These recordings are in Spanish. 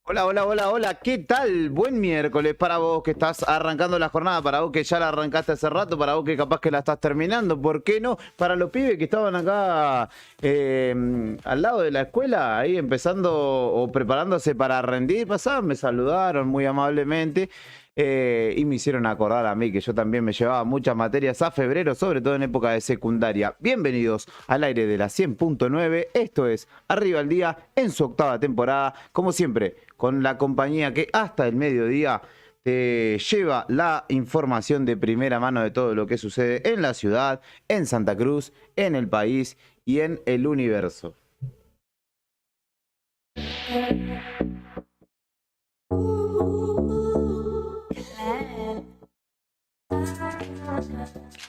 Hola, hola, hola, hola, ¿qué tal? Buen miércoles para vos que estás arrancando la jornada, para vos que ya la arrancaste hace rato, para vos que capaz que la estás terminando, ¿por qué no? Para los pibes que estaban acá al lado de la escuela, ahí empezando o preparándose para rendir, pasaban, me saludaron muy amablemente. Y me hicieron acordar a mí que yo también me llevaba muchas materias a febrero, sobre todo en época de secundaria. Bienvenidos al aire de la 100.9, esto es Arriba al Día en su octava temporada, como siempre, con la compañía que hasta el mediodía te lleva la información de primera mano de todo lo que sucede en la ciudad, en Santa Cruz, en el país y en el universo.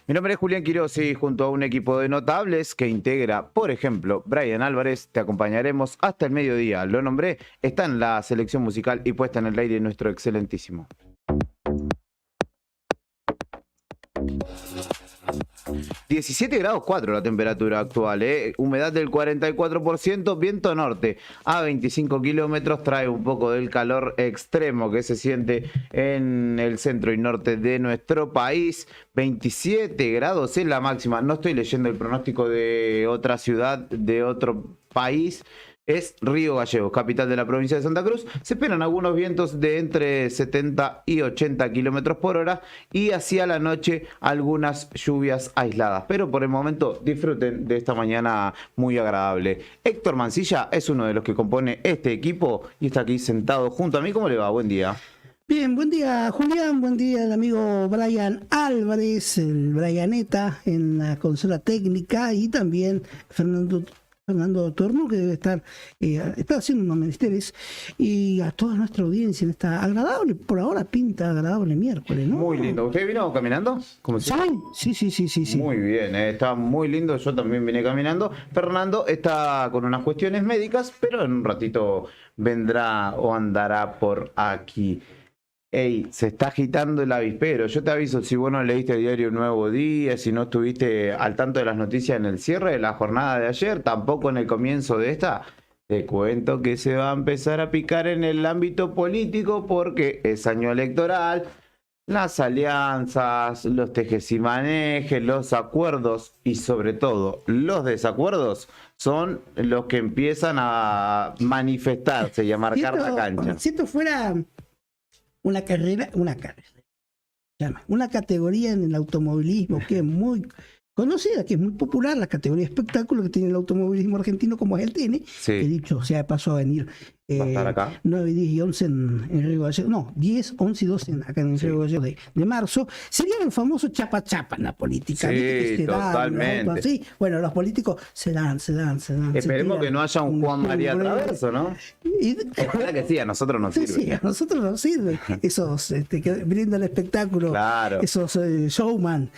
Mi nombre es Julián Quiroz y junto a un equipo de notables que integra, por ejemplo, Brian Álvarez, te acompañaremos hasta el mediodía. Lo nombré, está en la selección musical y puesta en el aire nuestro excelentísimo. 17 grados 4 la temperatura actual, humedad del 44%, viento norte a 25 kilómetros, trae un poco del calor extremo que se siente en el centro y norte de nuestro país. 27 grados es la máxima, no estoy leyendo el pronóstico de otra ciudad, de otro país. Es Río Gallegos, capital de la provincia de Santa Cruz. Se esperan algunos vientos de entre 70 y 80 kilómetros por hora y hacia la noche algunas lluvias aisladas. Pero por el momento disfruten de esta mañana muy agradable. Héctor Mancilla es uno de los que compone este equipo y está aquí sentado junto a mí. ¿Cómo le va? Buen día. Bien, buen día Julián, buen día el amigo Brian Álvarez, el Brianeta en la consola técnica y también Fernando Torno, que debe estar haciendo unos menesteres, y a toda nuestra audiencia en esta agradable, por ahora pinta agradable miércoles, ¿no? Muy lindo. ¿Usted vino caminando? ¿Cómo se llama? Sí. Muy bien, está muy lindo. Yo también vine caminando. Fernando está con unas cuestiones médicas, pero en un ratito vendrá o andará por aquí. Ey, se está agitando el avispero. Yo te aviso, si vos no leíste el diario Nuevo Día, si no estuviste al tanto de las noticias en el cierre de la jornada de ayer, tampoco en el comienzo de esta, te cuento que se va a empezar a picar en el ámbito político porque es año electoral. Las alianzas, los tejes y manejes, los acuerdos y sobre todo los desacuerdos son los que empiezan a manifestarse y a marcar la cancha. Si esto fuera una categoría en el automovilismo que es muy conocida, que es muy popular, la categoría de espectáculo que tiene el automovilismo argentino como es el TN, Sí. He dicho, o sea, pasó a venir 9, 10 y 11 en Río Gallegos, no, 10, 11 y 12 acá en Río Gallegos de marzo, sería el famoso chapa-chapa en la política. Sí, totalmente. Así. Bueno, los políticos se dan. Esperemos que no haya un Juan María Traverso, ¿no? Ojalá que sí, a nosotros nos sirve. Sí, a nosotros nos sirve. Esos que brindan el espectáculo, claro. Esos showman.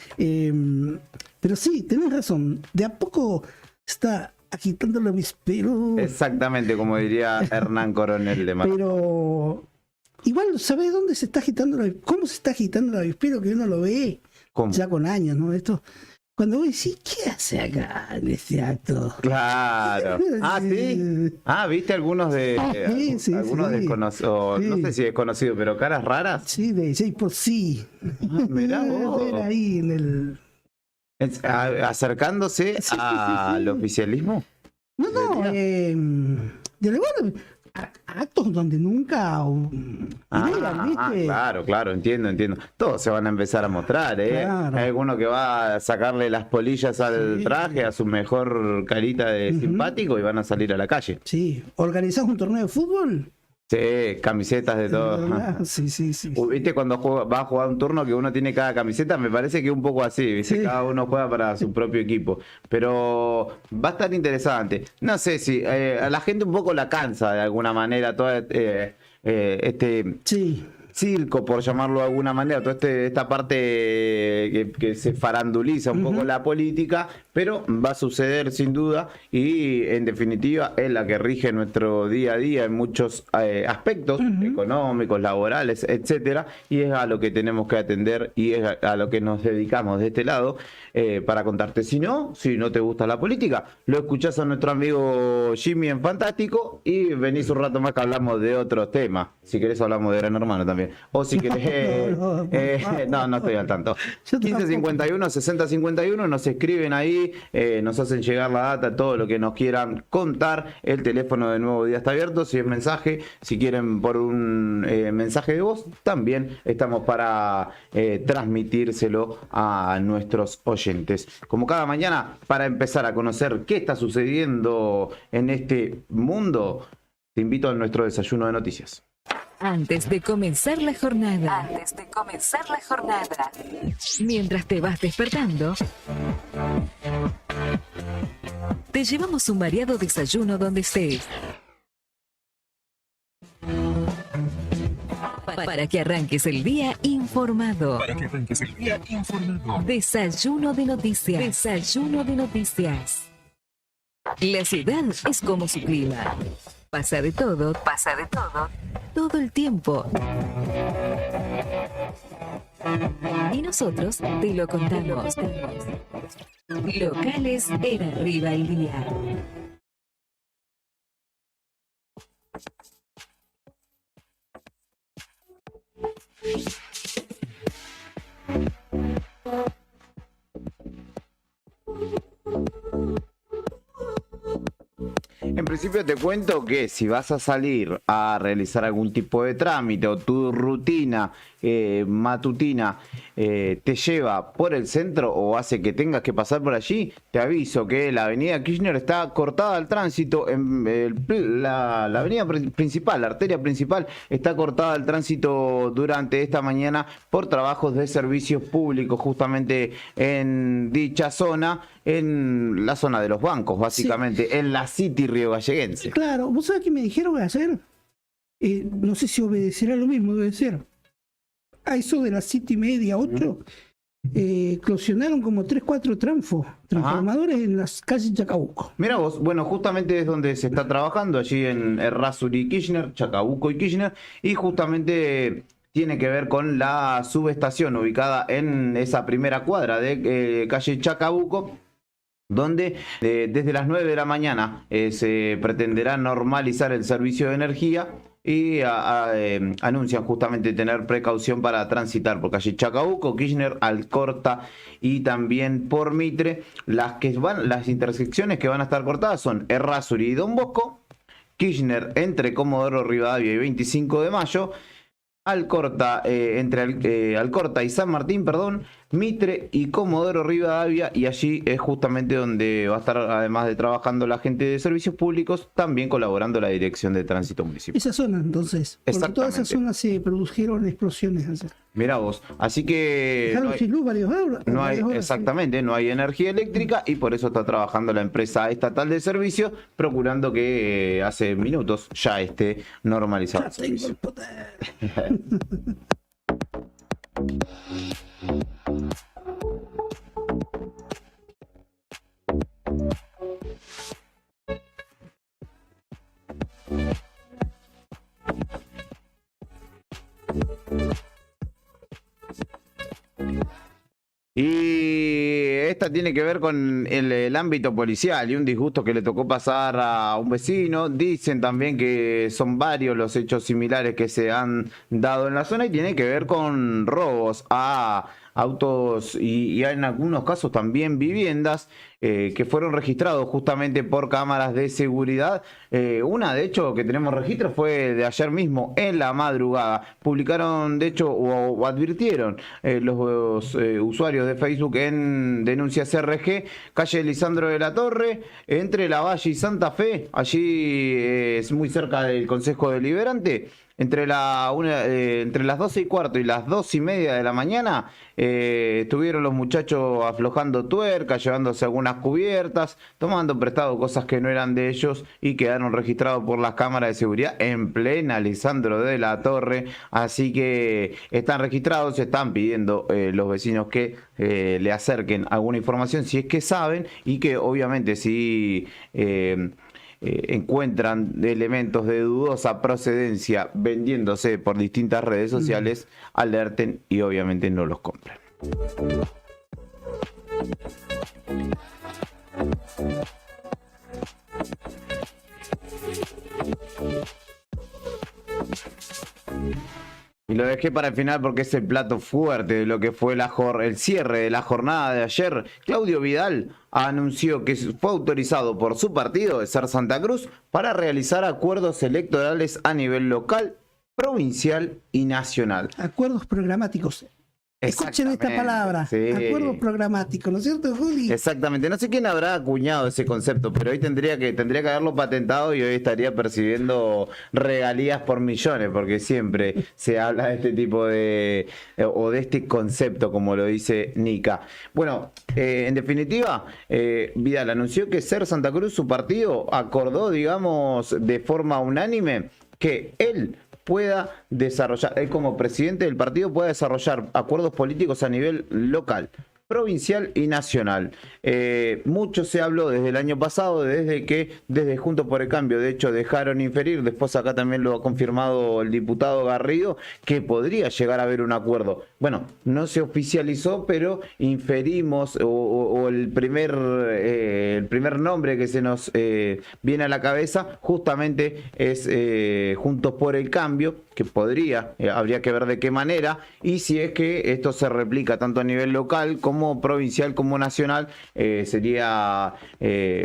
Pero sí, tenés razón. De a poco está agitando el avispero. Exactamente, como diría Hernán Coronel de Mar. Pero igual, ¿sabés dónde se está agitando? ¿Cómo se está agitando el avispero que uno lo ve? ¿Cómo? Ya con años, ¿no? Esto. Cuando vos decís, ¿qué hace acá en este acto? Claro. Ah, sí. Ah, ¿viste algunos desconocidos? No sé si es conocido, pero caras raras. Sí, de 6 por sí. Mirá vos. Era ahí en el... Acercándose al oficialismo. No, de lugar actos donde nunca ¿viste? Claro, entiendo. Todos se van a empezar a mostrar, Claro. Hay alguno que va a sacarle las polillas al traje, a su mejor carita de simpático y van a salir a la calle. Sí, ¿organizás un torneo de fútbol? Sí, camisetas de todo. Sí. ¿Viste cuando va a jugar un turno que uno tiene cada camiseta? Me parece que es un poco así, ¿viste? Sí. Cada uno juega para su propio equipo. Pero va a estar interesante. No sé si a la gente un poco la cansa de alguna manera toda Sí. circo, por llamarlo de alguna manera, toda esta parte que se faranduliza un poco la política, pero va a suceder sin duda y en definitiva es la que rige nuestro día a día en muchos aspectos económicos, laborales, etcétera, y es a lo que tenemos que atender y es a lo que nos dedicamos de este lado para contarte. Si no te gusta la política, lo escuchás a nuestro amigo Jimmy en Fantástico y venís un rato más que hablamos de otros temas. Si querés hablamos de Gran Hermano también. O si querés... no estoy al tanto. 1551, 6051, nos escriben ahí, nos hacen llegar la data, todo lo que nos quieran contar. El teléfono de Nuevo Día está abierto, si es mensaje, si quieren por un mensaje de voz, también estamos para transmitírselo a nuestros oyentes. Como cada mañana, para empezar a conocer qué está sucediendo en este mundo, te invito a nuestro desayuno de noticias. Antes de comenzar la jornada. Mientras te vas despertando, te llevamos un variado desayuno donde estés. Para que arranques el día informado. Desayuno de noticias. La ciudad es como su clima. Pasa de todo, todo el tiempo. Y nosotros te lo contamos. Locales en Arriba el Día. En principio te cuento que si vas a salir a realizar algún tipo de trámite o tu rutina matutina te lleva por el centro o hace que tengas que pasar por allí, te aviso que la avenida Kirchner está cortada al tránsito, la avenida principal, la arteria principal está cortada al tránsito durante esta mañana por trabajos de servicios públicos justamente en dicha zona, en la zona de los bancos básicamente, sí. En la City riogalleguense. Claro, ¿vos sabés qué me dijeron hacer? No sé si obedecerá lo mismo, debe ser. A eso de las 7:30, 8, eclosionaron como 3-4 transformadores en las calles Chacabuco. Mira vos, bueno, justamente es donde se está trabajando, allí en Errázuriz y Kirchner, Chacabuco y Kirchner, y justamente tiene que ver con la subestación ubicada en esa primera cuadra de calle Chacabuco, donde desde las 9 de la mañana se pretenderá normalizar el servicio de energía y anuncian justamente tener precaución para transitar por calle Chacabuco, Kirchner, Alcorta y también por Mitre. Las intersecciones que van a estar cortadas son Errázuriz y Don Bosco, Kirchner entre Comodoro Rivadavia y 25 de Mayo, Alcorta, entre Alcorta y San Martín, Mitre y Comodoro Rivadavia, y allí es justamente donde va a estar, además de trabajando la gente de servicios públicos, también colaborando la Dirección de Tránsito Municipal. Esa zona, entonces, porque toda esa zona se produjeron explosiones ayer. Mirá vos, así que no hay exactamente, no hay energía eléctrica y por eso está trabajando la empresa estatal de servicios, procurando que hace minutos ya esté normalizado el servicio. Y esta tiene que ver con el ámbito policial y un disgusto que le tocó pasar a un vecino. Dicen también que son varios los hechos similares que se han dado en la zona y tiene que ver con robos a autos y en algunos casos también viviendas que fueron registrados justamente por cámaras de seguridad. Una, de hecho, que tenemos registro fue de ayer mismo, en la madrugada. Publicaron, de hecho, o advirtieron los usuarios de Facebook en Denuncias RG, calle Lisandro de la Torre, entre Lavalle y Santa Fe, allí es muy cerca del Consejo Deliberante. entre las 12:15 y las 2:30 de la mañana, estuvieron los muchachos aflojando tuercas, llevándose algunas cubiertas, tomando prestado cosas que no eran de ellos y quedaron registrados por las cámaras de seguridad en plena Lisandro de la Torre. Así que están registrados, están pidiendo los vecinos que le acerquen alguna información si es que saben, y que obviamente si encuentran elementos de dudosa procedencia vendiéndose por distintas redes sociales, alerten y obviamente no los compren. Y lo dejé para el final porque es el plato fuerte de lo que fue el cierre de la jornada de ayer. Claudio Vidal anunció que fue autorizado por su partido de Ser Santa Cruz para realizar acuerdos electorales a nivel local, provincial y nacional. Acuerdos programáticos. Escuchen esta palabra, sí. Acuerdo programático, ¿no es cierto, Juli? Exactamente, no sé quién habrá acuñado ese concepto, pero hoy tendría que haberlo patentado y hoy estaría percibiendo regalías por millones, porque siempre se habla de este tipo de este concepto, como lo dice Nica. Bueno, en definitiva, Vidal anunció que Ser Santa Cruz, su partido, acordó, digamos, de forma unánime que él como presidente del partido, pueda desarrollar acuerdos políticos a nivel local, provincial y nacional. Mucho se habló desde el año pasado, desde Juntos por el Cambio, de hecho dejaron inferir, después acá también lo ha confirmado el diputado Garrido, que podría llegar a haber un acuerdo. Bueno, no se oficializó, pero inferimos, o el primer nombre que se nos viene a la cabeza justamente es Juntos por el Cambio, que habría que ver de qué manera, y si es que esto se replica tanto a nivel local como provincial como nacional, sería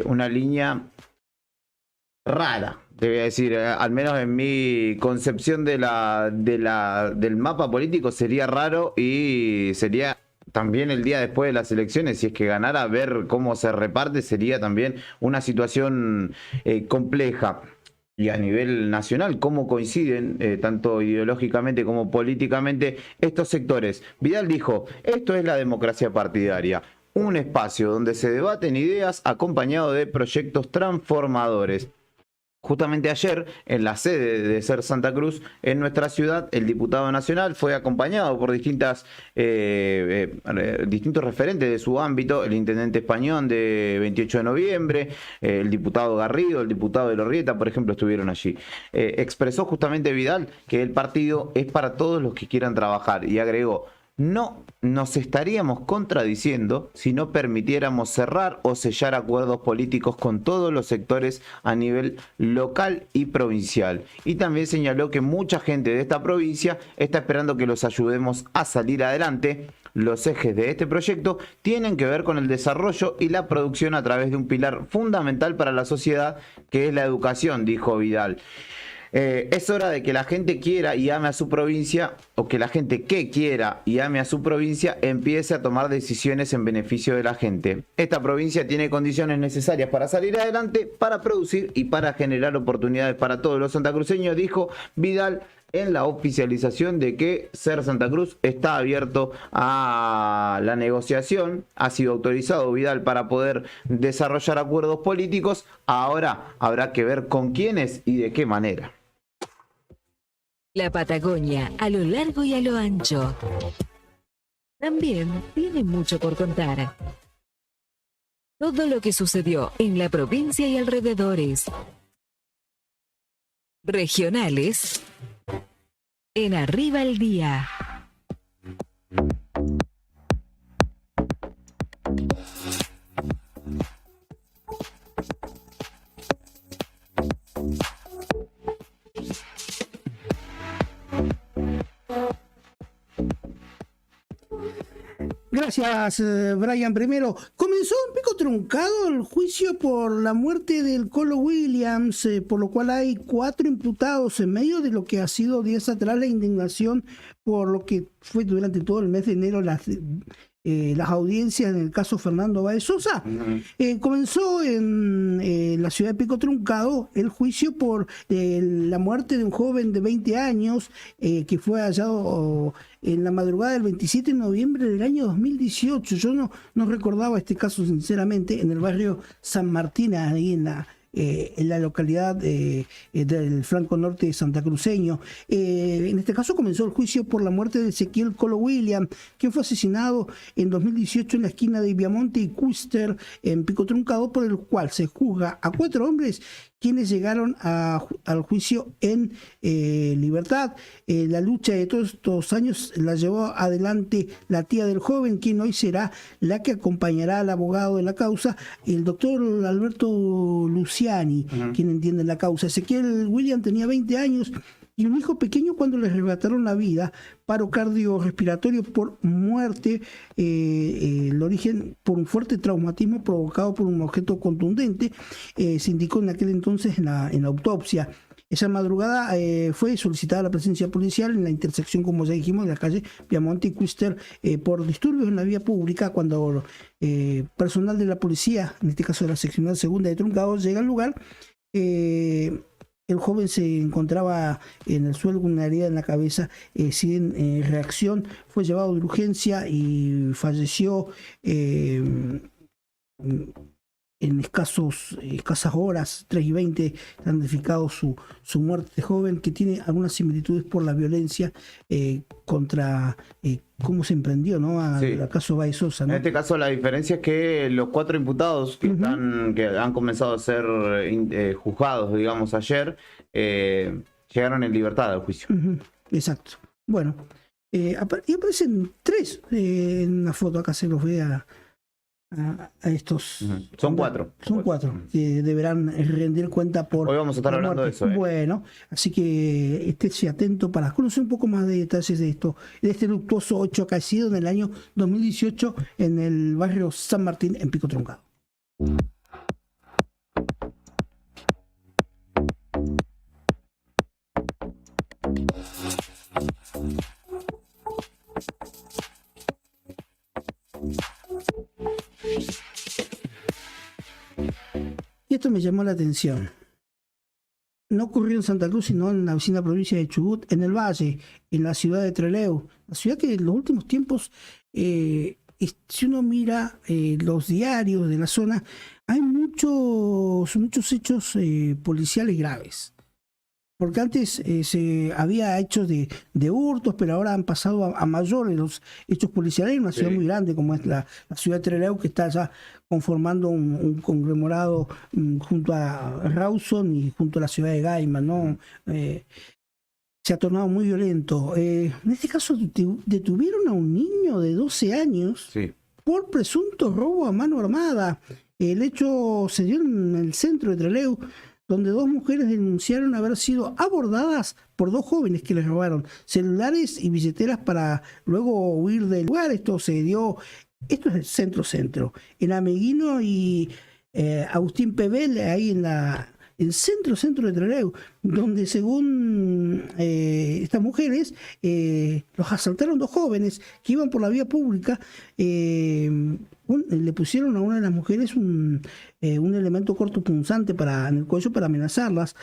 una línea rara, te voy a decir, al menos en mi concepción del mapa político sería raro, y sería también el día después de las elecciones, si es que ganara, ver cómo se reparte, sería también una situación compleja. Y a nivel nacional, cómo coinciden tanto ideológicamente como políticamente estos sectores. Vidal dijo: esto es la democracia partidaria, un espacio donde se debaten ideas acompañado de proyectos transformadores. Justamente ayer, en la sede de Ser Santa Cruz, en nuestra ciudad, el diputado nacional fue acompañado por distintos referentes de su ámbito: el intendente Español de 28 de noviembre, el diputado Garrido, el diputado de Lorrieta, por ejemplo, estuvieron allí. Expresó justamente Vidal que el partido es para todos los que quieran trabajar, y agregó: no nos estaríamos contradiciendo si no permitiéramos cerrar o sellar acuerdos políticos con todos los sectores a nivel local y provincial. Y también señaló que mucha gente de esta provincia está esperando que los ayudemos a salir adelante. Los ejes de este proyecto tienen que ver con el desarrollo y la producción a través de un pilar fundamental para la sociedad, que es la educación, dijo Vidal. Es hora de que la gente quiera y ame a su provincia, o que la gente que quiera y ame a su provincia empiece a tomar decisiones en beneficio de la gente. Esta provincia tiene condiciones necesarias para salir adelante, para producir y para generar oportunidades para todos los santacruceños, dijo Vidal en la oficialización de que Ser Santa Cruz está abierto a la negociación. Ha sido autorizado Vidal para poder desarrollar acuerdos políticos. Ahora habrá que ver con quiénes y de qué manera. La Patagonia, a lo largo y a lo ancho, también tiene mucho por contar. Todo lo que sucedió en la provincia y alrededores. Regionales en Arriba el Día. Gracias, Brian. Primero, comenzó un poco truncado el juicio por la muerte del Colo Williams, por lo cual hay 4 imputados en medio de lo que ha sido días atrás la indignación por lo que fue durante todo el mes de enero las audiencias en el caso Fernando Báez Sosa. Comenzó en la ciudad de Pico Truncado el juicio por la muerte de un joven de 20 años que fue hallado en la madrugada del 27 de noviembre del año 2018. Yo no recordaba este caso sinceramente, en el barrio San Martín, ahí en la localidad del flanco norte de Santa Cruceño. En este caso comenzó el juicio por la muerte de Ezequiel Colo William, quien fue asesinado en 2018 en la esquina de Viamonte y Custer, en Pico Truncado, por el cual se juzga a 4 hombres quienes llegaron al juicio en libertad. La lucha de todos estos años la llevó adelante la tía del joven, quien hoy será la que acompañará al abogado de la causa, el doctor Alberto Luciani, quien entiende la causa. Ezequiel William tenía 20 años y un hijo pequeño cuando le arrebataron la vida, paro cardiorrespiratorio por muerte, el origen por un fuerte traumatismo provocado por un objeto contundente, se indicó en aquel entonces en la autopsia. Esa madrugada fue solicitada la presencia policial en la intersección, como ya dijimos, de la calle Piamonte y Custer por disturbios en la vía pública, cuando personal de la policía, en este caso de la seccional segunda de Truncado, llega al lugar. El joven se encontraba en el suelo con una herida en la cabeza sin reacción. Fue llevado de urgencia y falleció en escasas horas, 3:20, han notificado su muerte. Este joven, que tiene algunas similitudes por la violencia contra cómo se emprendió, ¿no? Al caso Báez Sosa, ¿no? En este caso la diferencia es que los 4 imputados que han comenzado a ser juzgados, digamos, ayer, llegaron en libertad al juicio. Exacto. Bueno, y aparecen 3 en la foto, acá se los ve a estos. Son 4. Son 4 que deberán rendir cuenta por. Hoy vamos a estar hablando de eso. Bueno, así que estése atento para conocer un poco más de detalles de este luctuoso hecho acaecido en el año 2018 en el barrio San Martín, en Pico Truncado. Y esto me llamó la atención. No ocurrió en Santa Cruz, sino en la vecina provincia de Chubut, en el Valle, en la ciudad de Trelew. La ciudad que en los últimos tiempos, si uno mira los diarios de la zona, hay muchos hechos policiales graves. Porque antes se había hechos de hurtos, pero ahora han pasado a mayores los hechos policiales en una ciudad muy grande como es la ciudad de Trelew, que está ya conformando un conglomerado junto a Rawson y junto a la ciudad de Gaiman, ¿no? Se ha tornado muy violento. En este caso detuvieron a un niño de 12 años por presunto robo a mano armada. El hecho se dio en el centro de Trelew, donde 2 mujeres denunciaron haber sido abordadas por 2 jóvenes que les robaron celulares y billeteras para luego huir del lugar. Esto es el centro, en Ameguino y Agustín Pebel, ahí en el centro de Trelew, donde según estas mujeres los asaltaron 2 jóvenes que iban por la vía pública. Le pusieron a una de las mujeres un elemento cortopunzante en el cuello para amenazarlas.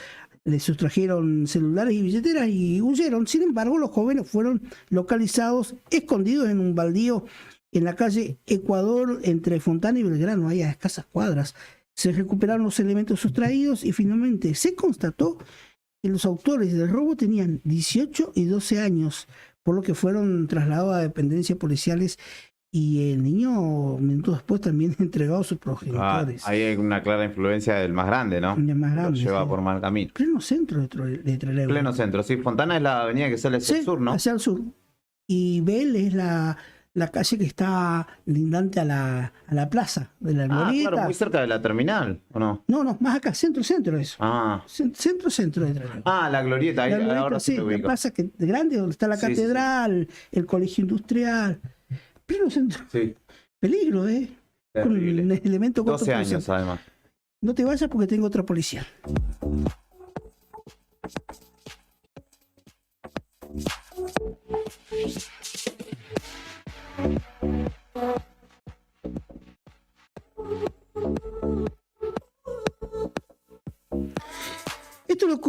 Le sustrajeron celulares y billeteras y huyeron. Sin embargo, los jóvenes fueron localizados escondidos en un baldío en la calle Ecuador, entre Fontana y Belgrano, ahí a escasas cuadras. Se recuperaron los elementos sustraídos y finalmente se constató que los autores del robo tenían 18 y 12 años, por lo que fueron trasladados a dependencias policiales y el niño minutos después también entregado a sus progenitores. Ahí hay una clara influencia del más grande, ¿no? El más grande, lo lleva por mal camino. Pleno centro de Trelew. Pleno centro, sí. Fontana es la avenida que sale hacia el sur, ¿no? Hacia el sur. Y Bel es la calle que está lindante a la plaza de la Glorieta. Claro, muy cerca de la terminal, ¿o no? No, más acá, centro eso. Centro de Trelew. La Glorieta, ahí ahora sí lo ubico. La plaza grande donde está la catedral, el colegio industrial. Pleno centro. Sí. Peligro, Terrible. Con un elemento 12 años, además. No te vayas porque tengo otra policía.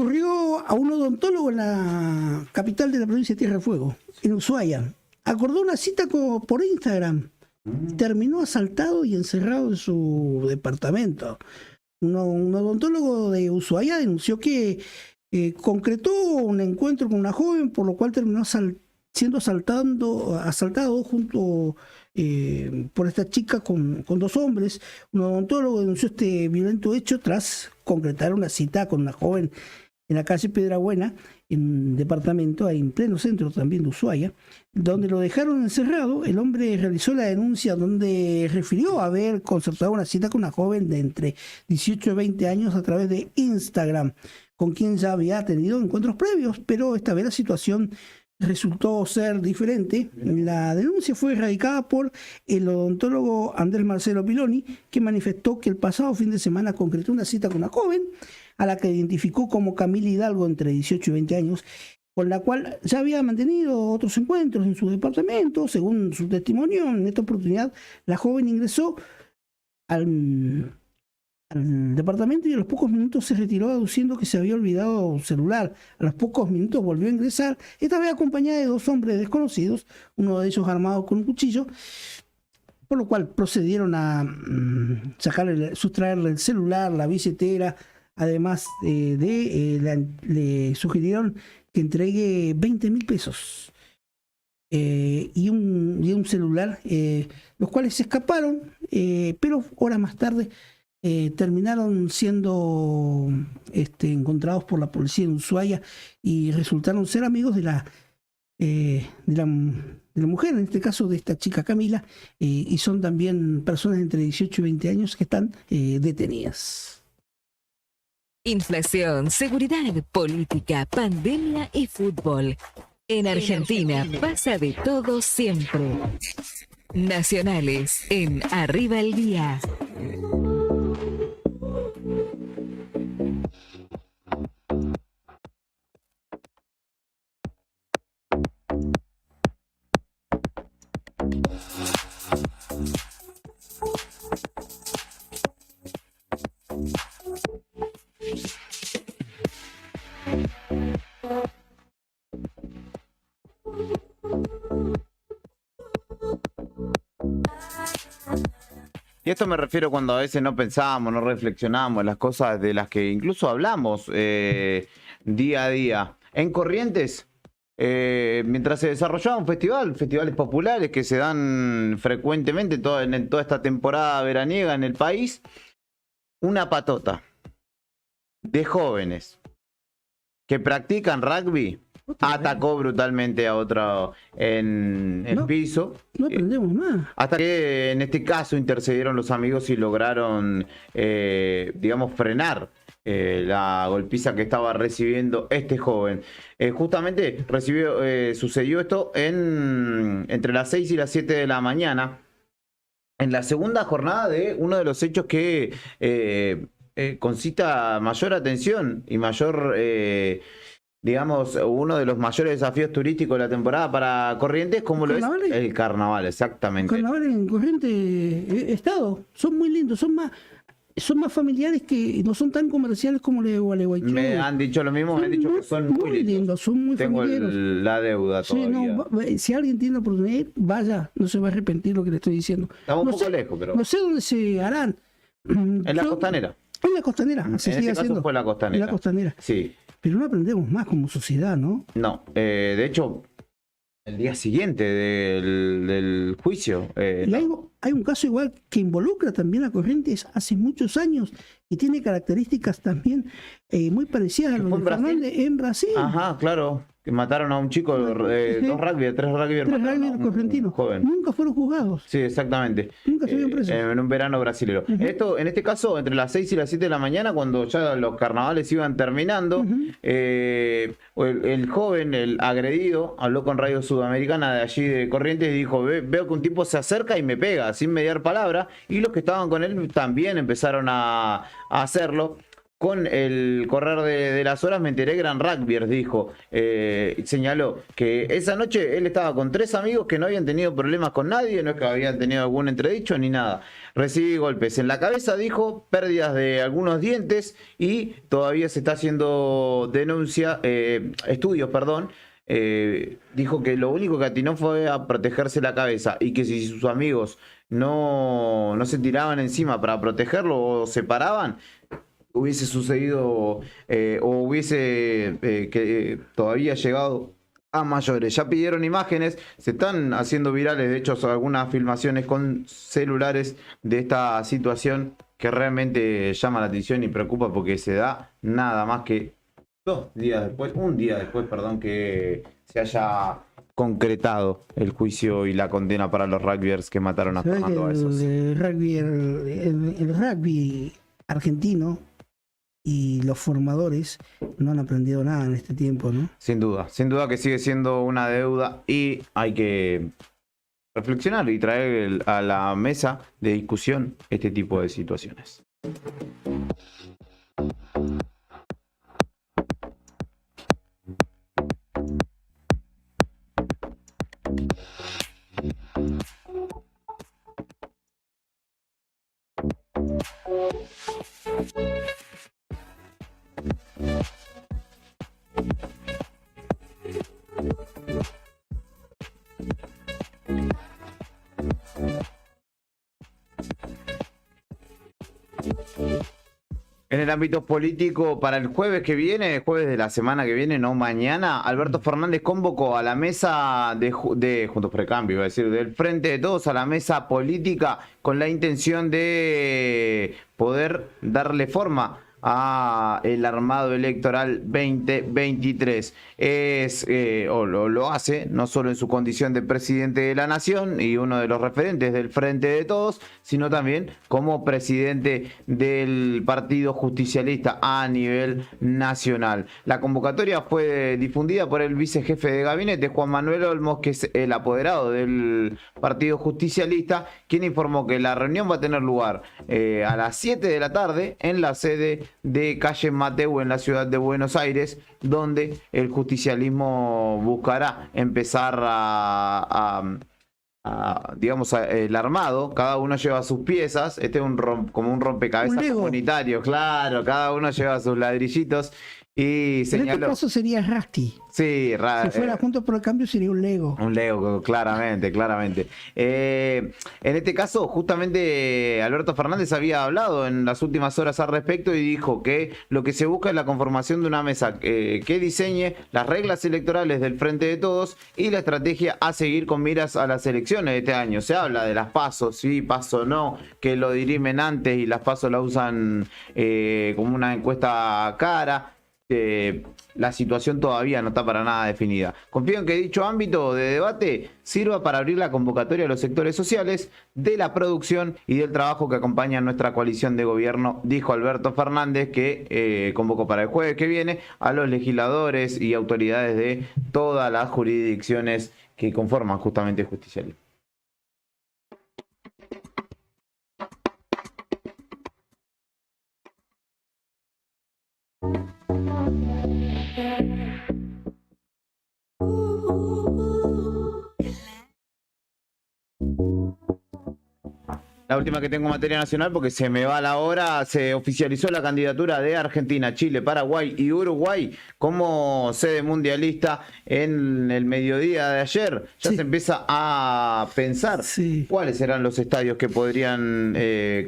recurrió a un odontólogo en la capital de la provincia de Tierra del Fuego, en Ushuaia. Acordó una cita por Instagram. Terminó asaltado y encerrado en su departamento. Un odontólogo de Ushuaia denunció que concretó un encuentro con una joven, por lo cual terminó siendo asaltado junto por esta chica con dos hombres. Un odontólogo denunció este violento hecho tras concretar una cita con una joven en la calle Piedrabuena, en un departamento ahí en pleno centro también de Ushuaia, donde lo dejaron encerrado. El hombre realizó la denuncia donde refirió haber concertado una cita con una joven de entre 18 y 20 años a través de Instagram, con quien ya había tenido encuentros previos, pero esta vez la situación resultó ser diferente. La denuncia fue radicada por el odontólogo Andrés Marcelo Piloni, que manifestó que el pasado fin de semana concretó una cita con una joven a la que identificó como Camila Hidalgo, entre 18 y 20 años, con la cual ya había mantenido otros encuentros en su departamento. Según su testimonio, en esta oportunidad la joven ingresó al departamento y a los pocos minutos se retiró aduciendo que se había olvidado un celular. A los pocos minutos volvió a ingresar, esta vez acompañada de dos hombres desconocidos, uno de ellos armado con un cuchillo, por lo cual procedieron a sustraerle el celular, la billetera. Además le sugirieron que entregue 20.000 pesos y un celular, los cuales se escaparon, pero horas más tarde terminaron siendo encontrados por la policía en Ushuaia y resultaron ser amigos de la mujer, en este caso de esta chica Camila, y son también personas entre 18 y 20 años que están detenidas. Inflación, seguridad, política, pandemia y fútbol. En Argentina pasa de todo siempre. Nacionales en Arriba el Día. Y esto me refiero cuando a veces no pensamos, no reflexionamos en las cosas de las que incluso hablamos día a día. En Corrientes, mientras se desarrollaba un festivales populares que se dan frecuentemente en toda esta temporada veraniega en el país, una patota de jóvenes que practican rugby atacó brutalmente a otro en el piso. No aprendemos más. Hasta que en este caso intercedieron los amigos y lograron, digamos, frenar la golpiza que estaba recibiendo este joven. Justamente sucedió esto entre las 6 y las 7 de la mañana, en la segunda jornada de uno de los hechos que concita mayor atención y mayor... digamos, uno de los mayores desafíos turísticos de la temporada para Corrientes, como lo es el carnaval, exactamente. El carnaval en Corrientes Estado, son muy lindos, son más familiares, que no son tan comerciales como el de Gualeguaychú. Me han dicho lo mismo, me han dicho que son muy lindos, son muy familiares. Tengo la deuda todavía. Sí, si alguien tiene la oportunidad, vaya, no se va a arrepentir lo que le estoy diciendo. Estamos un poco lejos, pero... No sé dónde se harán. En la costanera. En la costanera, se sigue haciendo. Caso fue la costanera. En la costanera. Sí. Pero no aprendemos más como sociedad, ¿no? No, de hecho, el día siguiente del juicio... y hay un caso igual que involucra también a Corrientes hace muchos años y tiene características también muy parecidas a los de Fernández en Brasil. Ajá, claro. Que mataron a un chico, sí. tres rugby correntinos. Joven. Nunca fueron juzgados. Sí, exactamente. Nunca se vieron presos. En un verano brasilero. Esto, en este caso, entre las 6 y las 7 de la mañana, cuando ya los carnavales iban terminando, el joven, el agredido, habló con Radio Sudamericana de allí de Corrientes y dijo: veo que un tipo se acerca y me pega, sin mediar palabra, y los que estaban con él también empezaron a hacerlo. con el correr de las horas me enteré que eran rugbyers, dijo. Señaló que esa noche él estaba con 3 amigos que no habían tenido problemas con nadie, no es que habían tenido algún entredicho ni nada. Recibí golpes en la cabeza, dijo, pérdidas de algunos dientes y todavía se está haciendo estudios, perdón. Dijo que lo único que atinó fue a protegerse la cabeza y que si sus amigos no se tiraban encima para protegerlo o se paraban, hubiese sucedido o hubiese todavía llegado a mayores. Ya pidieron imágenes, se están haciendo virales, de hecho, algunas filmaciones con celulares de esta situación que realmente llama la atención y preocupa porque se da nada más que un día después, que se haya concretado el juicio y la condena para los rugbyers que mataron a Fernando Baezos. El rugby argentino y los formadores no han aprendido nada en este tiempo, ¿no? Sin duda que sigue siendo una deuda y hay que reflexionar y traer a la mesa de discusión este tipo de situaciones. En el ámbito político, para el jueves de la semana que viene, no mañana, Alberto Fernández convocó a la mesa de Juntos por el Cambio, iba a decir, del Frente de Todos, a la mesa política con la intención de poder darle forma a el armado electoral 2023. Lo hace no solo en su condición de presidente de la nación y uno de los referentes del Frente de Todos, sino también como presidente del Partido Justicialista a nivel nacional. La convocatoria fue difundida por el vicejefe de gabinete, Juan Manuel Olmos, que es el apoderado del Partido Justicialista, quien informó que la reunión va a tener lugar a las 7 de la tarde en la sede de calle Mateu en la ciudad de Buenos Aires, donde el justicialismo buscará empezar digamos, el armado. Cada uno lleva sus piezas. Este es como un rompecabezas comunitario, claro, cada uno lleva sus ladrillitos. Y señaló, en este caso sería Rusty. Sí, si fuera Juntos por el Cambio sería un Lego. Un Lego, claramente. En este caso, justamente Alberto Fernández había hablado en las últimas horas al respecto y dijo que lo que se busca es la conformación de una mesa que diseñe las reglas electorales del Frente de Todos y la estrategia a seguir con miras a las elecciones de este año. Se habla de las PASO, sí, PASO no, que lo dirimen antes y las PASO la usan como una encuesta cara. La situación todavía no está para nada definida. Confío en que dicho ámbito de debate sirva para abrir la convocatoria a los sectores sociales de la producción y del trabajo que acompaña a nuestra coalición de gobierno, dijo Alberto Fernández, que convocó para el jueves que viene a los legisladores y autoridades de todas las jurisdicciones que conforman justamente el justicialismo. La última que tengo en materia nacional, porque se me va la hora, se oficializó la candidatura de Argentina, Chile, Paraguay y Uruguay como sede mundialista en el mediodía de ayer. Ya se empieza a pensar cuáles serán los estadios que podrían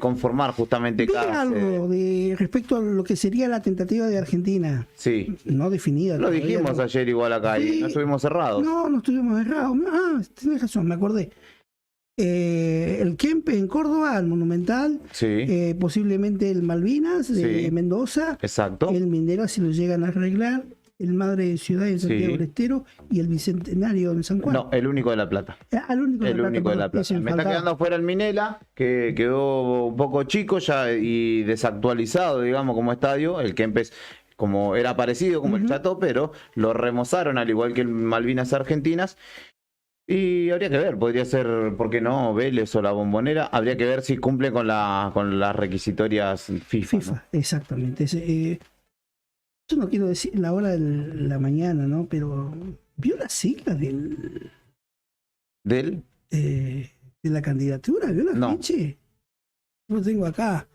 conformar justamente cada algo respecto a lo que sería la tentativa de Argentina. Sí. No definida. Lo dijimos ayer igual acá y no estuvimos cerrados. No estuvimos cerrados. Tienes razón, me acordé. El Kempe en Córdoba, el Monumental, posiblemente el Malvinas de Mendoza, exacto, el Minera si lo llegan a arreglar, el Madre de Ciudad en Santiago del Estero y el Bicentenario en San Juan. No, el único de La Plata. El único de La Plata. Me está quedando afuera el Minela, que quedó un poco chico ya y desactualizado, digamos, como estadio. El Kempe como era parecido como el Chato, pero lo remozaron al igual que el Malvinas Argentinas. Y habría que ver, podría ser, ¿por qué no? Vélez o la Bombonera. Habría que ver si cumple con las requisitorias FIFA. FIFA, exactamente. Yo no quiero decir la hora de la mañana, ¿no? Pero vio la sigla ¿Del? de la candidatura, vio la No. fiche. Yo lo tengo acá.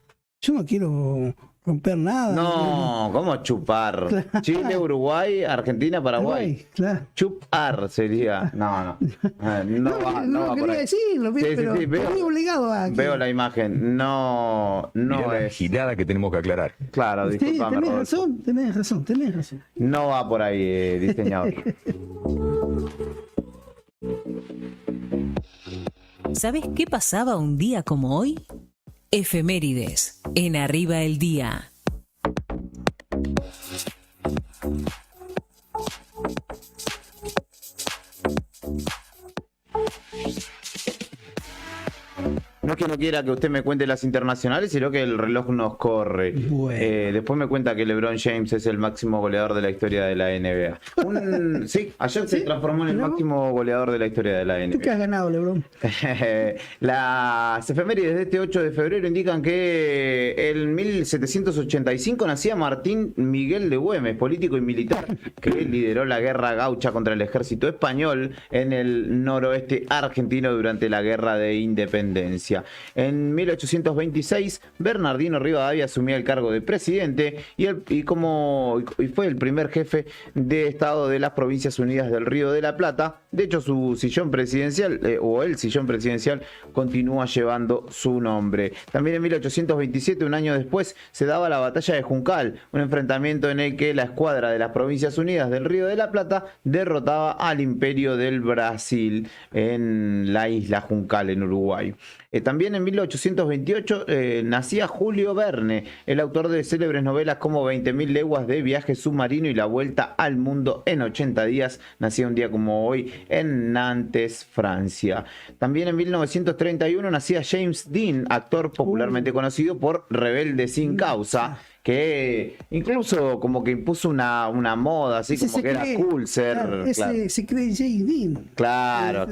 Yo no quiero romper nada. No, ¿cómo chupar? Claro. Chile, Uruguay, Argentina, Paraguay. Claro. Chupar sería. No va por quería ahí. decirlo, Sí, pero sí, veo. estoy obligado a. Veo la imagen. No Mirá la es. gilada que tenemos que aclarar. Claro, Sí, disculpame, Rodolfo. tenés razón. No va por ahí, diseñador. ¿Sabes qué pasaba un día como hoy? Efemérides, en Arriba el Día. No es que no quiera que usted me cuente las internacionales, sino que el reloj nos corre. Bueno. Después me cuenta que LeBron James es el máximo goleador de la historia de la NBA. Sí, ayer se transformó en el ¿No? máximo goleador de la historia de la ¿Tú qué NBA. has ganado, Lebron? Las efemérides de este 8 de febrero indican que en 1785 nacía Martín Miguel de Güemes, político y militar, que lideró la guerra gaucha contra el ejército español en el noroeste argentino durante la Guerra de Independencia. En 1826, Bernardino Rivadavia asumía el cargo de presidente y fue el primer jefe de Estado de las Provincias Unidas del Río de la Plata. De hecho, su sillón presidencial, o el sillón presidencial, continúa llevando su nombre. También en 1827, un año después, se daba la batalla de Juncal, un enfrentamiento en el que la escuadra de las Provincias Unidas del Río de la Plata derrotaba al Imperio del Brasil en la isla Juncal, en Uruguay. También en 1828 nacía Julio Verne, el autor de célebres novelas como 20.000 leguas de viaje submarino y La Vuelta al Mundo en 80 días. Nacía un día como hoy en Nantes, Francia. También en 1931 nacía James Dean, actor popularmente conocido por Rebelde sin Causa, que incluso como que impuso una moda, así Ese como se que era cree, cool ser. claro, Claro. ese se cree James Dean. Claro,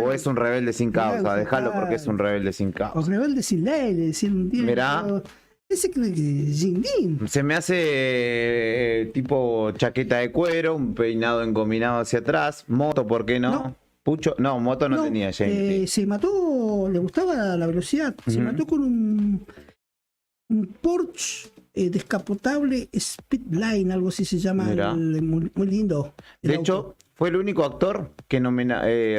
o es un rebelde sin causa, Claro, déjalo claro. porque es un rebelde sin O causa. rebelde sin ley, le decían un día. Mirá. Ese cree que es James Dean. Se me hace tipo chaqueta de cuero, un peinado engominado hacia atrás, moto, ¿por qué no? No. Pucho, no, moto no tenía James Dean. Se mató, le gustaba la velocidad, se Ujú. mató con un Porsche descapotable Speedline, algo así se llama, Mirá. muy, muy lindo. el De auto. hecho, fue el único actor que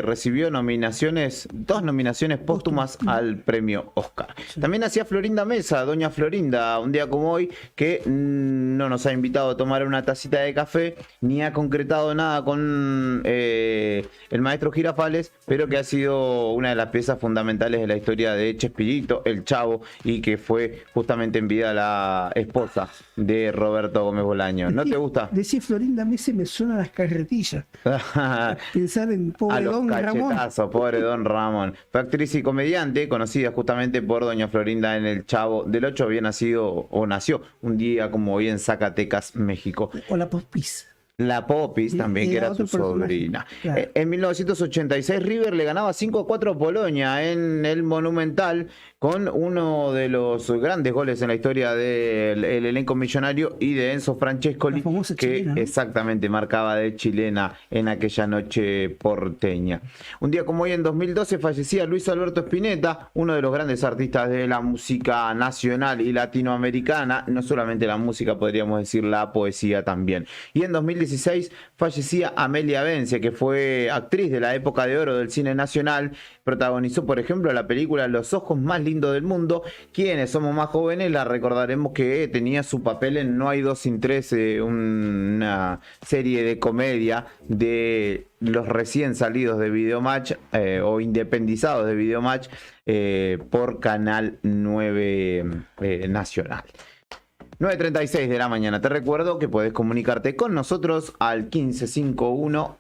recibió dos nominaciones póstumas al premio Oscar. También hacía Florinda Mesa, doña Florinda, un día como hoy, que no nos ha invitado a tomar una tacita de café, ni ha concretado nada con el maestro Girafales, pero que ha sido una de las piezas fundamentales de la historia de Chespirito, el Chavo, y que fue justamente en vida la esposa de Roberto Gómez Bolaño. ¿No te gusta? Decir Florinda Mesa me suena a las carretillas. Pensar en A pobre los Don Ramón. cachetazos, pobre Don Ramón. Fue actriz y comediante, conocida justamente por doña Florinda en El Chavo del Ocho. Había nacido, o nació, un día como hoy en Zacatecas, México. O la Pospis. La Popis Y- también, y que era era su otro personaje. sobrina. Claro. En 1986 River le ganaba 5-4 a Polonia en el Monumental con uno de los grandes goles en la historia del elenco millonario y de Enzo Francescoli, La famosa que chilena, ¿no? exactamente marcaba de chilena en aquella noche porteña. Un día como hoy en 2012 fallecía Luis Alberto Spinetta, uno de los grandes artistas de la música nacional y latinoamericana, no solamente la música, podríamos decir la poesía también. Y en 2016 fallecía Amelia Bence, que fue actriz de la época de oro del cine nacional, protagonizó por ejemplo la película Los ojos más lindos del mundo. Quienes somos más jóvenes la recordaremos que tenía su papel en No hay dos sin tres, una serie de comedia de los recién salidos de Videomatch o independizados de Videomatch por Canal 9 Nacional. 9:36 de la mañana. Te recuerdo que puedes comunicarte con nosotros al 1551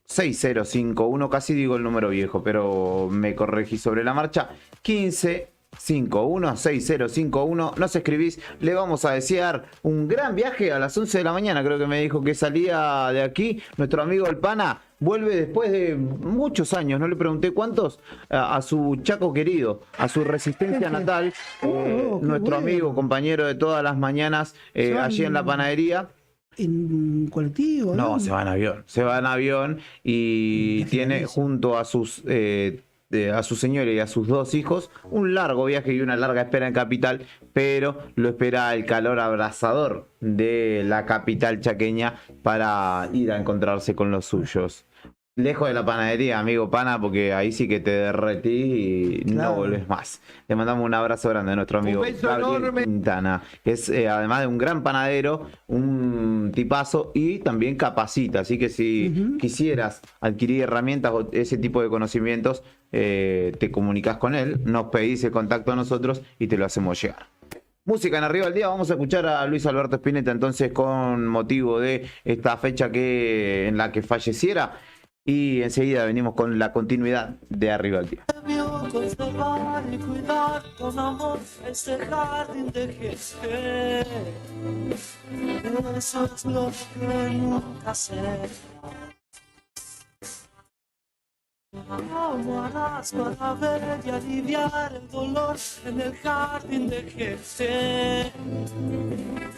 6051, casi digo el número viejo, pero me corregí sobre la marcha. 1551 6051, nos escribís, le vamos a desear un gran viaje a las 11 de la mañana, creo que me dijo que salía de aquí nuestro amigo el Pana. vuelve después de muchos años, no le pregunté cuántos, a su Chaco querido, a su Resistencia natal, nuestro amigo, compañero de todas las mañanas, allí en la panadería. ¿En colectivo? No, se va en avión y tiene junto a sus a su señora y a sus 2 hijos un largo viaje y una larga espera en capital, pero lo espera el calor abrasador de la capital chaqueña para ir a encontrarse con los suyos. Lejos de la panadería, amigo pana, porque ahí sí que te derretí y no volvés más. Le mandamos un abrazo grande a nuestro amigo Gabriel Quintana, que es además de un gran panadero, un tipazo y también capacita. Así que si quisieras adquirir herramientas o ese tipo de conocimientos, te comunicas con él, nos pedís el contacto a nosotros y te lo hacemos llegar. Música en Arriba del Día, vamos a escuchar a Luis Alberto Spinetta entonces con motivo de esta fecha en la que falleciera. Y enseguida venimos con la continuidad de Arriba del Día. Conservar y cuidar con amor este jardín de gente. Eso es lo que nunca será. ¿Cómo harás para ver y aliviar el dolor en el jardín de gente?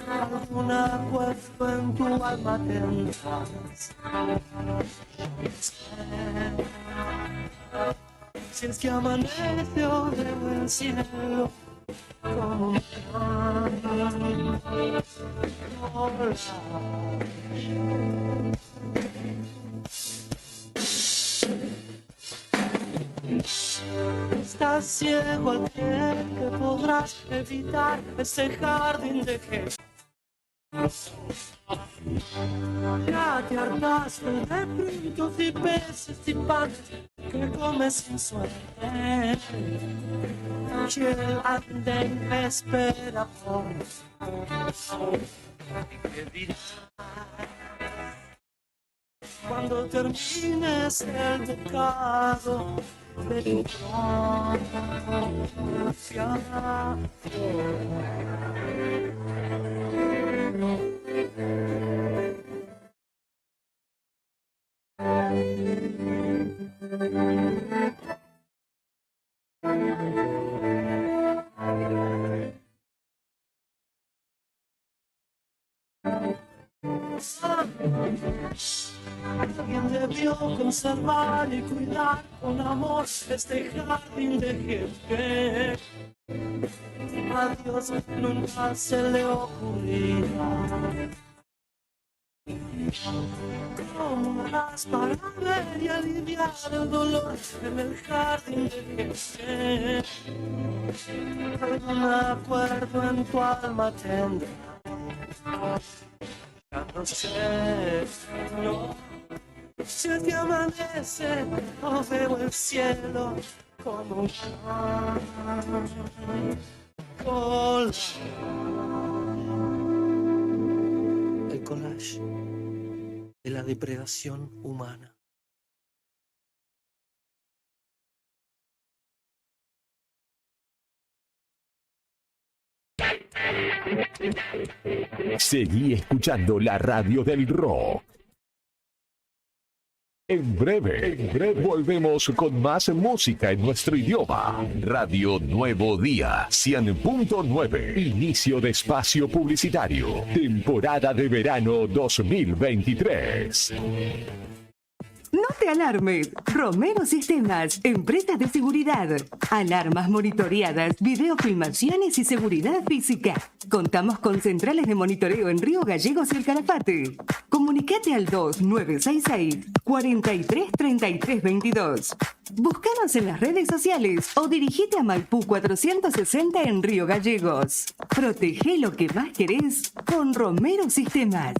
¿Algún acuerdo en tu alma tendrás? Si es que amanece o en el cielo como un estás ciego al creer que podrás evitar ese jardín de gente. Ya te hartaste de frutos y peces y panes que comes sin suerte. Y el andén espera por qué dirás cuando termines el pecado de tu propia. Alguien debió conservar y cuidar con amor este jardín de gente. A Dios nunca se le ocurrirá. ¿Cómo harás para ver y aliviar el dolor en el jardín de gente? Algún acuerdo en tu alma tendrás. Ya no sé, no. Si es que amanece, no veo el cielo como un caracol. El collage de la depredación humana. Seguí escuchando la radio del rock. En breve, volvemos con más música en nuestro idioma. Radio Nuevo Día, 100.9. Inicio de espacio publicitario. Temporada de verano 2023. No te alarmes. Romero Sistemas, empresa de seguridad. Alarmas monitoreadas, videofilmaciones y seguridad física. Contamos con centrales de monitoreo en Río Gallegos y El Calafate. Comunicate al 2966-433322. Búscanos en las redes sociales o dirigite a Maipú 460 en Río Gallegos. Protege lo que más querés con Romero Sistemas.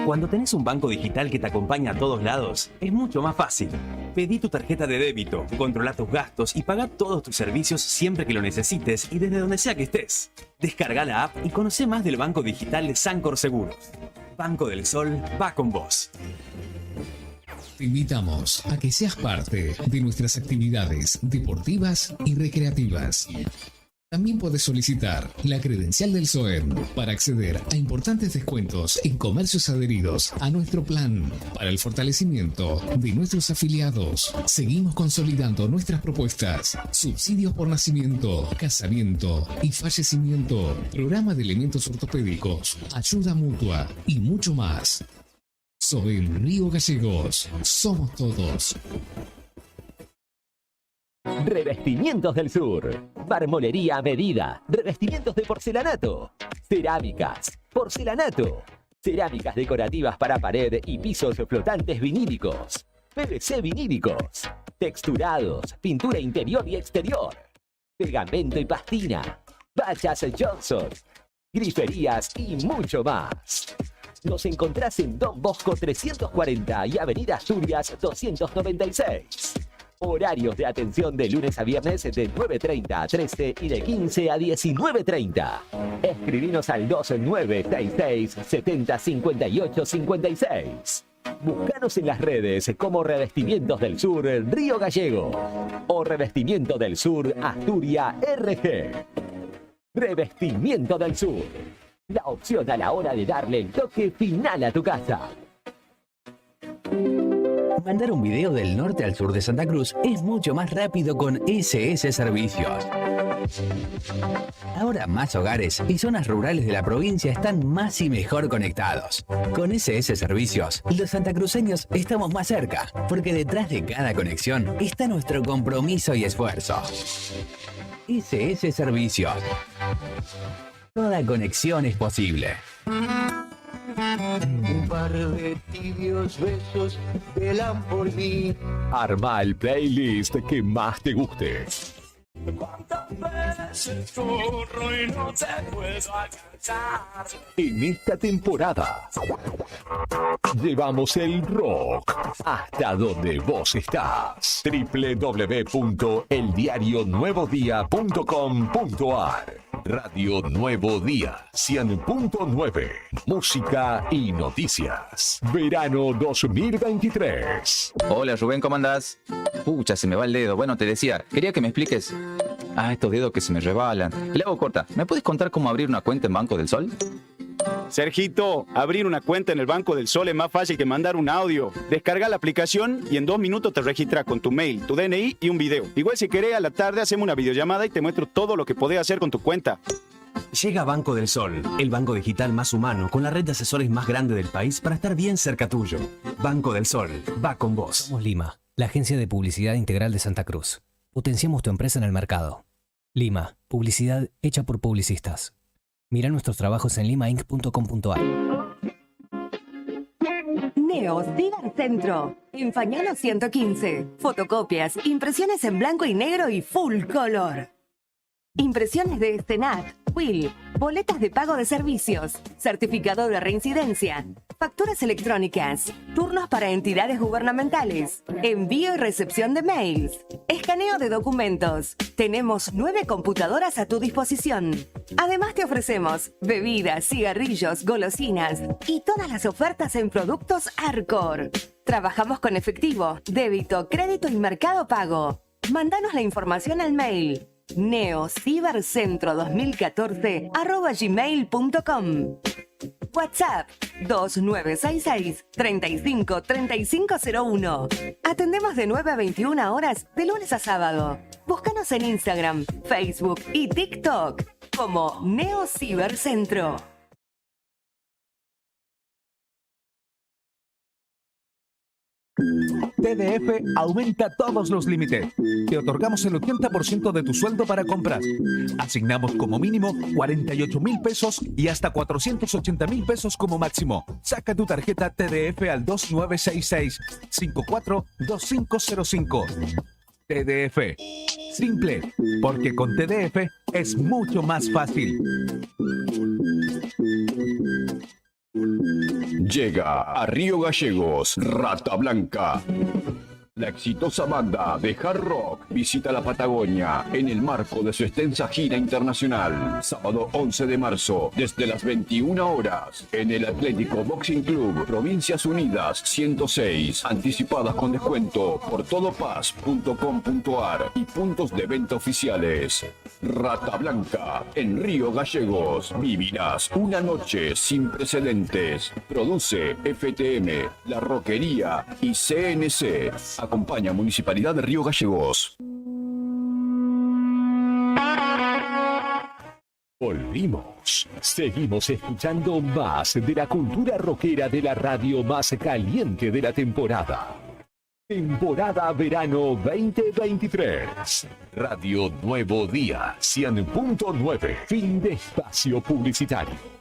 Cuando tenés un banco digital que te acompaña a todos lados, es mucho más fácil. Pedí tu tarjeta de débito, controla tus gastos y paga todos tus servicios siempre que lo necesites y desde donde sea que estés. Descarga la app y conoce más del banco digital de Sancor Seguros. Banco del Sol va con vos. Te invitamos a que seas parte de nuestras actividades deportivas y recreativas. También puedes solicitar la credencial del SOEM para acceder a importantes descuentos en comercios adheridos a nuestro plan para el fortalecimiento de nuestros afiliados. Seguimos consolidando nuestras propuestas: subsidios por nacimiento, casamiento y fallecimiento, programa de elementos ortopédicos, ayuda mutua y mucho más. SOEM Río Gallegos, somos todos. Revestimientos del Sur. Marmolería a medida. Revestimientos de porcelanato. Cerámicas. Porcelanato. Cerámicas decorativas para pared y pisos flotantes vinílicos. PVC vinílicos. Texturados. Pintura interior y exterior. Pegamento y pastina. Bachas Johnson. Griferías y mucho más. Nos encontrás en Don Bosco 340 y Avenida Asturias 296. Horarios de atención de lunes a viernes de 9:30 a 13 y de 15 a 19:30. Escribinos al 2966 70 58 56. Búscanos en las redes como Revestimientos del Sur Río Gallego o Revestimiento del Sur Asturias RG. Revestimiento del Sur. La opción a la hora de darle el toque final a tu casa. Mandar un video del norte al sur de Santa Cruz es mucho más rápido con SS Servicios. Ahora más hogares y zonas rurales de la provincia están más y mejor conectados. Con SS Servicios, los santacruceños estamos más cerca, porque detrás de cada conexión está nuestro compromiso y esfuerzo. SS Servicios. Toda conexión es posible. Un par de tibios besos velan por mí. Arma el playlist que más te guste. ¿Cuántas veces corro y no te puedo alcanzar? En esta temporada llevamos el rock hasta donde vos estás. www.eldiarionuevodia.com.ar. Radio Nuevo Día 100.9. Música y noticias. Verano 2023. Hola Rubén, ¿cómo andás? Pucha, se me va el dedo. Bueno, te decía, quería que me expliques. Estos dedos que se me rebalan. Le hago corta. ¿Me puedes contar cómo abrir una cuenta en Banco del Sol? Sergito, abrir una cuenta en el Banco del Sol es más fácil que mandar un audio. Descarga la aplicación y en 2 minutos te registras con tu mail, tu DNI y un video. Igual si querés, a la tarde hacemos una videollamada y te muestro todo lo que podés hacer con tu cuenta. Llega Banco del Sol, el banco digital más humano con la red de asesores más grande del país para estar bien cerca tuyo. Banco del Sol, va con vos. Somos Lima, la agencia de publicidad integral de Santa Cruz. Potenciamos tu empresa en el mercado. Lima, publicidad hecha por publicistas. Mira nuestros trabajos en limainc.com.ar. Neo Cibercentro, en Fañano 115. Fotocopias, impresiones en blanco y negro y full color. Impresiones de Stenat, Will, boletas de pago de servicios, certificado de reincidencia, facturas electrónicas, turnos para entidades gubernamentales, envío y recepción de mails, escaneo de documentos. Tenemos 9 computadoras a tu disposición. Además te ofrecemos bebidas, cigarrillos, golosinas y todas las ofertas en productos Arcor. Trabajamos con efectivo, débito, crédito y mercado pago. Mándanos la información al mail neocibercentro2014@gmail.com. WhatsApp 2966 35 3501. Atendemos de 9 a 21 horas de lunes a sábado. Búscanos en Instagram, Facebook y TikTok como Neo Cibercentro. TDF aumenta todos los límites. Te otorgamos el 80% de tu sueldo para compras. Asignamos como mínimo 48.000 pesos y hasta 480.000 pesos como máximo. Saca tu tarjeta TDF al 2966 542505. TDF. Simple, porque con TDF es mucho más fácil. Llega a Río Gallegos, Rata Blanca. La exitosa banda de hard rock visita la Patagonia en el marco de su extensa gira internacional. Sábado 11 de marzo, desde las 21 horas, en el Atlético Boxing Club, Provincias Unidas 106. Anticipadas con descuento por todopaz.com.ar y puntos de venta oficiales. Rata Blanca, en Río Gallegos. Vivirás una noche sin precedentes. Produce FTM, La Roquería y CNC. Acompaña Municipalidad de Río Gallegos. Volvimos. Seguimos escuchando más de la cultura rockera de la radio más caliente de la temporada. Temporada Verano 2023. Radio Nuevo Día 100.9. Fin de espacio publicitario.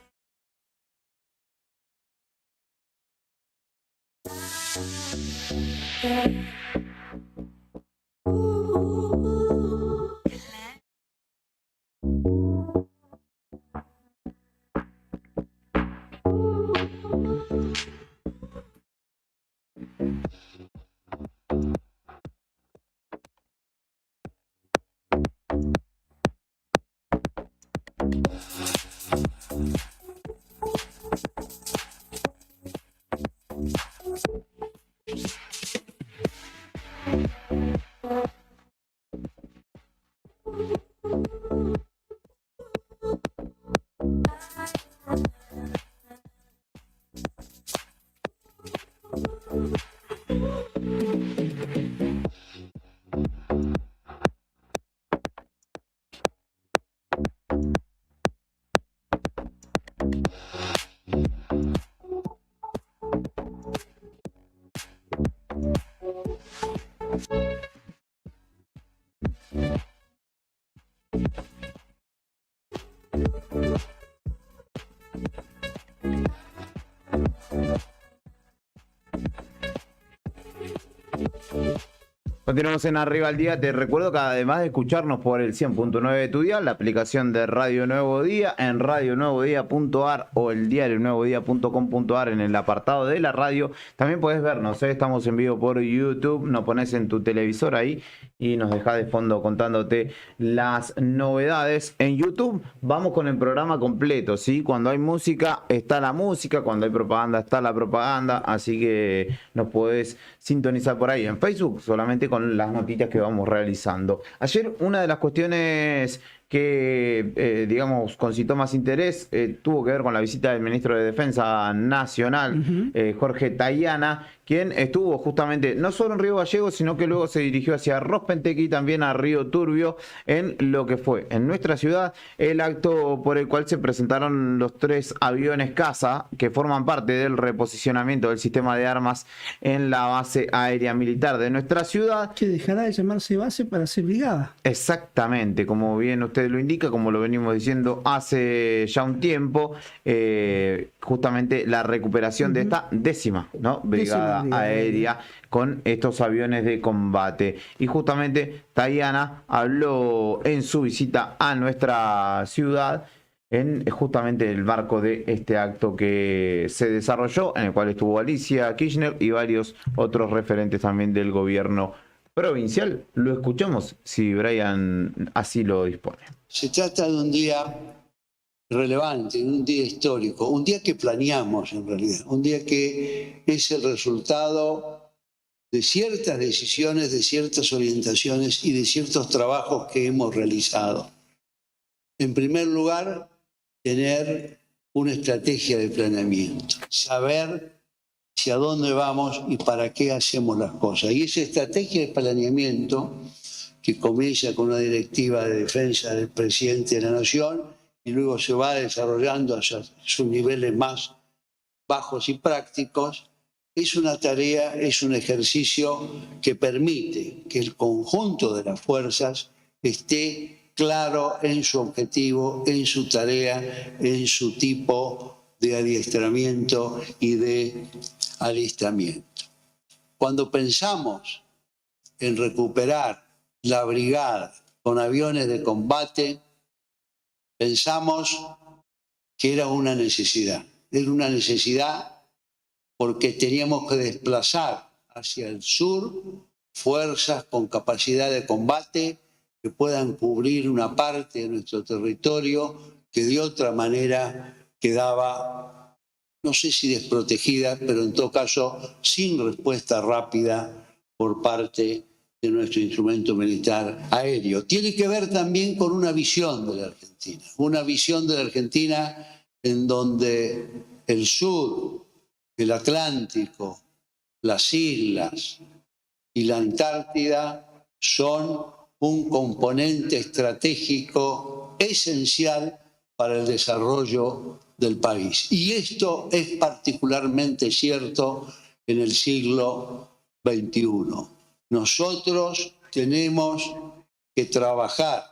Continuamos en Arriba al Día. Te recuerdo que además de escucharnos por el 100.9 de tu dial, la aplicación de Radio Nuevo Día en radionuevodía.ar o el diarionuevodía.com.ar en el apartado de la radio, también podés vernos, ¿eh? Estamos en vivo por YouTube, nos pones en tu televisor ahí y nos dejás de fondo contándote las novedades. En YouTube vamos con el programa completo, ¿sí? Cuando hay música está la música, cuando hay propaganda está la propaganda, así que nos podés sintonizar por ahí. En Facebook solamente con las notitas que vamos realizando. Ayer una de las cuestiones que, digamos, concitó más interés, tuvo que ver con la visita del ministro de Defensa Nacional, Jorge Tayana, quien estuvo justamente no solo en Río Gallegos, sino que luego se dirigió hacia Rospentequi y también a Río Turbio, en lo que fue en nuestra ciudad el acto por el cual se presentaron los 3 aviones caza que forman parte del reposicionamiento del sistema de armas en la base aérea militar de nuestra ciudad. Que dejará de llamarse base para ser brigada. Exactamente, como bien usted lo indica, como lo venimos diciendo hace ya un tiempo, justamente la recuperación de esta décima, ¿no? Brigada aérea con estos aviones de combate. Y justamente Tayana habló en su visita a nuestra ciudad en justamente el marco de este acto que se desarrolló, en el cual estuvo Alicia Kirchner y varios otros referentes también del gobierno provincial. Lo escuchamos si Brian así lo dispone. Se trata de un día relevante, un día histórico, un día que planeamos en realidad, un día que es el resultado de ciertas decisiones, de ciertas orientaciones y de ciertos trabajos que hemos realizado. En primer lugar, tener una estrategia de planeamiento, saber hacia dónde vamos y para qué hacemos las cosas. Y esa estrategia de planeamiento, que comienza con una directiva de defensa del presidente de la Nación y luego se va desarrollando hacia sus niveles más bajos y prácticos, es una tarea, es un ejercicio que permite que el conjunto de las fuerzas esté claro en su objetivo, en su tarea, en su tipo de adiestramiento y de alistamiento. Cuando pensamos en recuperar la brigada con aviones de combate, pensamos que era una necesidad. Era una necesidad porque teníamos que desplazar hacia el sur fuerzas con capacidad de combate que puedan cubrir una parte de nuestro territorio que de otra manera quedaba, no sé si desprotegida, pero en todo caso sin respuesta rápida por parte de nuestro instrumento militar aéreo. Tiene que ver también con una visión de la Argentina en donde el sur, el Atlántico, las islas y la Antártida son un componente estratégico esencial para el desarrollo del país. Y esto es particularmente cierto en el siglo XXI. Nosotros tenemos que trabajar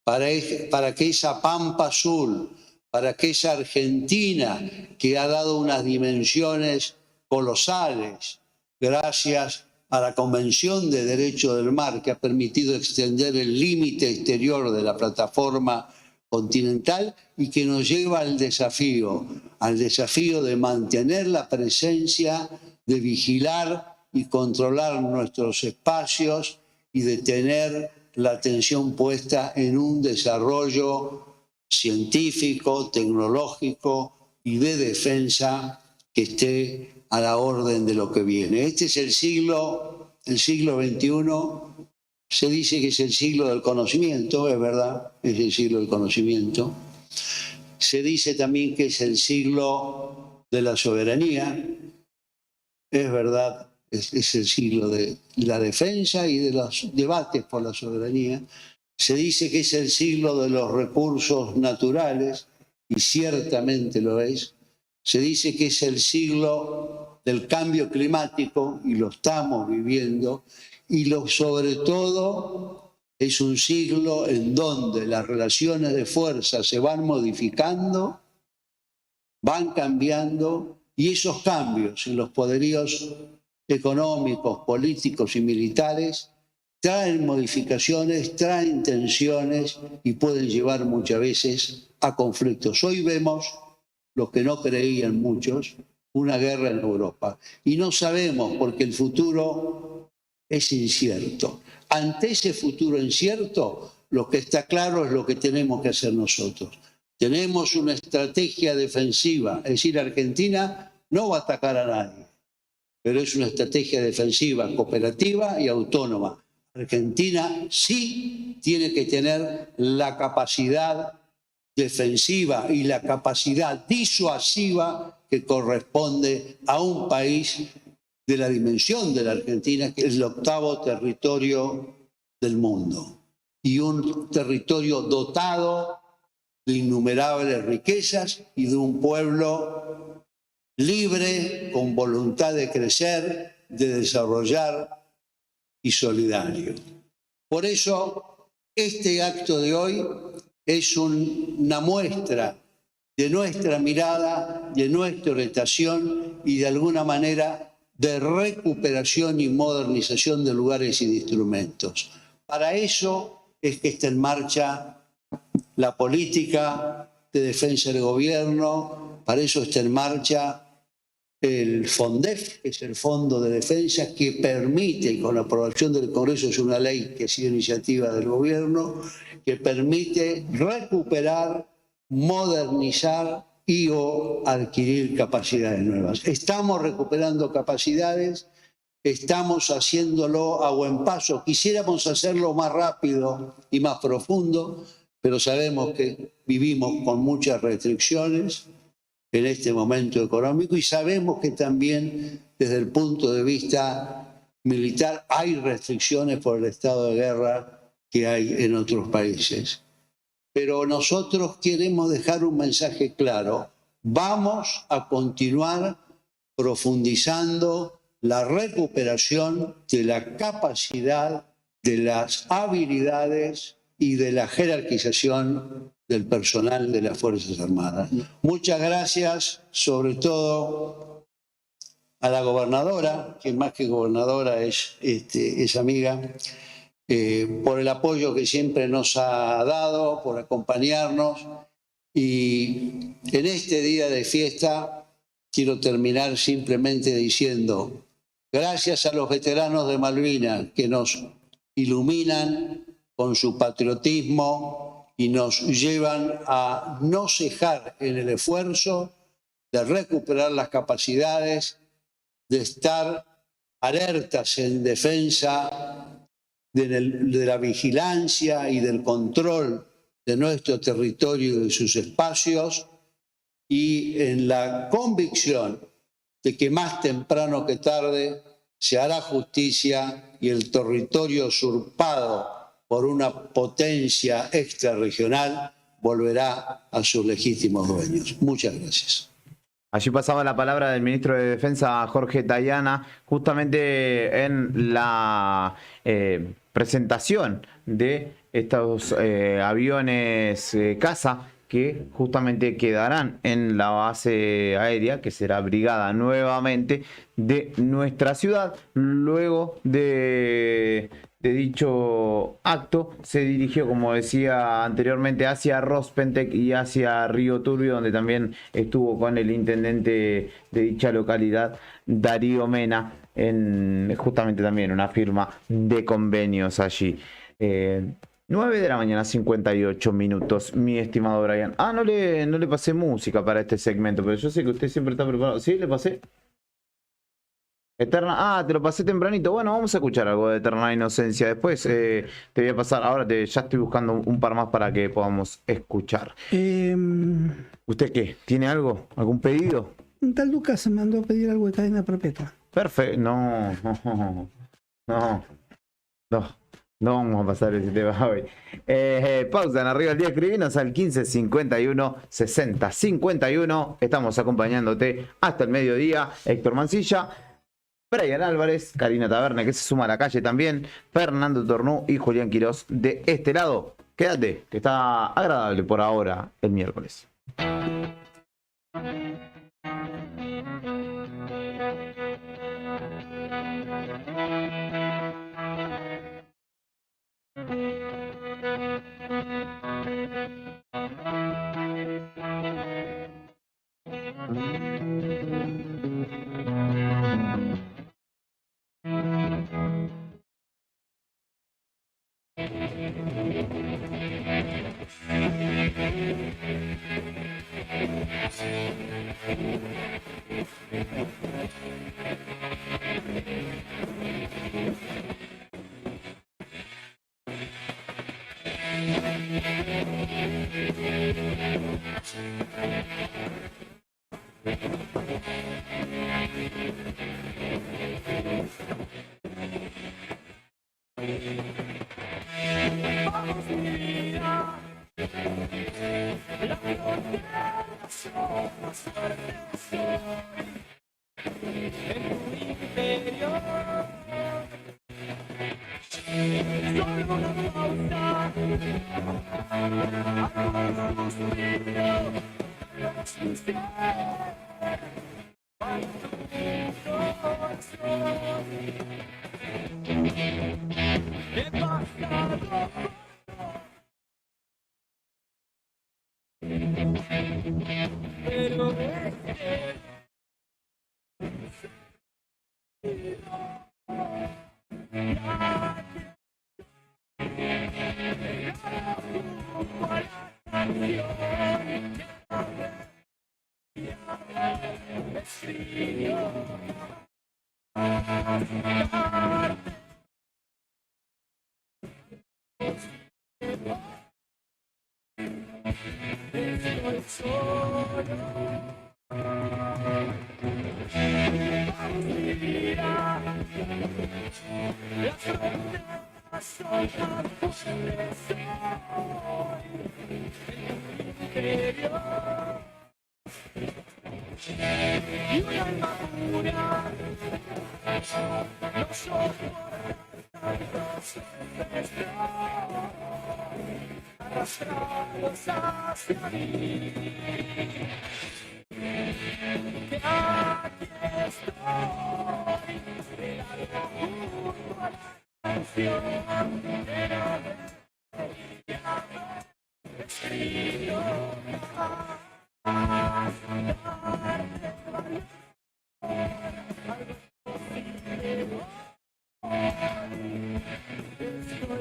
para que esa Pampa Azul, para que esa Argentina que ha dado unas dimensiones colosales gracias a la Convención de Derecho del Mar, que ha permitido extender el límite exterior de la plataforma continental y que nos lleva al desafío de mantener la presencia, de vigilar y controlar nuestros espacios y de tener la atención puesta en un desarrollo científico, tecnológico y de defensa que esté a la orden de lo que viene. Este es el siglo XXI. Se dice que es el siglo del conocimiento, es verdad, es el siglo del conocimiento. Se dice también que es el siglo de la soberanía, es verdad, es el siglo de la defensa y de los debates por la soberanía. Se dice que es el siglo de los recursos naturales, y ciertamente lo es. Se dice que es el siglo del cambio climático, y lo estamos viviendo. Y sobre todo es un siglo en donde las relaciones de fuerza se van modificando, van cambiando, y esos cambios en los poderíos económicos, políticos y militares traen modificaciones, traen tensiones y pueden llevar muchas veces a conflictos. Hoy vemos, lo que no creían muchos, una guerra en Europa. Y no sabemos porque el futuro es incierto. Ante ese futuro incierto, lo que está claro es lo que tenemos que hacer nosotros. Tenemos una estrategia defensiva, es decir, Argentina no va a atacar a nadie, pero es una estrategia defensiva, cooperativa y autónoma. Argentina sí tiene que tener la capacidad defensiva y la capacidad disuasiva que corresponde a un país de la dimensión de la Argentina, que es el 8º territorio del mundo, y un territorio dotado de innumerables riquezas y de un pueblo libre, con voluntad de crecer, de desarrollar y solidario. Por eso, este acto de hoy es una muestra de nuestra mirada, de nuestra orientación y de alguna manera de recuperación y modernización de lugares y de instrumentos. Para eso es que está en marcha la política de defensa del gobierno, para eso está en marcha el FONDEF, que es el Fondo de Defensa, que permite, y con la aprobación del Congreso es una ley que ha sido iniciativa del gobierno, que permite recuperar, modernizar y o adquirir capacidades nuevas. Estamos recuperando capacidades, estamos haciéndolo a buen paso. Quisiéramos hacerlo más rápido y más profundo, pero sabemos que vivimos con muchas restricciones en este momento económico y sabemos que también desde el punto de vista militar hay restricciones por el estado de guerra que hay en otros países. Pero nosotros queremos dejar un mensaje claro. Vamos a continuar profundizando la recuperación de la capacidad, de las habilidades y de la jerarquización del personal de las Fuerzas Armadas. Muchas gracias, sobre todo a la gobernadora, que más que gobernadora es amiga, por el apoyo que siempre nos ha dado, por acompañarnos. Y en este día de fiesta quiero terminar simplemente diciendo Gracias a los veteranos de Malvinas que nos iluminan con su patriotismo y nos llevan a no cejar en el esfuerzo de recuperar las capacidades, de estar alertas en defensa de la vigilancia y del control de nuestro territorio y de sus espacios, y en la convicción de que más temprano que tarde se hará justicia y el territorio usurpado por una potencia extrarregional volverá a sus legítimos dueños. Muchas gracias. Allí pasaba la palabra del ministro de Defensa, Jorge Tayana, justamente en la presentación de estos aviones caza que justamente quedarán en la base aérea, que será brigada nuevamente de nuestra ciudad. Luego de dicho acto se dirigió, como decía anteriormente, hacia Rospentec y hacia Río Turbio, donde también estuvo con el intendente de dicha localidad, Darío Mena, en justamente también una firma de convenios allí. 9 de la mañana, 58 minutos, mi estimado Brian. No le pasé música para este segmento, pero yo sé que usted siempre está preparado. ¿Sí? ¿Le pasé? Eterna. Te lo pasé tempranito. Bueno, vamos a escuchar algo de Eterna Inocencia. Después te voy a pasar. Ahora ya estoy buscando un par más para que podamos escuchar. ¿Usted qué? ¿Tiene algo? ¿Algún pedido? Un tal Lucas se mandó a pedir algo de Cadena Perpetua. Perfecto. No vamos a pasar ese tema hoy. Pausa en Arriba el Día. Escribinos al 15 51 60 51. Estamos acompañándote hasta el mediodía. Héctor Mancilla, Brian Álvarez, Karina Taberna, que se suma a la calle también, Fernando Tornú y Julián Quirós de este lado. Quédate, que está agradable por ahora el miércoles.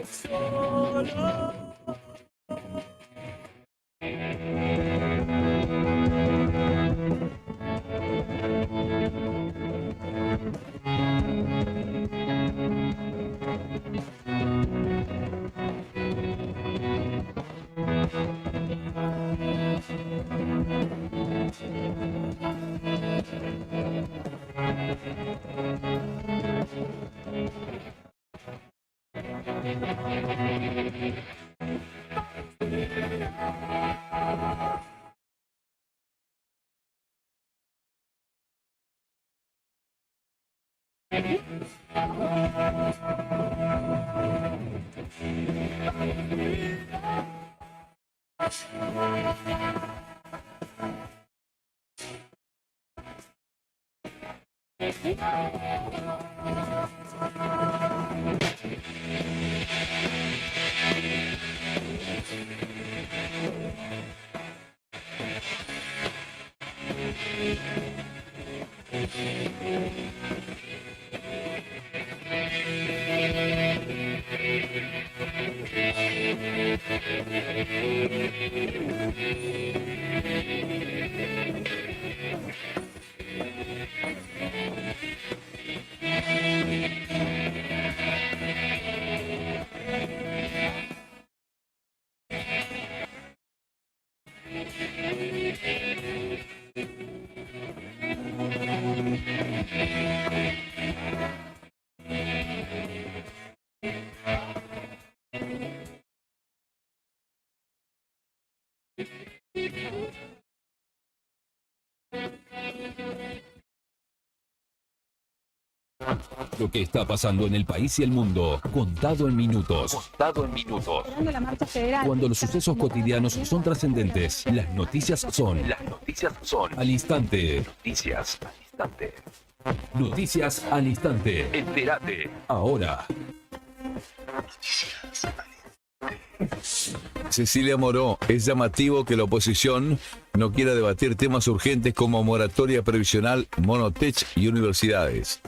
solo. Lo que está pasando en el país y el mundo, contado en minutos. Contado en minutos. Cuando los sucesos cotidianos son trascendentes, las noticias son al instante. Noticias al instante. Noticias al instante. Entérate. Ahora. Cecilia Moró, es llamativo que la oposición no quiera debatir temas urgentes como moratoria previsional, monotech y universidades.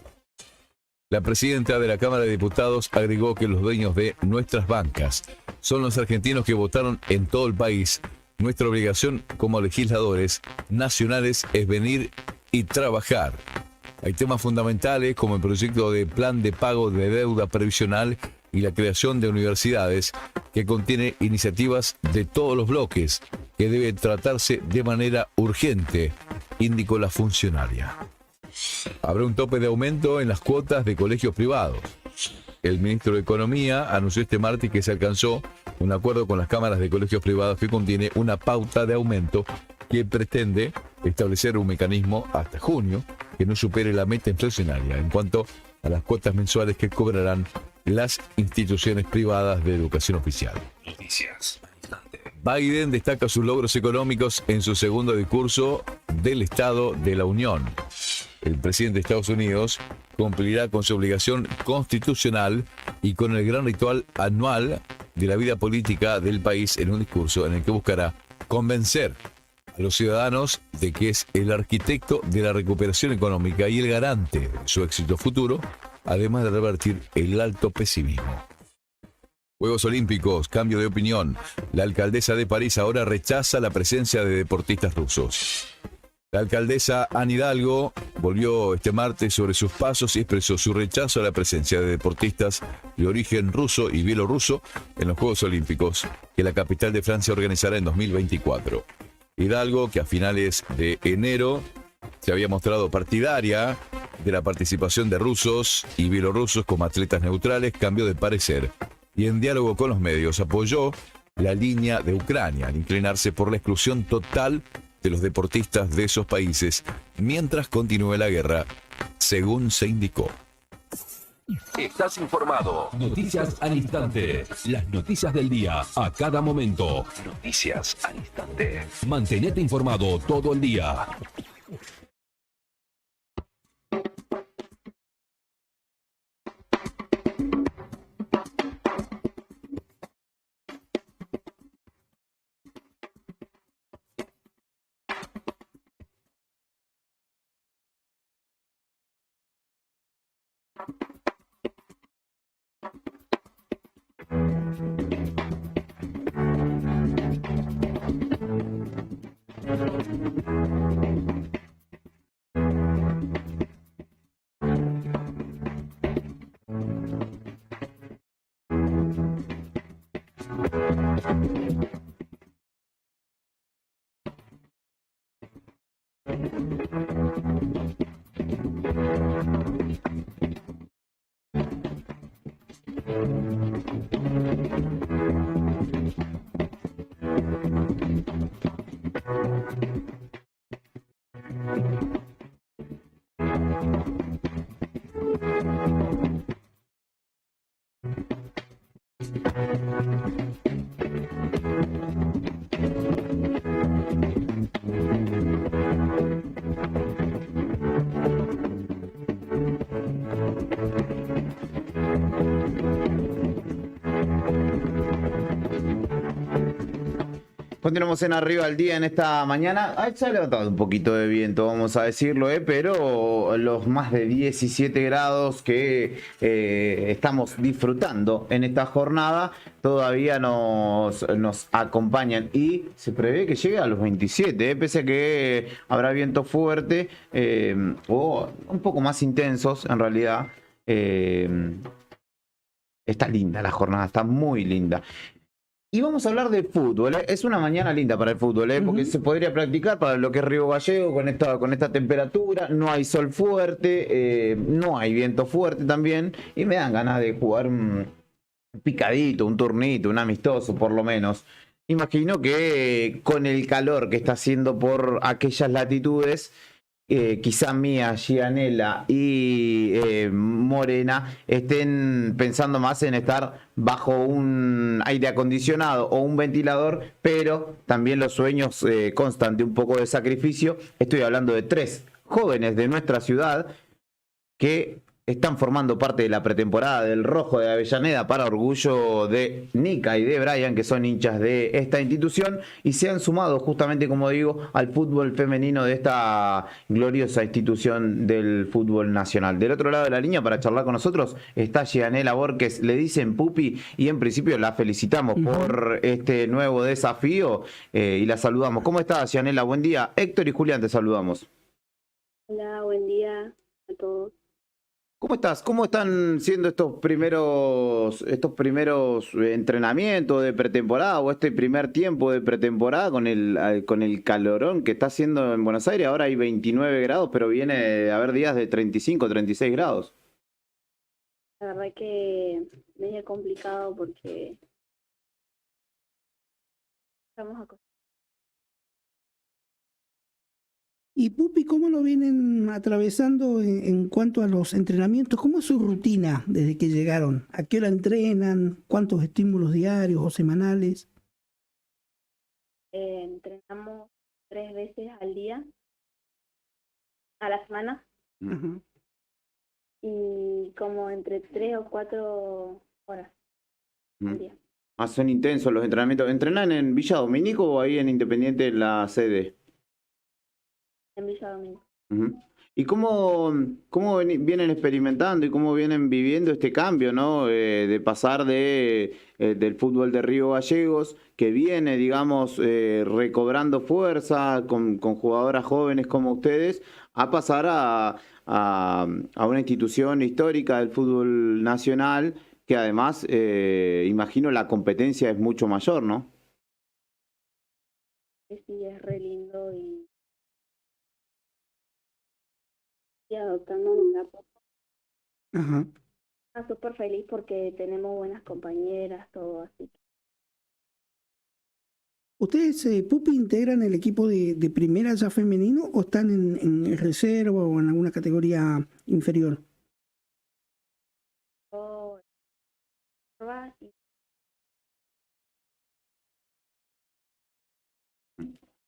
La presidenta de la Cámara de Diputados agregó que los dueños de nuestras bancas son los argentinos que votaron en todo el país. Nuestra obligación como legisladores nacionales es venir y trabajar. Hay temas fundamentales como el proyecto de plan de pago de deuda previsional y la creación de universidades que contiene iniciativas de todos los bloques que deben tratarse de manera urgente, indicó la funcionaria. Habrá un tope de aumento en las cuotas de colegios privados. El ministro de Economía anunció este martes que se alcanzó un acuerdo con las cámaras de colegios privados que contiene una pauta de aumento que pretende establecer un mecanismo hasta junio que no supere la meta inflacionaria en cuanto a las cuotas mensuales que cobrarán las instituciones privadas de educación oficial. Noticias. Biden destaca sus logros económicos en su segundo discurso del Estado de la Unión. El presidente de Estados Unidos cumplirá con su obligación constitucional y con el gran ritual anual de la vida política del país en un discurso en el que buscará convencer a los ciudadanos de que es el arquitecto de la recuperación económica y el garante de su éxito futuro, además de revertir el alto pesimismo. Juegos Olímpicos, cambio de opinión. La alcaldesa de París ahora rechaza la presencia de deportistas rusos. La alcaldesa Anne Hidalgo volvió este martes sobre sus pasos y expresó su rechazo a la presencia de deportistas de origen ruso y bielorruso en los Juegos Olímpicos que la capital de Francia organizará en 2024. Hidalgo, que a finales de enero se había mostrado partidaria de la participación de rusos y bielorrusos como atletas neutrales, cambió de parecer y en diálogo con los medios apoyó la línea de Ucrania al inclinarse por la exclusión total de los deportistas de esos países mientras continúe la guerra, según se indicó. Estás informado. Noticias al instante. Las noticias del día a cada momento. Noticias al instante. Mantenete informado todo el día. Continuamos en Arriba al Día en esta mañana. Se ha levantado un poquito de viento, vamos a decirlo, pero los más de 17 grados que estamos disfrutando en esta jornada todavía nos acompañan y se prevé que llegue a los 27, pese a que habrá viento fuerte o un poco más intensos en realidad. Está linda la jornada, está muy linda. Y vamos a hablar de fútbol. Es una mañana linda para el fútbol, porque se podría practicar para lo que es Río Gallegos con esta temperatura. No hay sol fuerte, no hay viento fuerte también. Y me dan ganas de jugar un picadito, un turnito, un amistoso por lo menos. Imagino que con el calor que está haciendo por aquellas latitudes, quizá Mía, Gianella y Morena estén pensando más en estar bajo un aire acondicionado o un ventilador, pero también los sueños constan de un poco de sacrificio. Estoy hablando de 3 jóvenes de nuestra ciudad que están formando parte de la pretemporada del Rojo de Avellaneda para orgullo de Nica y de Brian, que son hinchas de esta institución y se han sumado justamente, como digo, al fútbol femenino de esta gloriosa institución del fútbol nacional. Del otro lado de la línea, para charlar con nosotros, está Gianella Borges, le dicen Pupi, y en principio la felicitamos por este nuevo desafío y la saludamos. ¿Cómo estás, Gianella? Buen día. Héctor y Julián te saludamos. Hola, buen día a todos. ¿Cómo estás? ¿Cómo están siendo estos primeros entrenamientos de pretemporada o este primer tiempo de pretemporada con el calorón que está haciendo en Buenos Aires? Ahora hay 29 grados, pero viene a haber días de 35, 36 grados. La verdad que medio complicado porque estamos acostumbrados. Y Pupi, ¿cómo lo vienen atravesando en cuanto a los entrenamientos? ¿Cómo es su rutina desde que llegaron? ¿A qué hora entrenan? ¿Cuántos estímulos diarios o semanales? Entrenamos 3 veces al día, a la semana, y como entre 3 o 4 horas al día. Son intensos los entrenamientos. ¿Entrenan en Villa Domínico o ahí en Independiente en la sede? En Villa Domínico. ¿Y cómo vienen experimentando y cómo vienen viviendo este cambio, ¿no? De pasar del fútbol de Río Gallegos, que viene, digamos, recobrando fuerza con jugadoras jóvenes como ustedes, a pasar a una institución histórica del fútbol nacional, que además, imagino, la competencia es mucho mayor, ¿no? Sí, es re lindo y adoptándonos a poco. Súper feliz porque tenemos buenas compañeras, todo así. ¿Ustedes, Pupi, integran el equipo de primera ya femenino o están en reserva o en alguna categoría inferior?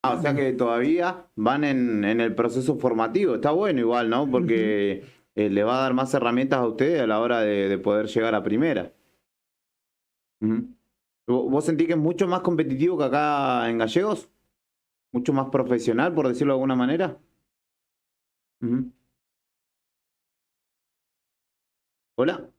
O sea que todavía van en el proceso formativo. Está bueno igual, ¿no? Porque le va a dar más herramientas a ustedes a la hora de poder llegar a primera. ¿Vos sentís que es mucho más competitivo que acá en Gallegos? ¿Mucho más profesional, por decirlo de alguna manera? ¿Hola?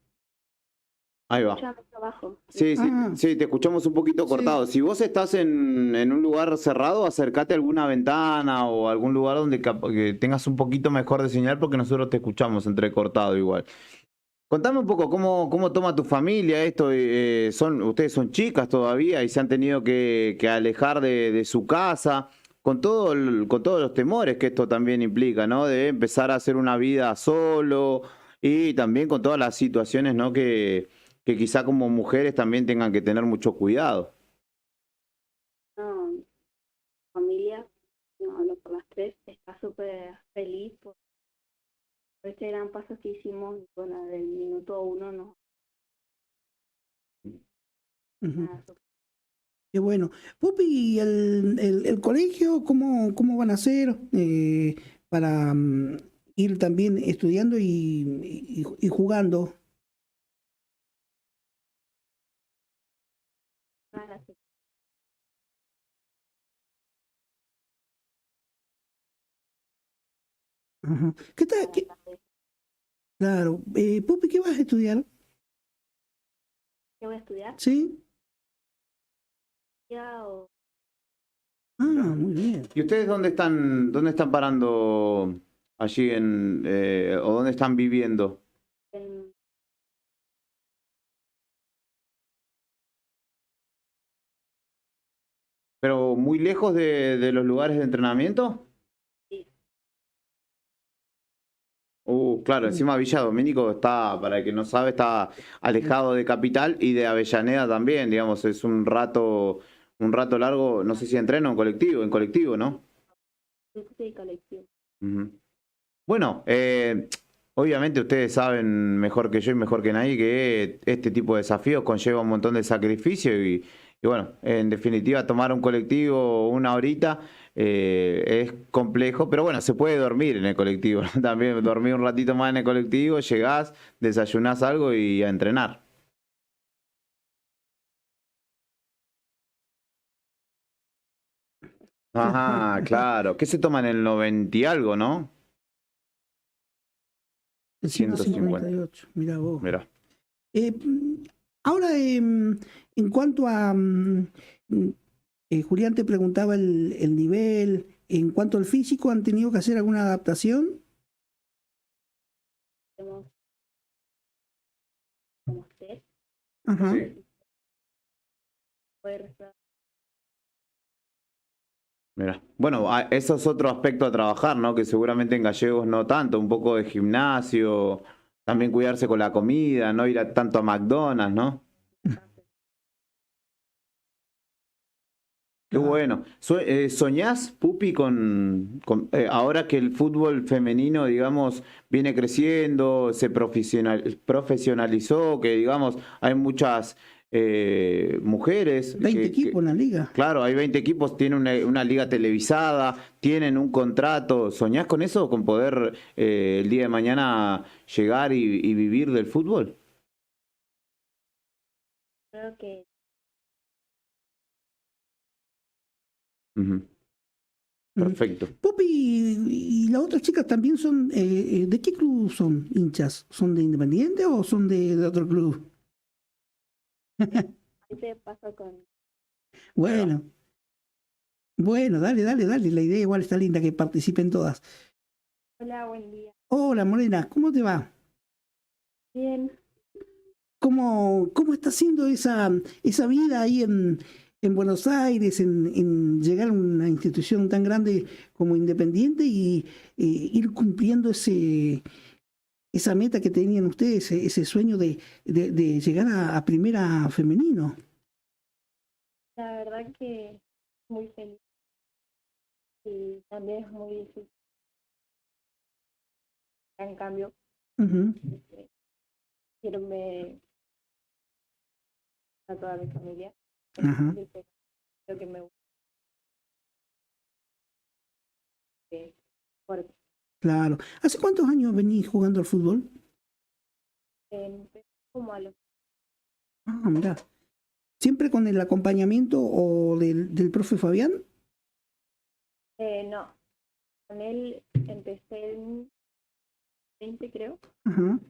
Ahí va. Escuchame trabajo. Sí, sí, sí, te escuchamos un poquito cortado. Si vos estás en un lugar cerrado, acércate a alguna ventana o algún lugar donde que tengas un poquito mejor de señal porque nosotros te escuchamos entrecortado igual. Contame un poco cómo toma tu familia esto. Ustedes son chicas todavía y se han tenido que alejar de su casa con con todos los temores que esto también implica, ¿no? De empezar a hacer una vida solo y también con todas las situaciones, ¿no? Que quizá como mujeres también tengan que tener mucho cuidado. No, familia, no hablo por las tres, está súper feliz por este gran paso que hicimos. Bueno, del minuto 1 no. Ujú. Qué bueno. Pupi, ¿y el colegio cómo van a hacer para ir también estudiando y jugando? Ajá. ¿Qué tal? Claro. Pupi, ¿qué vas a estudiar? ¿Qué voy a estudiar? ¿Sí? Ya o Ah, muy bien. ¿Y ustedes dónde están parando allí o dónde están viviendo? en- ¿Pero muy lejos de los lugares de entrenamiento? Sí. Claro, encima Villa Domínico está, para el que no sabe, está alejado de Capital y de Avellaneda también, digamos, es un rato largo, no sé si entreno en colectivo, ¿no? Sí, colectivo. Ujú. Bueno, obviamente ustedes saben mejor que yo y mejor que nadie que este tipo de desafíos conlleva un montón de sacrificio y bueno, en definitiva tomar un colectivo una horita es complejo, pero bueno, se puede dormir en el colectivo, ¿no? También dormir un ratito más en el colectivo, llegás, desayunás algo y a entrenar. Ajá, claro. ¿Qué se toma en el 90 y algo, no? El 150. 158, mira vos. Mira. Ahora, en cuanto a, Julián te preguntaba el nivel, en cuanto al físico, ¿han tenido que hacer alguna adaptación? Tenemos como usted. Ajá. Puede respirar. Mira. Bueno, eso es otro aspecto a trabajar, ¿no? Que seguramente en gallegos no tanto, un poco de gimnasio, también cuidarse con la comida, no ir tanto a McDonald's, ¿no? Qué bueno. ¿Soñás, Pupi, ahora que el fútbol femenino, digamos, viene creciendo, se profesionalizó, que, digamos, hay muchas mujeres? 20 equipos en la liga. Claro, hay 20 equipos, tienen una liga televisada, tienen un contrato. ¿Soñás con eso, con poder el día de mañana llegar y vivir del fútbol? Creo que Ujú. Perfecto. Pupi, y las otras chicas también son, ¿de qué club son hinchas? ¿Son de Independiente o son de otro club? ahí te paso con Bueno, dale, la idea igual está linda, que participen todas. hola, buen día. Hola, Morena, ¿cómo te va? Bien, ¿Cómo está siendo esa vida ahí en Buenos Aires, en llegar a una institución tan grande como Independiente y ir cumpliendo esa meta que tenían ustedes, ese sueño de llegar a primera femenino? la verdad que muy feliz y también es muy difícil. En cambio, Ujú. irme a toda mi familia. Ajá. Lo que me gusta. Fuerte. Claro. ¿Hace cuántos años venís jugando al fútbol? Empecé como a los Ah, mirá. ¿Siempre con el acompañamiento o del profe Fabián? no, con él empecé en 20, creo. Ajá.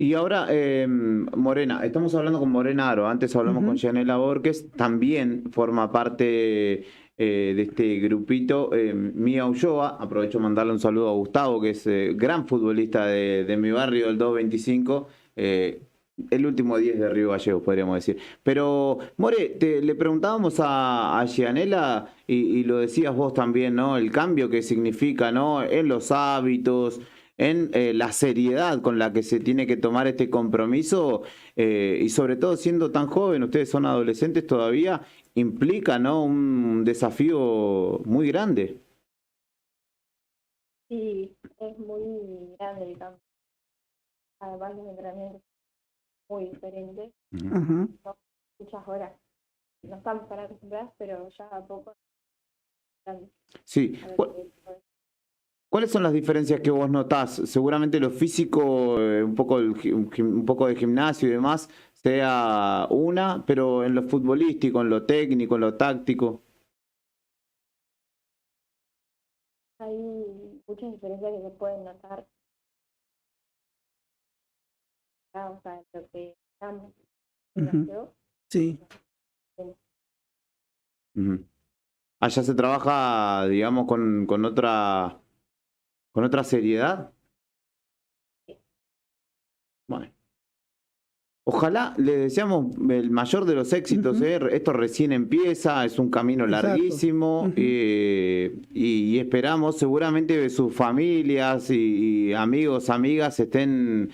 Y ahora, Morena, estamos hablando con Morena Aro, antes hablamos con Yanela Borges, también forma parte de este grupito. Mía Ulloa, aprovecho mandarle un saludo a Gustavo, que es gran futbolista de mi barrio, el 225, el último 10 de Río Gallegos, podríamos decir. Pero, More, le preguntábamos a Yanela, y lo decías vos también, ¿no? El cambio que significa, ¿no? En los hábitos, en la seriedad con la que se tiene que tomar este compromiso, y sobre todo siendo tan joven, ustedes son adolescentes todavía, implica, ¿no? Un desafío muy grande. Sí, es muy grande el cambio. Además, los entrenamientos muy diferentes. Ajá. Son muchas horas. No estamos tan acostumbradas, pero ya a poco. Sí. ¿Cuáles son las diferencias que vos notás? Seguramente lo físico, un poco de gimnasio y demás, sea una, pero en lo futbolístico, en lo técnico, en lo táctico. Hay muchas diferencias que se pueden notar. O sea, en lo que estamos Ujú. Sí. Ujú. Allá se trabaja, digamos, con otra seriedad. Bueno. Ojalá, le deseamos el mayor de los éxitos. Esto recién empieza, es un camino larguísimo, y esperamos seguramente sus familias y amigos, amigas estén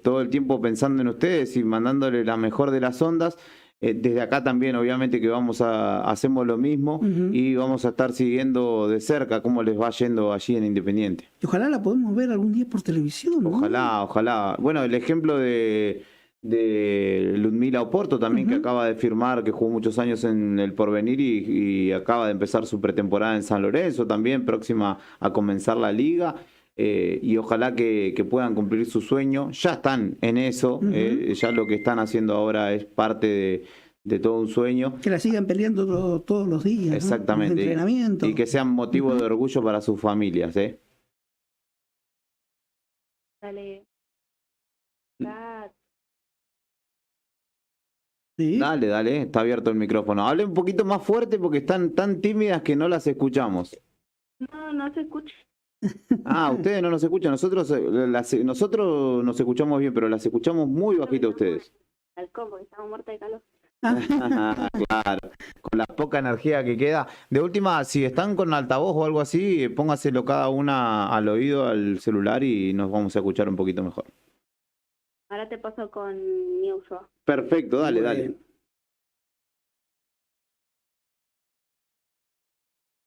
todo el tiempo pensando en ustedes y mandándole la mejor de las ondas. Desde acá también, obviamente, que hacemos lo mismo y vamos a estar siguiendo de cerca cómo les va yendo allí en Independiente. Y ojalá la podemos ver algún día por televisión, ¿no? Ojalá, ojalá. Bueno, el ejemplo de Ludmila Oporto también, que acaba de firmar, que jugó muchos años en el Porvenir y acaba de empezar su pretemporada en San Lorenzo también, próxima a comenzar la liga. Y ojalá que puedan cumplir su sueño. Ya están en eso, ya lo que están haciendo ahora es parte de todo un sueño. Que la sigan peleando todos los días. Exactamente. ¿No? Entrenamiento. Y que sean motivo de orgullo para sus familias. Dale. ¿Sí? Dale, está abierto el micrófono. Hable un poquito más fuerte porque están tan tímidas que no las escuchamos. No se escucha. Ah, ustedes no nos escuchan. Nosotros nos escuchamos bien, pero las escuchamos muy bajito a ustedes. Porque estamos muertos de calor. Claro, con la poca energía que queda. De última, si están con altavoz o algo así, póngaselo cada una al oído, al celular, y nos vamos a escuchar un poquito mejor. Ahora te paso con mi uso. Perfecto, dale.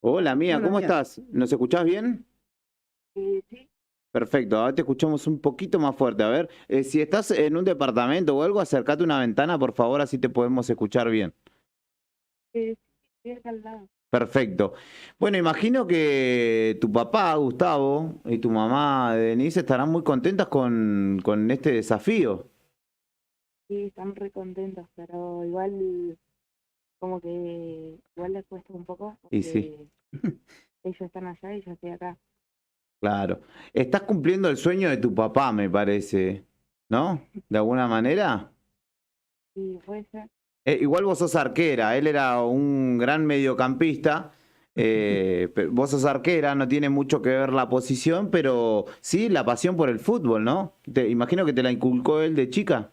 Hola, Mía, ¿cómo estás? ¿Nos escuchás bien? Sí. Perfecto, ahora te escuchamos un poquito más fuerte. A ver, si estás en un departamento o algo, acércate a una ventana, por favor, así te podemos escuchar bien. Sí, acá al lado. Perfecto. Bueno, imagino que tu papá, Gustavo, y tu mamá, Denise, estarán muy contentas con este desafío. Sí, están re contentos, pero igual como que igual les cuesta un poco porque Y sí, ellos están allá y yo estoy acá. claro. Estás cumpliendo el sueño de tu papá, me parece, ¿no? De alguna manera. Sí, puede ser. Igual vos sos arquera, él era un gran mediocampista, pero vos sos arquera, no tiene mucho que ver la posición, pero sí la pasión por el fútbol, ¿no? Imagino que te la inculcó él de chica.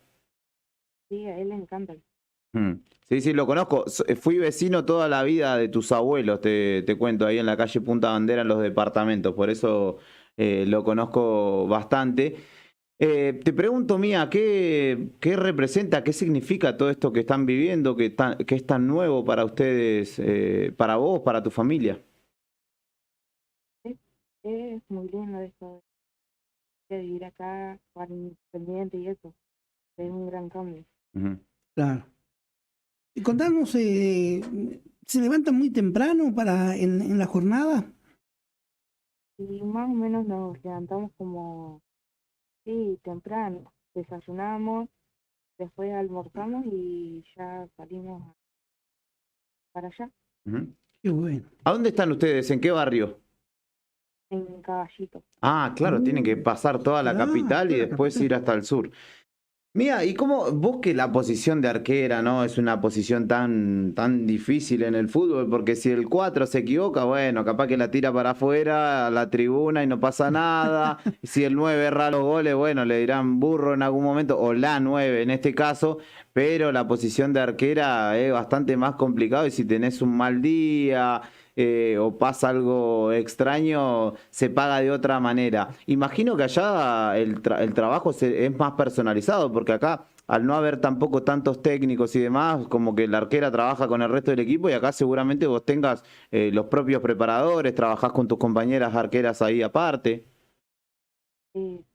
Sí, a él le encanta. Sí, lo conozco. Fui vecino toda la vida de tus abuelos, te cuento, ahí en la calle Punta Bandera, en los departamentos, por eso lo conozco bastante. Te pregunto, Mía, ¿qué representa, qué significa todo esto que están viviendo, que es tan nuevo para ustedes, para vos, para tu familia? Es muy lindo esto de vivir acá, jugar independiente y eso. Es un gran cambio. Claro. Y contanos, ¿se levantan muy temprano en la jornada? Y más o menos nos levantamos como, sí, temprano. Desayunamos, después almorzamos y ya salimos para allá. Qué bueno. ¿A dónde están ustedes? ¿En qué barrio? en Caballito. Ah, claro, tienen que pasar toda la capital y después ir hasta el sur. Mira, ¿y cómo vos que la posición de arquera, no es una posición tan difícil en el fútbol? Porque si el 4 se equivoca, bueno, capaz que la tira para afuera a la tribuna y no pasa nada. Si el 9 erra los goles, bueno, le dirán burro en algún momento, o la 9 en este caso, pero la posición de arquera es bastante más complicado y si tenés un mal día o pasa algo extraño, se paga de otra manera. Imagino que allá el trabajo es más personalizado, porque acá, al no haber tampoco tantos técnicos y demás, como que la arquera trabaja con el resto del equipo y acá seguramente vos tengas los propios preparadores, trabajás con tus compañeras arqueras ahí aparte. Sí,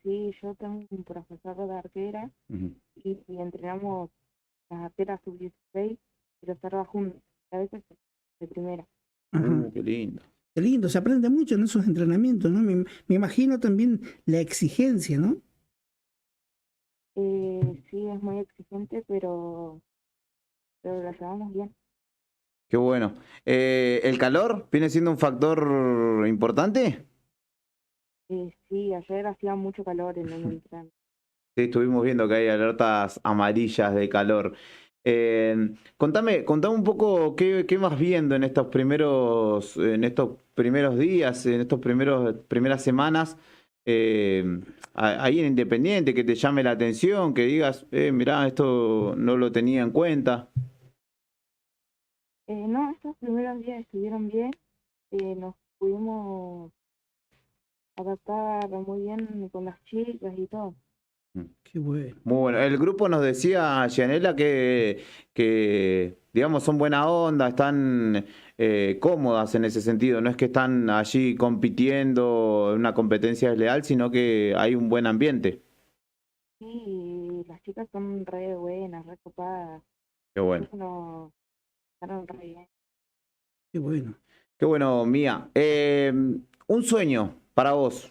yo tengo un profesor de arquera y entrenamos las arqueras sub-16 y los trabajo juntos, a veces de primera. Qué lindo. Qué lindo, se aprende mucho en esos entrenamientos, ¿no? Me imagino también la exigencia, ¿no? Sí, es muy exigente, pero la llevamos bien. Qué bueno. ¿El calor viene siendo un factor importante? Sí, ayer hacía mucho calor en el entrenamiento. Sí, estuvimos viendo que hay alertas amarillas de calor. Contame un poco qué vas viendo en estos primeros días, en estos primeras semanas, ahí en Independiente, que te llame la atención, que digas, mirá, esto no lo tenía en cuenta. No, estos primeros días estuvieron bien, nos pudimos adaptar muy bien con las chicas y todo. Qué bueno. Muy bueno. El grupo nos decía, Gianela, que digamos, son buena onda, están cómodas en ese sentido. No es que están allí compitiendo en una competencia desleal, sino que hay un buen ambiente. Sí, las chicas son re buenas, re copadas. Qué bueno. Nos pasaron re bien. Qué bueno. Qué bueno, Mía. Un sueño para vos.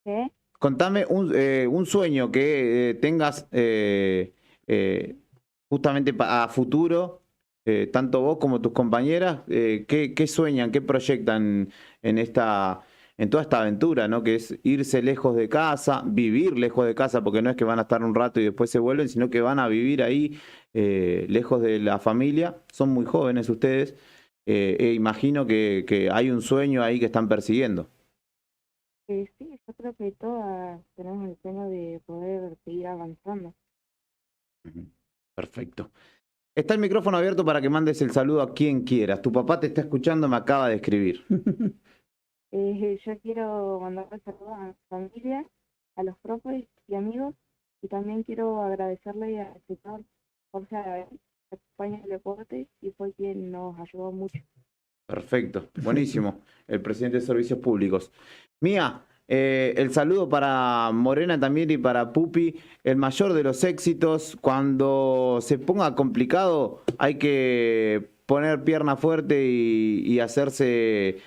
¿Qué? Contame un sueño que tengas justamente a futuro, tanto vos como tus compañeras, ¿qué sueñan, qué proyectan en toda esta aventura, ¿no? Que es irse lejos de casa, vivir lejos de casa, porque no es que van a estar un rato y después se vuelven, sino que van a vivir ahí lejos de la familia. Son muy jóvenes ustedes, imagino que hay un sueño ahí que están persiguiendo. Sí, yo creo que todas tenemos el sueño de poder seguir avanzando. Perfecto. Está el micrófono abierto para que mandes el saludo a quien quieras. Tu papá te está escuchando, me acaba de escribir. Yo quiero mandarle saludos a mi familia, a los profes y amigos, y también quiero agradecerle al sector Jorge Aravena, que acompaña el deporte y fue quien nos ayudó mucho. Perfecto, buenísimo. El presidente de Servicios Públicos. Mía, el saludo para Morena también y para Pupi. El mayor de los éxitos. Cuando se ponga complicado hay que poner pierna fuerte y hacerse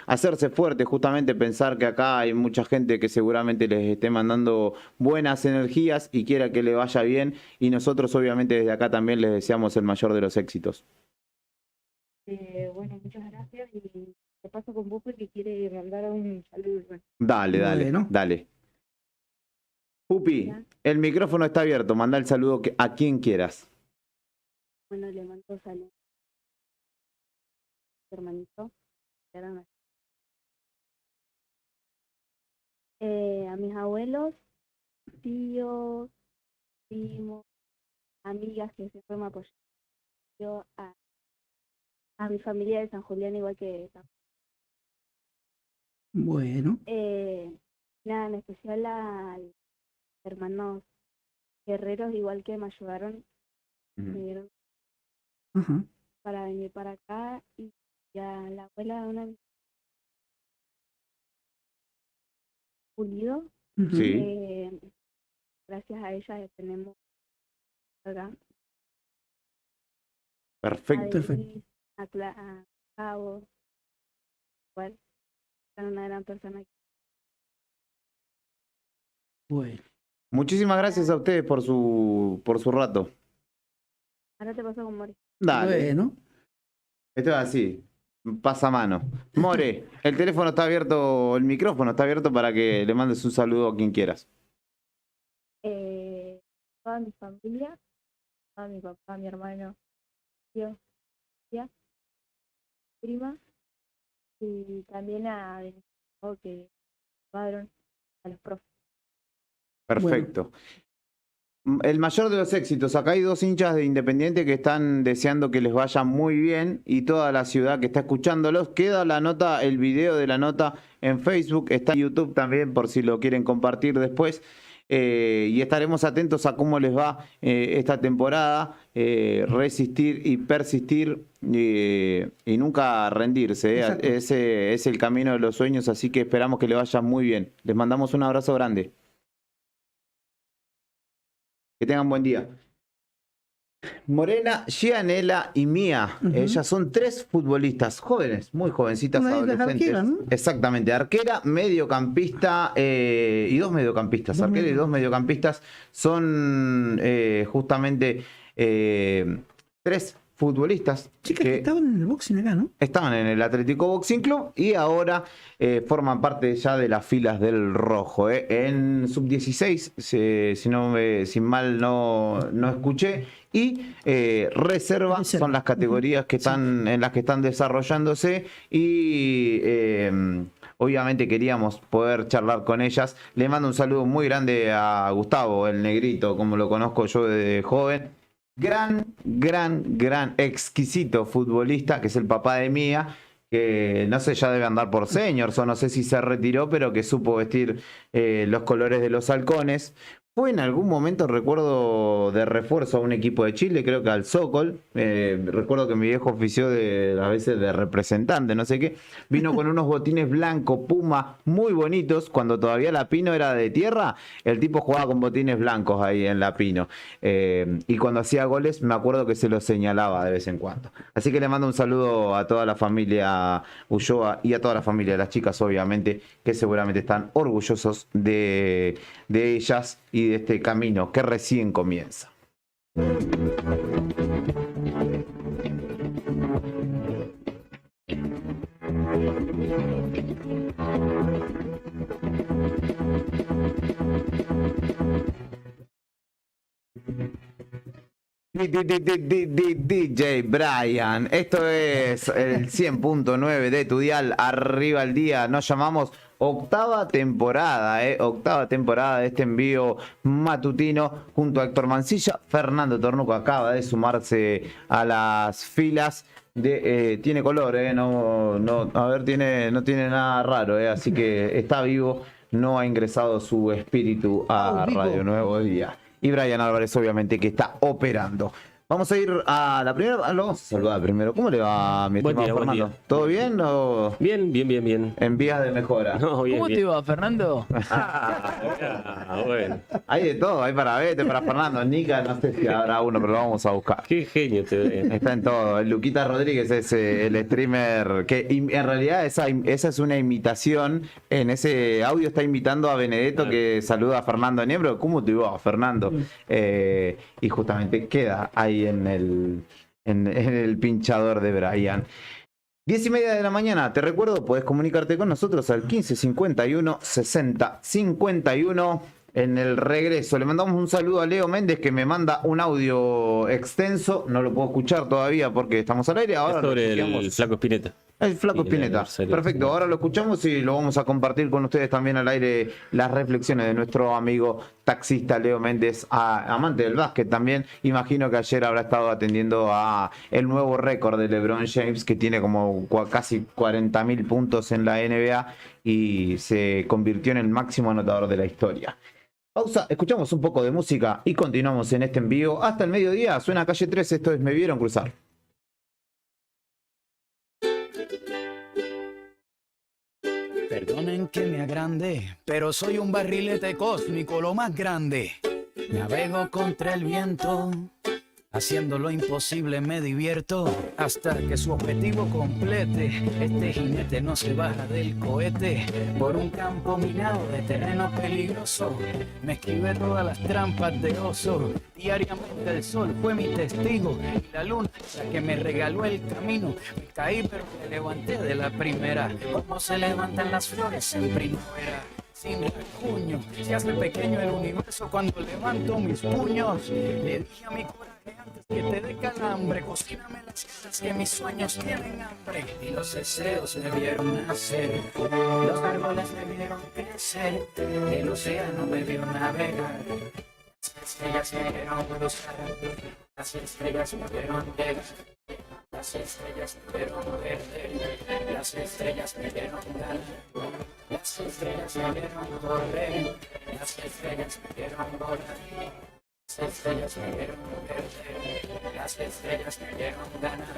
fuerte. Justamente pensar que acá hay mucha gente que seguramente les esté mandando buenas energías y quiera que le vaya bien. Y nosotros obviamente desde acá también les deseamos el mayor de los éxitos. Bueno, muchas gracias y te paso con Pupi que quiere mandar un saludo. Dale. Pupi, el micrófono está abierto, manda el saludo a quien quieras. Bueno, le mando saludos a mi hermanito, a mis abuelos, tíos, primos, amigas que siempre me apoyan, yo a mi familia de San Julián igual que Bueno. Nada, en especial a hermanos guerreros igual que me ayudaron, me dieron para venir para acá y a la abuela de una de Pulido. Sí. Gracias a ella tenemos acá. Perfecto. A Cabo, igual, son una gran persona. Bueno. Muchísimas gracias a ustedes por su rato. Ahora te paso con Mori. Dale. Bueno. Esto es así. Pasamano. More, el teléfono está abierto, el micrófono está abierto para que le mandes un saludo a quien quieras. Toda mi familia, a mi papá, mi hermano, tío, tía, prima, y también a mi hijo que padrón, a los profes. Perfecto. El mayor de los éxitos. Acá hay 2 hinchas de Independiente que están deseando que les vaya muy bien y toda la ciudad que está escuchándolos. Queda la nota, el video de la nota en Facebook, está en YouTube también por si lo quieren compartir después. Y estaremos atentos a cómo les va esta temporada, resistir y persistir y nunca rendirse. Ese es el camino de los sueños, así que esperamos que les vaya muy bien. Les mandamos un abrazo grande. Que tengan buen día. Morena, Gianela y Mía. Ellas son 3 futbolistas jóvenes, muy jovencitas, Una de las adolescentes. arqueras, ¿no? Exactamente, arquera, mediocampista y 2 mediocampistas. Arquera y 2 mediocampistas son justamente 3 futbolistas. Chicas que estaban en el boxing acá, ¿no? Estaban en el Atlético Boxing Club y ahora forman parte ya de las filas del rojo. En sub-16, si mal no escuché, y reserva son las categorías que están en las que están desarrollándose y obviamente queríamos poder charlar con ellas. Le mando un saludo muy grande a Gustavo, el negrito, como lo conozco yo desde joven. Gran, exquisito futbolista, que es el papá de Mía, que no sé, ya debe andar por seniors o no sé si se retiró, pero que supo vestir los colores de los halcones. Fue en algún momento, recuerdo, de refuerzo a un equipo de Chile, creo que al Sokol. Recuerdo que mi viejo ofició a veces de representante, no sé qué. Vino con unos botines blancos, Puma, muy bonitos. Cuando todavía la Pino era de tierra, el tipo jugaba con botines blancos ahí en la Pino. Y cuando hacía goles, me acuerdo que se los señalaba de vez en cuando. Así que le mando un saludo a toda la familia Ulloa y a toda la familia de las chicas, obviamente, que seguramente están orgullosos de ellas y de este camino que recién comienza. DJ Brian, esto es el 100.9 de tu dial, arriba el día. Nos llamamos octava temporada de este envío matutino junto a Héctor Mancilla. Fernando Tornuco acaba de sumarse a las filas. Tiene color, no tiene nada raro, así que está vivo, no ha ingresado su espíritu a Radio Nuevo Día. Y Brian Álvarez, obviamente, que está operando. Vamos a ir a la primera. Lo vamos a saludar primero. ¿Cómo le va, mi estimado Fernando? ¿Todo bien o...? Bien. ¿En vías de mejora? No, bien, ¿Cómo te va, Fernando? Bueno. Hay de todo, hay para Bete, para Fernando. Nica, no sé si habrá uno, pero lo vamos a buscar. Qué genio te ve. Está en todo. El Luquita Rodríguez es el streamer que en realidad esa es una imitación. En ese audio está imitando a Benedetto, que saluda a Fernando Niebro. ¿Cómo te va, Fernando? Y justamente queda ahí en el pinchador de Brian. 10:30 de la mañana, te recuerdo, podés comunicarte con nosotros al 15 51 60 51 en el regreso. Le mandamos un saludo a Leo Méndez, que me manda un audio extenso, no lo puedo escuchar todavía porque estamos al aire. Ahora es sobre el Flaco Spinetta. El Flaco Spinetta. Perfecto, ahora lo escuchamos y lo vamos a compartir con ustedes también al aire, las reflexiones de nuestro amigo taxista Leo Méndez, amante del básquet también. Imagino que ayer habrá estado atendiendo a el nuevo récord de LeBron James, que tiene como casi 40.000 puntos en la NBA y se convirtió en el máximo anotador de la historia. Pausa, escuchamos un poco de música y continuamos en este envío hasta el mediodía. Suena Calle 3, esto es Me Vieron Cruzar. Perdonen que me agrande, pero soy un barrilete cósmico, lo más grande. Navego contra el viento, Haciendo lo imposible me divierto hasta que su objetivo complete. Este jinete no se baja del cohete por un campo minado de terreno peligroso. Me esquivé todas las trampas de oso. Diariamente el sol fue mi testigo y la luna la que me regaló el camino. Me caí pero me levanté de la primera, como se levantan las flores en primavera. Sin rasguño, se hace pequeño el universo cuando levanto mis puños. Le dije a mi coraje antes que te dé calambre, cocíname las ganas que mis sueños tienen hambre. Y los deseos me vieron nacer, los árboles me vieron crecer, el océano me vio navegar, las estrellas me vieron cruzar, las estrellas me vieron llegar. Las estrellas me vieron perder, las estrellas me vieron ganar, las estrellas me vieron correr, las estrellas me vieron volar, las estrellas me vieron perder, las estrellas me vieron ganar.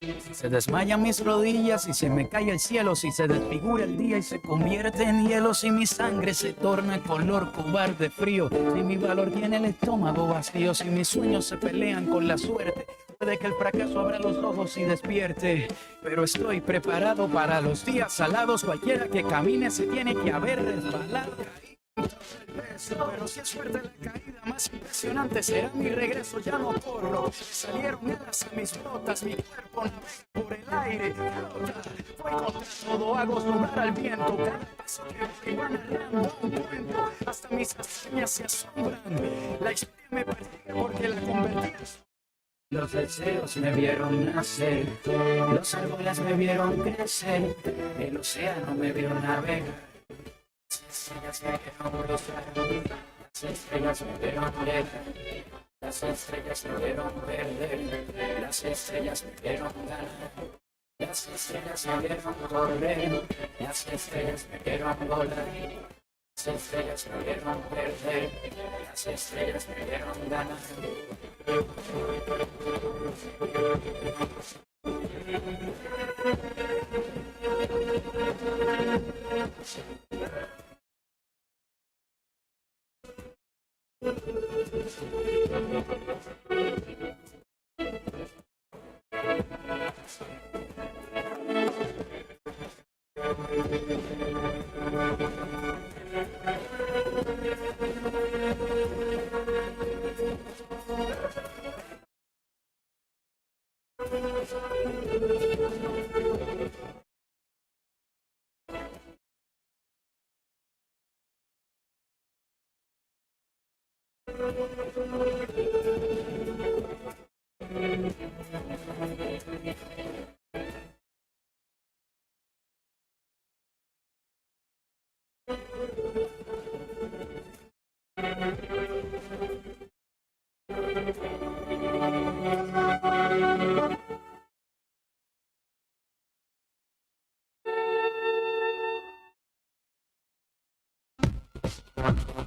Si se desmayan mis rodillas y se me cae el cielo, si se desfigura el día y se convierte en hielo, si mi sangre se torna color cobarde frío, si mi valor tiene el estómago vacío, si mis sueños se pelean con la suerte, puede que el fracaso abra los ojos y despierte, pero estoy preparado para los días salados. Cualquiera que camine se tiene que haber resbalado. Pero si es fuerte la caída, más impresionante será mi regreso. Ya no corro, salieron alas a mis botas, mi cuerpo navega por el aire, flota. Voy contra todo, hago sudar al viento. Cada paso que voy va narrando un cuento, hasta mis hazañas se asombran. La historia me persigue porque la convertí. Los deseos me vieron nacer, los árboles me vieron crecer, el océano me vio navegar. Las estrellas me vieron cruzar, las estrellas me vieron llegar, las estrellas me vieron perder, las estrellas me vieron ganar, las estrellas me vieron correr, las estrellas me vieron volar, las estrellas me vieron perder, las estrellas me vieron ganar.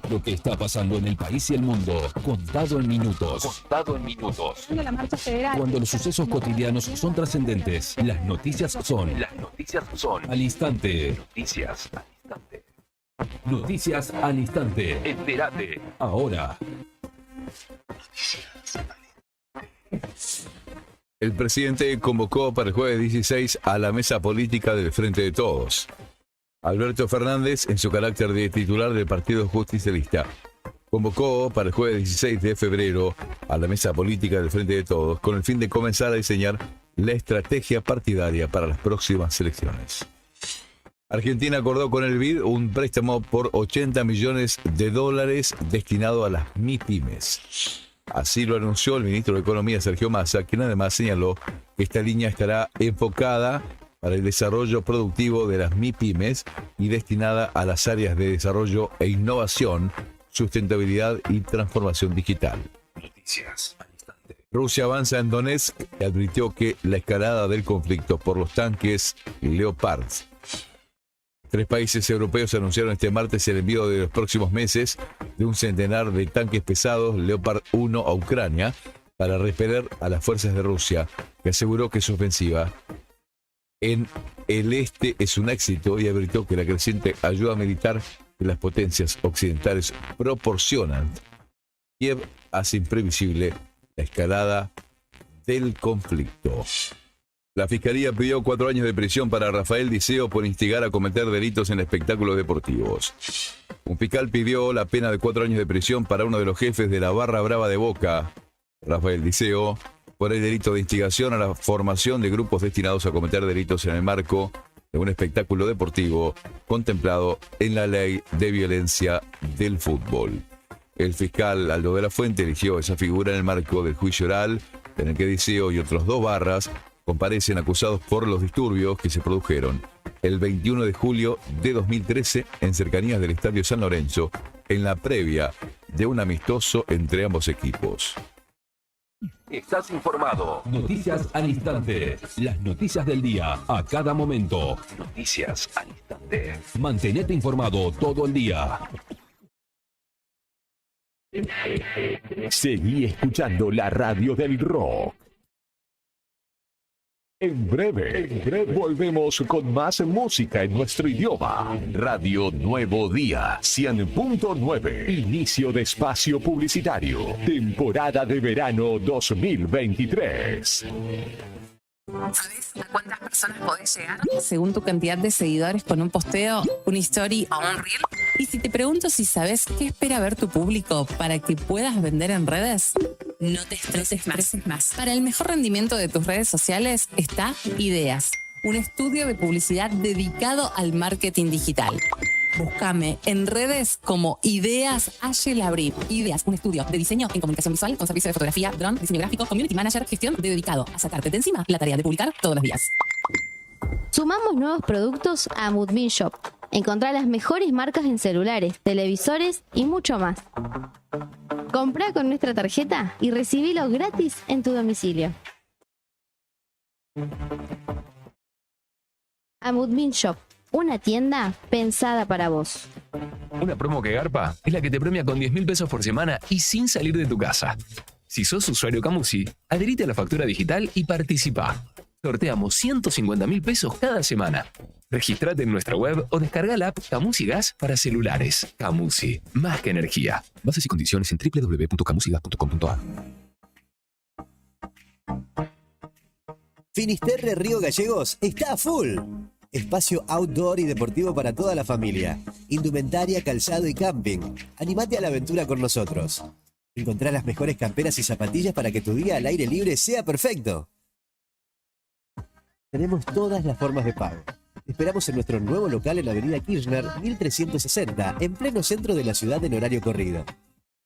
Lo que está pasando en el país y el mundo, contado en minutos. Contado en minutos. La marcha federal. Cuando los sucesos cotidianos son trascendentes, las noticias son al instante. Noticias al instante. Noticias al instante. Entérate ahora. El presidente convocó para el jueves 16 a la mesa política del Frente de Todos. Alberto Fernández, en su carácter de titular del Partido Justicialista, convocó para el jueves 16 de febrero a la mesa política del Frente de Todos con el fin de comenzar a diseñar la estrategia partidaria para las próximas elecciones. Argentina acordó con el BID un préstamo por $80 millones destinado a las MIPYMES. Así lo anunció el ministro de Economía, Sergio Massa, quien además señaló que esta línea estará enfocada para el desarrollo productivo de las MIPYMES y destinada a las áreas de desarrollo e innovación, sustentabilidad y transformación digital. Noticias al instante. Rusia avanza en Donetsk y advirtió que la escalada del conflicto por los tanques Leopard. 3 países europeos anunciaron este martes el envío de los próximos meses de un centenar de tanques pesados Leopard 1 a Ucrania para repeler a las fuerzas de Rusia, que aseguró que su ofensiva en el este es un éxito y advirtió que la creciente ayuda militar que las potencias occidentales proporcionan Kiev hace imprevisible la escalada del conflicto. La Fiscalía pidió 4 años de prisión para Rafael Diceo por instigar a cometer delitos en espectáculos deportivos. Un fiscal pidió la pena de 4 años de prisión para uno de los jefes de la Barra Brava de Boca, Rafael Diceo, por el delito de instigación a la formación de grupos destinados a cometer delitos en el marco de un espectáculo deportivo contemplado en la Ley de Violencia del Fútbol. El fiscal Aldo de la Fuente eligió esa figura en el marco del juicio oral, en el que Diceo y otros 2 barras comparecen acusados por los disturbios que se produjeron el 21 de julio de 2013 en cercanías del Estadio San Lorenzo, en la previa de un amistoso entre ambos equipos. Estás informado. Noticias al instante. Las noticias del día a cada momento. Noticias al instante. Mantenete informado todo el día. Seguí escuchando la radio del rock. En breve, volvemos con más música en nuestro idioma. Radio Nuevo Día, 100.9. Inicio de espacio publicitario. Temporada de verano 2023. ¿Sabes a cuántas personas podés llegar según tu cantidad de seguidores con un posteo, una story o un reel? Y si te pregunto si sabes qué espera ver tu público para que puedas vender en redes, no te estreses más. Para el mejor rendimiento de tus redes sociales está Ideas, un estudio de publicidad dedicado al marketing digital. Búscame en redes como Ideas Ayelabrí. Ideas, un estudio de diseño en comunicación visual con servicio de fotografía, dron, diseño gráfico, community manager, gestión dedicado a sacarte de encima la tarea de publicar todos los días. Sumamos nuevos productos a Moodbean Shop. Encontrá las mejores marcas en celulares, televisores y mucho más. Comprá con nuestra tarjeta y recibilo gratis en tu domicilio. A Moodbean Shop. Una tienda pensada para vos. Una promo que garpa es la que te premia con 10.000 pesos por semana y sin salir de tu casa. Si sos usuario Camusi, adherite a la factura digital y participa. Sorteamos 150.000 pesos cada semana. Registrate en nuestra web o descarga la app Camusi Gas para celulares. Camusi, más que energía. Bases y condiciones en www.camusigas.com.ar. Finisterre Río Gallegos está a full. Espacio outdoor y deportivo para toda la familia. Indumentaria, calzado y camping. Animate a la aventura con nosotros. Encontrá las mejores camperas y zapatillas para que tu día al aire libre sea perfecto. Tenemos todas las formas de pago. Te esperamos en nuestro nuevo local en la avenida Kirchner, 1360, en pleno centro de la ciudad en horario corrido.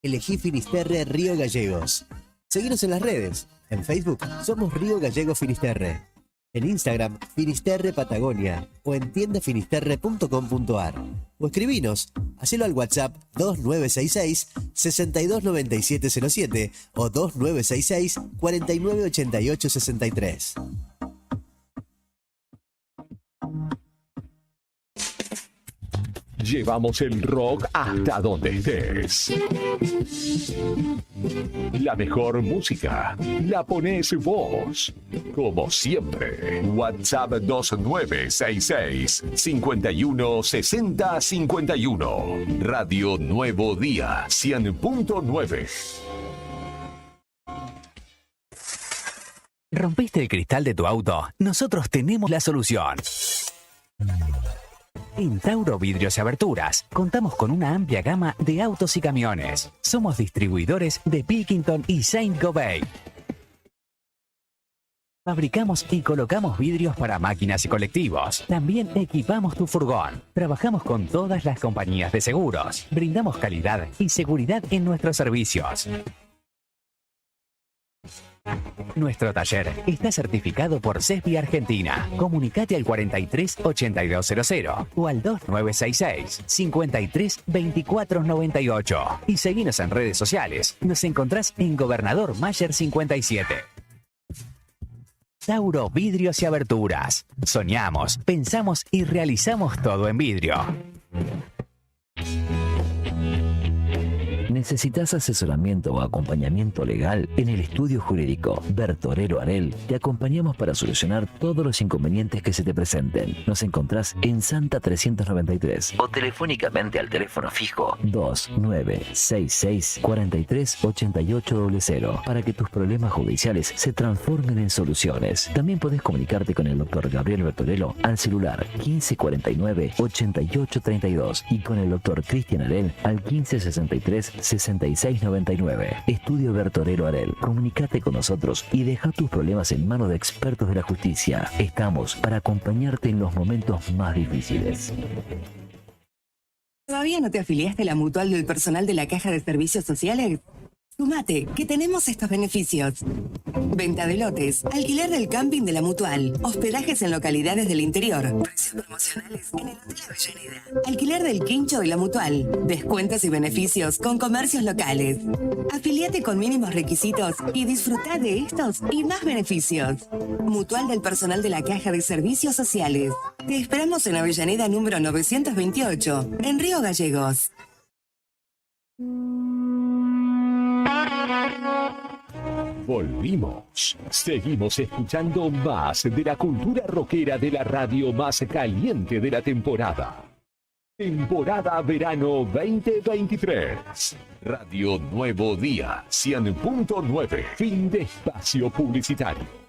Elegí Finisterre Río Gallegos. Seguinos en las redes. En Facebook somos Río Gallego Finisterre. En Instagram, Finisterre Patagonia, o en tiendafinisterre.com.ar. O escribinos, hacelo al WhatsApp 2966-629707 o 2966-498863. Llevamos el rock hasta donde estés. La mejor música la pones vos. Como siempre, WhatsApp 2966 51 60 51. Radio Nuevo Día 100.9. ¿Rompiste el cristal de tu auto? Nosotros tenemos la solución. En Tauro Vidrios y Aberturas contamos con una amplia gama de autos y camiones. Somos distribuidores de Pilkington y Saint-Gobain. Fabricamos y colocamos vidrios para máquinas y colectivos. También equipamos tu furgón. Trabajamos con todas las compañías de seguros. Brindamos calidad y seguridad en nuestros servicios. Nuestro taller está certificado por CESBI Argentina. Comunicate al 43 8200 o al 2966 53 24 98 y seguinos en redes sociales. Nos encontrás en Gobernador Mayer 57. Tauro Vidrios y Aberturas. Soñamos, pensamos y realizamos todo en vidrio. ¿Necesitas asesoramiento o acompañamiento legal? En el estudio jurídico Bertorero Arel te acompañamos para solucionar todos los inconvenientes que se te presenten. Nos encontrás en Santa 393 o telefónicamente al teléfono fijo 2966 43 8800 para que tus problemas judiciales se transformen en soluciones. También podés comunicarte con el doctor Gabriel Bertorello al celular 1549 8832 y con el doctor Cristian Arel al 1563 6699. Estudio Bertorero Arel. Comunicate con nosotros y deja tus problemas en manos de expertos de la justicia. Estamos para acompañarte en los momentos más difíciles. ¿Todavía no te afiliaste a la mutual del personal de la Caja de Servicios Sociales? Sumate, que tenemos estos beneficios. Venta de lotes, alquiler del camping de la mutual, hospedajes en localidades del interior, precios promocionales en el Hotel Avellaneda, alquiler del quincho de la mutual, descuentos y beneficios con comercios locales. Afiliate con mínimos requisitos y disfruta de estos y más beneficios. Mutual del personal de la Caja de Servicios Sociales. Te esperamos en Avellaneda número 928, en Río Gallegos. Volvimos. Seguimos escuchando más de la cultura rockera de la radio más caliente de la temporada. Temporada Verano 2023. Radio Nuevo Día, 100.9. Fin de espacio publicitario.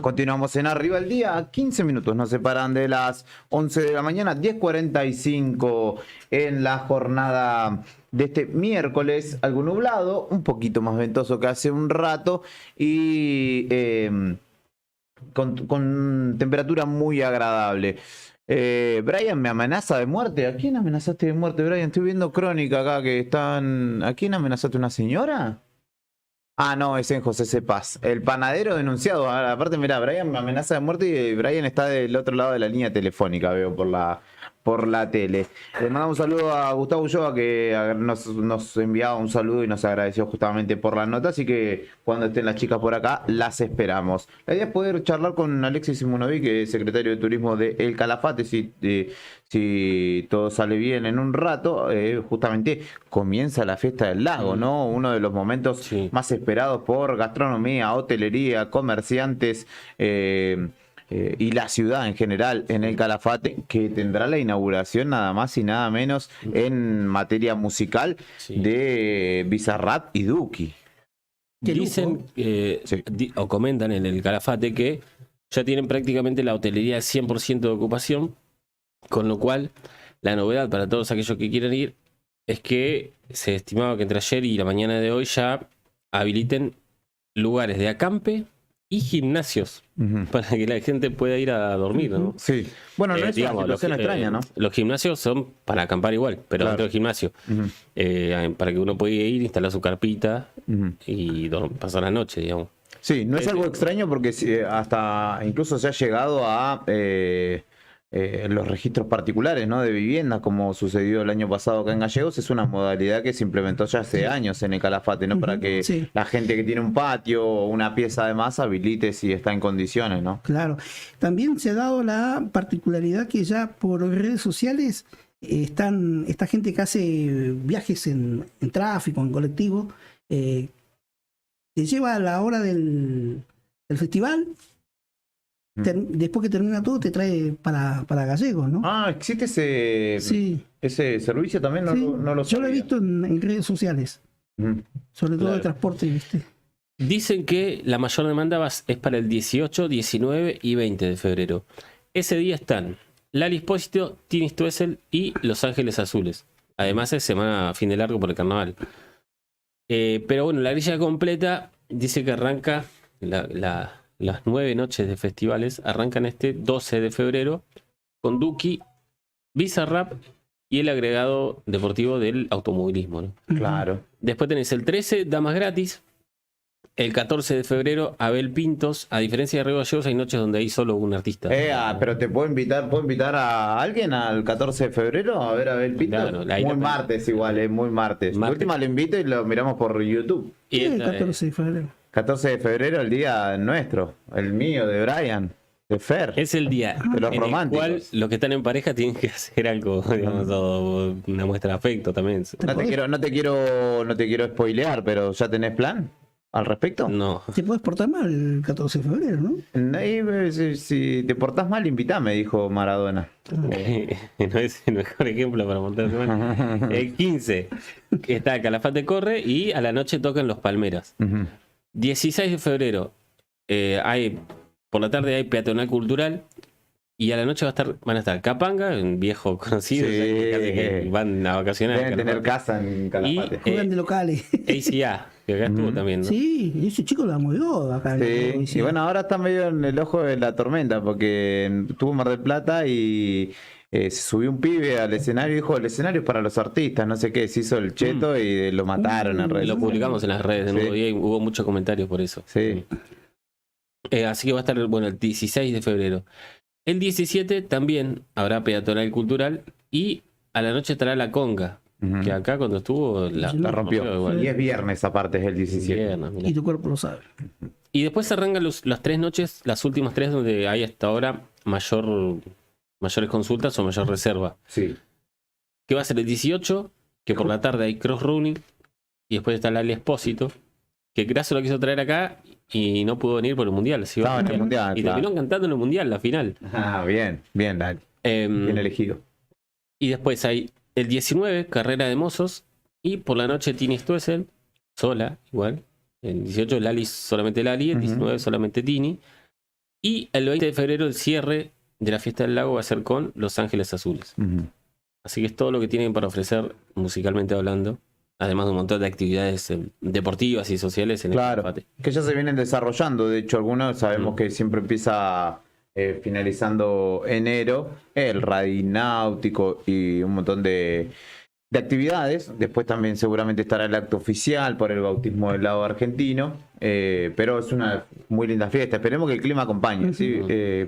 Continuamos en Arriba el Día, 15 minutos nos separan de las 11 de la mañana, 10:45 en la jornada de este miércoles, algo nublado, un poquito más ventoso que hace un rato y con temperatura muy agradable. Brian me amenaza de muerte. ¿A quién amenazaste de muerte, Brian? Estoy viendo crónica acá que están... ¿A quién amenazaste? ¿Una señora? Ah, no, es en José C. Paz. El panadero denunciado. Ahora, aparte, mirá, Brian me amenaza de muerte y Brian está del otro lado de la línea telefónica, veo por la tele. Le mandamos un saludo a Gustavo Ulloa, que nos enviaba un saludo y nos agradeció justamente por la nota, así que cuando estén las chicas por acá, las esperamos. La idea es poder charlar con Alexis Simonovic, que es secretario de Turismo de El Calafate, si todo sale bien en un rato. Justamente comienza la fiesta del lago, ¿no? Uno de los momentos más esperados por gastronomía, hotelería, comerciantes, y la ciudad en general en El Calafate, que tendrá la inauguración nada más y nada menos en materia musical de Bizarrap y Duki. Dicen o comentan en el Calafate que ya tienen prácticamente la hotelería al 100% de ocupación, con lo cual la novedad para todos aquellos que quieren ir es que se estimaba que entre ayer y la mañana de hoy ya habiliten lugares de acampe y gimnasios para que la gente pueda ir a dormir, ¿no? Sí. Bueno, no es una situación extraña, ¿no? Los gimnasios son para acampar igual, pero dentro del gimnasio. Para que uno pueda ir, instalar su carpita y pasar la noche, digamos. Sí, no es algo extraño porque hasta incluso se ha llegado a los registros particulares, ¿no? De viviendas, como sucedió el año pasado acá en Gallegos. Es una modalidad que se implementó ya hace años en el Calafate, ¿no? Para que la gente que tiene un patio o una pieza de más habilite si está en condiciones, ¿no? Claro. También se ha dado la particularidad que ya por redes sociales esta gente que hace viajes en tráfico, en colectivo, te lleva a la hora del festival. Después que termina todo te trae para Gallegos, ¿no? Ah, existe ese servicio también, no lo Yo lo he visto en redes sociales, sobre todo de transporte, ¿viste? Dicen que la mayor demanda es para el 18, 19 y 20 de febrero. Ese día están Lali Espósito, Tini Stoessel y Los Ángeles Azules. Además es semana fin de largo por el carnaval. Pero bueno, la grilla completa dice que arranca las 9 noches de festivales, arrancan este 12 de febrero con Duki, Bizarrap y el agregado deportivo del automovilismo, ¿no? Claro. Después tenés el 13, Damas Gratis. El 14 de febrero, Abel Pintos. A diferencia de Río Gallegos, hay noches donde hay solo un artista. Pero te puedo invitar a alguien al 14 de febrero a ver a Abel Pintos. Claro, muy martes igual, muy martes. La última lo invito y lo miramos por YouTube. Y el 14 de febrero. 14 de febrero, el día nuestro, el mío, de Brian, de Fer. Es el día de los en románticos. el cual los que están en pareja tienen que hacer algo, digamos, una muestra de afecto también. No te quiero spoilear, pero ¿ya tenés plan al respecto? No. Te puedes portar mal el 14 de febrero, ¿no? Si te portás mal, invitame, dijo Maradona. No es el mejor ejemplo para montarse mal. El 15 está Calafate Corre y a la noche tocan Los Palmeras. 16 de febrero por la tarde hay peatonal cultural y a la noche van a estar Capanga, un viejo conocido, que van a vacacionar. Deben tener casa en Calafate. Juegan de locales. ACA, que acá estuvo también, ¿no? Sí, ese chico la movió acá. Sí, y bueno, ahora está medio en el ojo de la tormenta porque estuvo en Mar del Plata y se subió un pibe al escenario y dijo, el escenario es para los artistas, no sé qué, se hizo el cheto y lo mataron en redes. Lo publicamos en las redes de Nuevo Día y hubo muchos comentarios por eso. Sí. Así que va a estar, bueno, el 16 de febrero. El 17 también habrá peatonal cultural y a la noche estará la conga, que acá cuando estuvo la rompió. Y es viernes aparte, es el 17. Y tu cuerpo lo sabe. Y después se arrancan las 3 noches, las últimas 3 donde hay hasta ahora mayores consultas o mayor reserva. Sí. Que va a ser el 18, que por la tarde hay cross running, y después está Lali Espósito, que Grasso lo quiso traer acá y no pudo venir por el mundial. Estaba en el mundial. Y terminó cantando en el mundial, la final. Ah, bien, Lali. Bien elegido. Y después hay el 19, carrera de mozos, y por la noche Tini Stoessel, sola, igual. El 18 Lali, solamente Lali, el 19 solamente Tini. Y el 20 de febrero el cierre de la fiesta del lago va a ser con Los Ángeles Azules. Así que es todo lo que tienen para ofrecer musicalmente hablando, además de un montón de actividades deportivas y sociales en el Calafate. Que ya se vienen desarrollando, de hecho algunos sabemos que siempre empieza finalizando enero, el rally náutico y un montón de actividades. Después también seguramente estará el acto oficial por el bautismo del lado argentino, pero es una muy linda fiesta. Esperemos que el clima acompañe, ¿sí?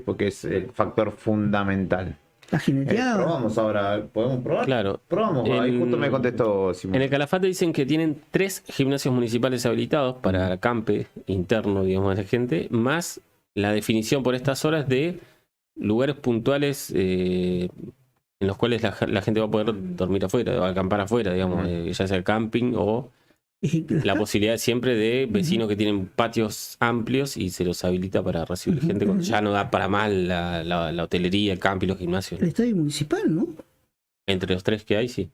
Porque es el factor fundamental. La jineteada. Probamos ahora, ¿podemos probar? Claro. Probamos, ahí justo me contestó Simón. En el Calafate dicen que tienen 3 gimnasios municipales habilitados para acampe interno, digamos, de la gente, más la definición por estas horas de lugares puntuales en los cuales la gente va a poder dormir afuera, o acampar afuera, digamos, ya sea camping o la posibilidad siempre de vecinos que tienen patios amplios y se los habilita para recibir gente cuando ya no da para más la hotelería, el camping, los gimnasios. El estadio municipal, ¿no? Entre los 3 que hay, sí.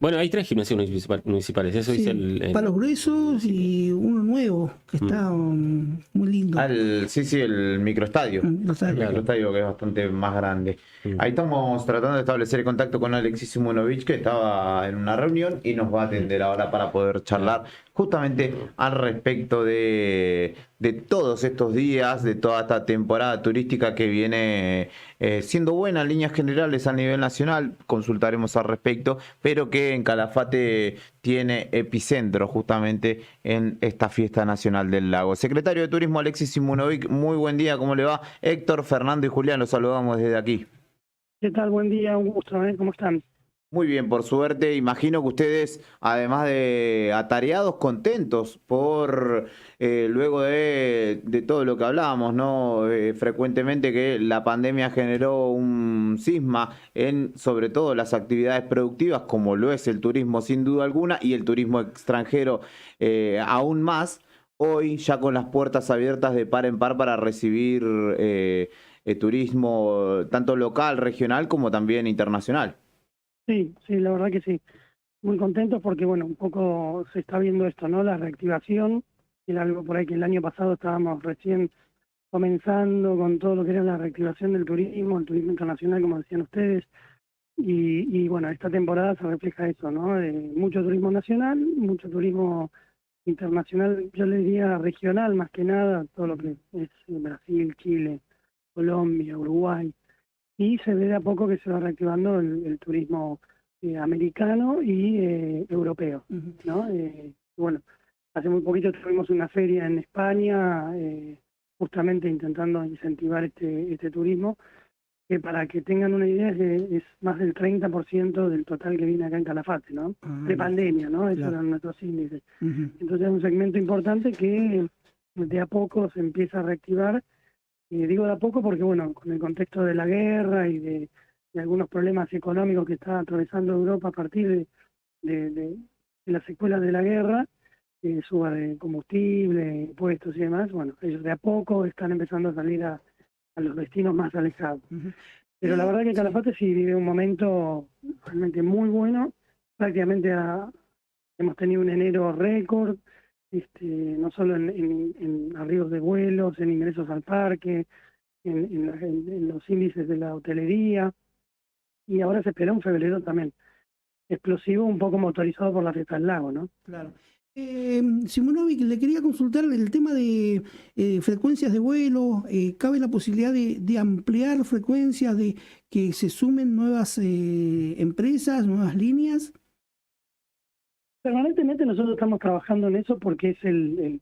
Bueno, hay 3 gimnasios municipales, eso Sí, dice el... Palos Gruesos y uno nuevo que está muy lindo. Sí, el microestadio. El microestadio que es bastante más grande. Ahí estamos tratando de establecer el contacto con Alexis Simonovic, que estaba en una reunión y nos va a atender ahora para poder charlar justamente al respecto de todos estos días, de toda esta temporada turística que viene siendo buena en líneas generales a nivel nacional. Consultaremos al respecto, pero que en Calafate tiene epicentro justamente en esta fiesta nacional del lago. Secretario de Turismo Alexis Simonovic, muy buen día, ¿cómo le va? Héctor, Fernando y Julián, los saludamos desde aquí. ¿Qué tal? Buen día, un gusto, ¿cómo están? Muy bien, por suerte. Imagino que ustedes, además de atareados, contentos por luego de todo lo que hablábamos, ¿no? Frecuentemente que la pandemia generó un cisma en sobre todo las actividades productivas, como lo es el turismo sin duda alguna, y el turismo extranjero aún más. Hoy ya con las puertas abiertas de par en par para recibir turismo tanto local, regional, como también internacional. Sí, la verdad que sí. Muy contentos porque, bueno, un poco se está viendo esto, ¿no? La reactivación, era algo por ahí que el año pasado estábamos recién comenzando con todo lo que era la reactivación del turismo, el turismo internacional, como decían ustedes. Y bueno, esta temporada se refleja eso, ¿no? Mucho turismo nacional, mucho turismo internacional, yo le diría regional más que nada, todo lo que es Brasil, Chile, Colombia, Uruguay. Y se ve de a poco que se va reactivando el turismo americano y europeo, ¿no? Bueno, hace muy poquito tuvimos una feria en España, justamente intentando incentivar este turismo, que para que tengan una idea es más del 30% del total que viene acá en Calafate, ¿no? De pandemia, ¿no? Esos eran nuestros índices. Entonces es un segmento importante que de a poco se empieza a reactivar. Y digo de a poco porque, bueno, con el contexto de la guerra y de algunos problemas económicos que está atravesando Europa a partir de las secuelas de la guerra, suba de combustible, impuestos y demás, bueno, ellos de a poco están empezando a salir a los destinos más alejados. Pero la verdad que Calafate sí vive un momento realmente muy bueno, prácticamente hemos tenido un enero récord, no solo en arribos de vuelos, en ingresos al parque, en los índices de la hotelería, y ahora se espera un febrero también explosivo, un poco motorizado por la fiesta del lago, ¿no? Claro. Simonovic, le quería consultar el tema de frecuencias de vuelo. ¿Cabe la posibilidad de ampliar frecuencias, de que se sumen nuevas empresas, nuevas líneas? Permanentemente nosotros estamos trabajando en eso porque es el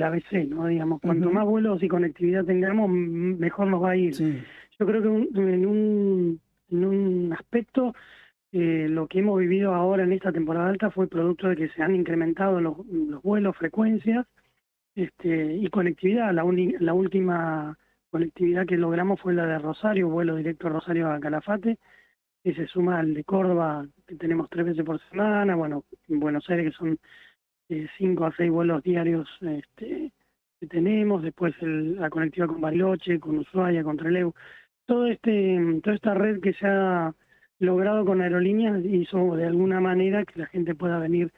ABC, ¿no? Digamos, cuanto más vuelos y conectividad tengamos, mejor nos va a ir. Sí. Yo creo que en un aspecto, lo que hemos vivido ahora en esta temporada alta fue producto de que se han incrementado los vuelos, frecuencias y conectividad. La última conectividad que logramos fue la de Rosario, vuelo directo a Rosario a Calafate, que se suma al de Córdoba, que tenemos 3 veces por semana, bueno, en Buenos Aires que son 5 a 6 vuelos diarios que tenemos, después la conectividad con Bariloche, con Ushuaia, con Trelew, toda esta red que se ha logrado con aerolíneas hizo de alguna manera que la gente pueda venir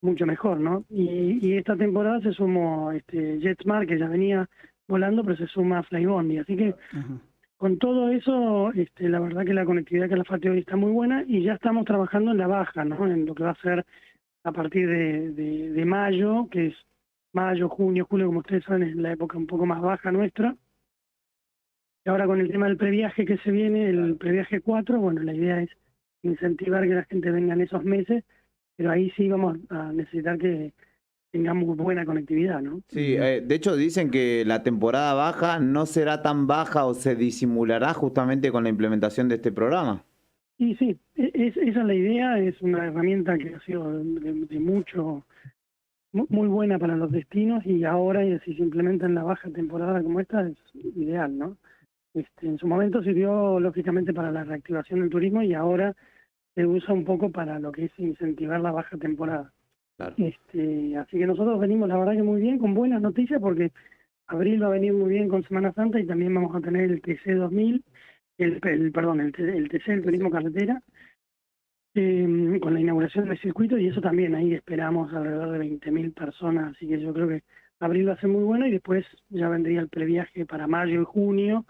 mucho mejor, ¿no? Y esta temporada se sumó JetSmart, que ya venía volando, pero se suma Flybondi, así que con todo eso, la verdad que la conectividad que Calafate hoy está muy buena y ya estamos trabajando en la baja, ¿no? En lo que va a ser a partir de mayo, que es mayo, junio, julio, como ustedes saben, es la época un poco más baja nuestra. Y ahora con el tema del previaje que se viene, el previaje 4, bueno, la idea es incentivar que la gente venga en esos meses, pero ahí sí vamos a necesitar que tengamos buena conectividad, ¿no? Sí, de hecho dicen que la temporada baja no será tan baja o se disimulará justamente con la implementación de este programa. Y sí, esa es la idea, es una herramienta que ha sido de mucho, muy buena para los destinos y ahora si se implementa en la baja temporada como esta es ideal, ¿no? En su momento sirvió lógicamente para la reactivación del turismo y ahora se usa un poco para lo que es incentivar la baja temporada. Claro. Así que nosotros venimos la verdad que muy bien, con buenas noticias, porque abril va a venir muy bien con Semana Santa y también vamos a tener el TC 2000, el TC, el Turismo Carretera, con la inauguración del circuito, y eso también ahí esperamos alrededor de 20.000 personas, así que yo creo que abril va a ser muy bueno y después ya vendría el previaje para mayo y junio,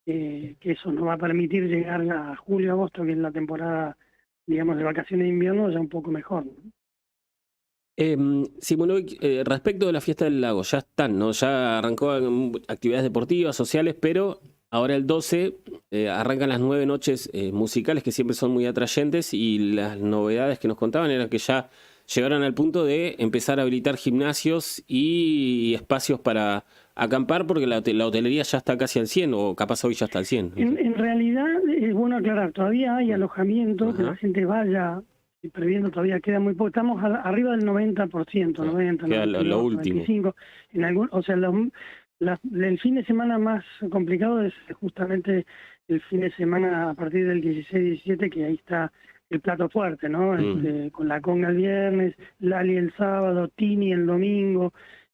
que eso nos va a permitir llegar a julio, agosto, que es la temporada, digamos, de vacaciones de invierno, ya un poco mejor, ¿no? Simonovic, respecto de la fiesta del lago, ya están, ¿no? Ya arrancó actividades deportivas, sociales, pero ahora el 12 arrancan las 9 noches musicales, que siempre son muy atrayentes, y las novedades que nos contaban eran que ya llegaron al punto de empezar a habilitar gimnasios y espacios para acampar, porque la hotelería ya está casi al 100, o capaz hoy ya está al 100. En realidad, es bueno aclarar, todavía hay alojamiento, que la gente vaya previendo, todavía queda muy poco, estamos arriba del 90%, 90, queda 92, lo último. 95, en algún, o sea, el fin de semana más complicado es justamente el fin de semana a partir del 16-17, que ahí está el plato fuerte, ¿no? Con la conga el viernes, Lali el sábado, Tini el domingo,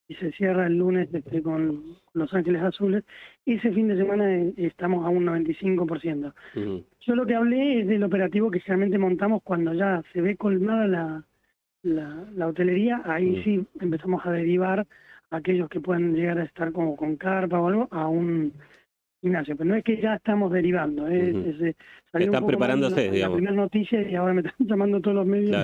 y se cierra el lunes con Los Ángeles Azules. Ese fin de semana estamos a un 95%. Yo lo que hablé es del operativo que generalmente montamos cuando ya se ve colmada la hotelería, ahí sí empezamos a derivar a aquellos que pueden llegar a estar como con carpa o algo a un gimnasio, pero no es que ya estamos derivando, Están preparándose, digamos. La primera noticia y ahora me están llamando todos los medios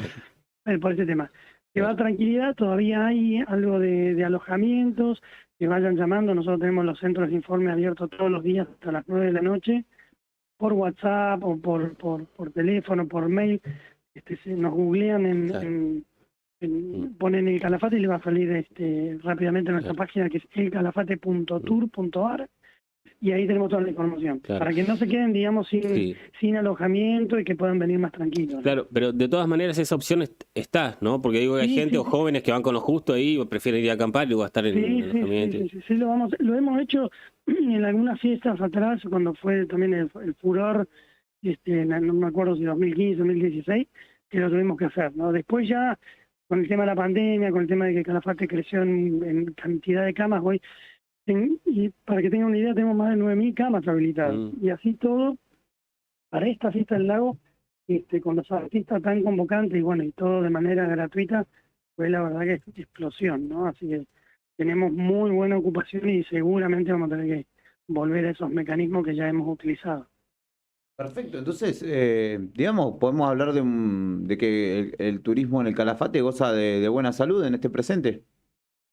por ese tema. Que va a tranquilidad, todavía hay algo de alojamientos, que vayan llamando, nosotros tenemos los centros de informe abiertos todos los días hasta las 9 de la noche, por WhatsApp o por teléfono, por mail, nos googlean ponen el Calafate y le va a salir rápidamente nuestra página, que es elcalafate.tour.ar, y ahí tenemos toda la información, para que no se queden, digamos, sin alojamiento y que puedan venir más tranquilos, ¿no? Claro, pero de todas maneras esa opción está, ¿no? Porque digo que hay gente o jóvenes que van con lo justo ahí, o prefieren ir a acampar y luego estar en el alojamiento. Sí, lo hemos hecho en algunas fiestas atrás, cuando fue también el furor, no me acuerdo si 2015, 2016, que lo tuvimos que hacer, ¿no? Después ya, con el tema de la pandemia, con el tema de que Calafate creció en cantidad de camas, hoy, y para que tengan una idea, tenemos más de 9.000 camas habilitadas. Y así todo, para esta fiesta del lago, con los artistas tan convocantes y bueno, y todo de manera gratuita, fue la verdad que es explosión, ¿no? Así que tenemos muy buena ocupación y seguramente vamos a tener que volver a esos mecanismos que ya hemos utilizado. Perfecto, entonces, digamos, podemos hablar de que el turismo en el Calafate goza de buena salud en este presente.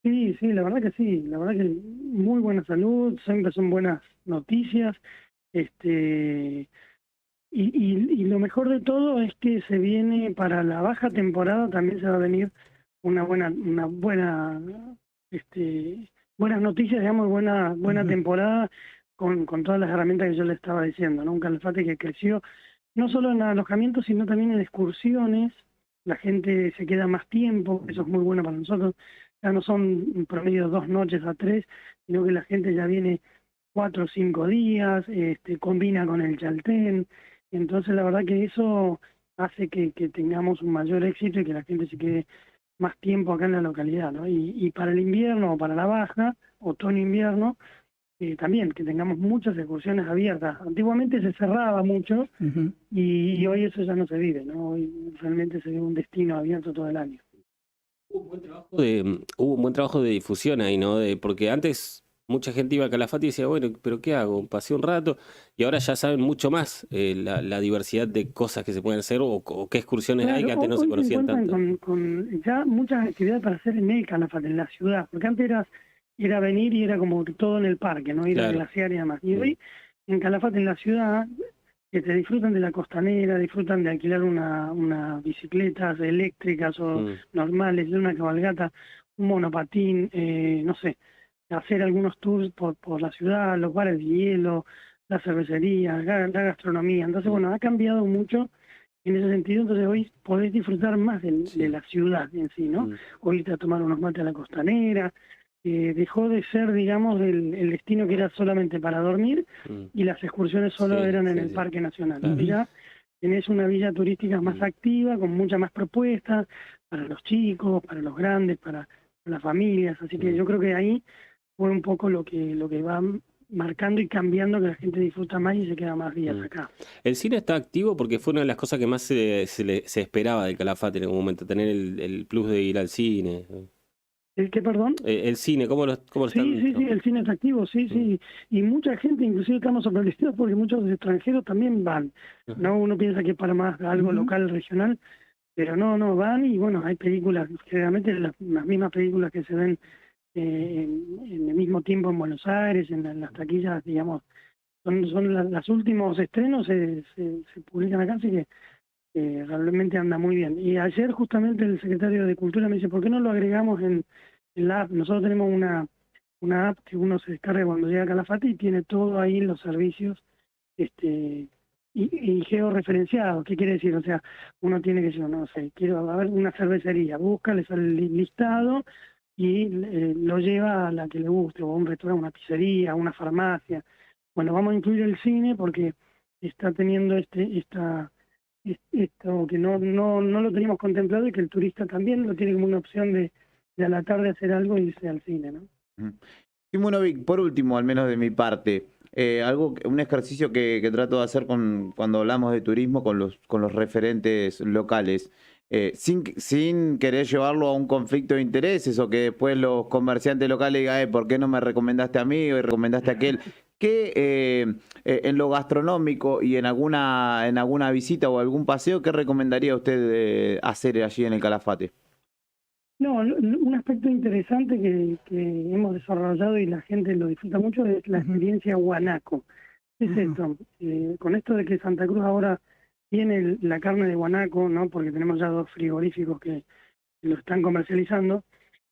Sí, la verdad que sí, la verdad que muy buena salud, siempre son buenas noticias, y lo mejor de todo es que se viene para la baja temporada, también se va a venir buenas noticias, digamos, buena temporada con todas las herramientas que yo le estaba diciendo, ¿no? Un Calafate que creció no solo en alojamientos, sino también en excursiones, la gente se queda más tiempo, eso es muy bueno para nosotros. Ya no son en promedio 2 noches a 3, sino que la gente ya viene 4 o 5 días, combina con el Chaltén. Entonces la verdad que eso hace que tengamos un mayor éxito y que la gente se quede más tiempo acá en la localidad, ¿no? Y para el invierno o para la baja, otoño-invierno, también que tengamos muchas excursiones abiertas. Antiguamente se cerraba mucho y hoy eso ya no se vive, ¿no? Hoy realmente se vive un destino abierto todo el año. Hubo un buen trabajo de difusión ahí, ¿no? Porque antes mucha gente iba a Calafate y decía, bueno, ¿pero qué hago? Pasé un rato, y ahora ya saben mucho más la diversidad de cosas que se pueden hacer o qué excursiones hay que antes no se conocían tanto. Con ya muchas actividades para hacer en el Calafate, en la ciudad, porque antes era venir y era como todo en el parque, ¿no? Ir al glaciar y demás. Y hoy en Calafate, en la ciudad, que te disfrutan de la costanera, disfrutan de alquilar una bicicletas eléctricas o normales, de una cabalgata, un monopatín, no sé, hacer algunos tours por la ciudad, los bares de hielo, la cervecería, la gastronomía. Entonces, bueno, ha cambiado mucho en ese sentido, entonces hoy podés disfrutar más de la ciudad en sí, ¿no? Hoy irte a tomar unos mates a la costanera, dejó de ser, digamos, el destino que era solamente para dormir y las excursiones solo eran en el Parque Nacional. Ya tenés una villa turística más activa, con muchas más propuestas para los chicos, para los grandes, para las familias, así que yo creo que ahí fue un poco lo que va marcando y cambiando que la gente disfruta más y se queda más días acá. El cine está activo porque fue una de las cosas que más se esperaba del Calafate en algún momento, tener el plus de ir al cine. ¿El qué, perdón? El cine, ¿cómo lo están? Sí, el cine es activo, sí. Y mucha gente, inclusive estamos sorprendidos porque muchos extranjeros también van. No, uno piensa que para más algo local, regional, pero no, van y bueno, hay películas, generalmente las mismas películas que se ven en el mismo tiempo en Buenos Aires, en las taquillas, digamos, son los últimos estrenos se publican acá, así que realmente anda muy bien. Y ayer justamente el secretario de Cultura me dice, ¿por qué no lo agregamos en la app? Nosotros tenemos una app que uno se descarga cuando llega a Calafate y tiene todo ahí los servicios y georreferenciado. ¿Qué quiere decir? O sea, uno tiene que decir, no sé, quiero ver una cervecería, busca, le sale el listado y lo lleva a la que le guste, o a un restaurante, una pizzería, una farmacia. Bueno, vamos a incluir el cine porque está teniendo esto que no lo teníamos contemplado y que el turista también lo tiene como una opción de a la tarde hacer algo y irse al cine, ¿no? Simonovic, por último, al menos de mi parte, un ejercicio que trato de hacer cuando hablamos de turismo con los referentes locales, sin querer llevarlo a un conflicto de intereses o que después los comerciantes locales digan, ¿por qué no me recomendaste a mí o recomendaste a aquel? ¿Qué en lo gastronómico y en alguna visita o algún paseo, qué recomendaría usted hacer allí en el Calafate? No, un aspecto interesante que hemos desarrollado y la gente lo disfruta mucho es la experiencia guanaco. ¿Qué es esto? Con esto de que Santa Cruz ahora tiene la carne de guanaco, ¿no? Porque tenemos ya 2 frigoríficos que lo están comercializando.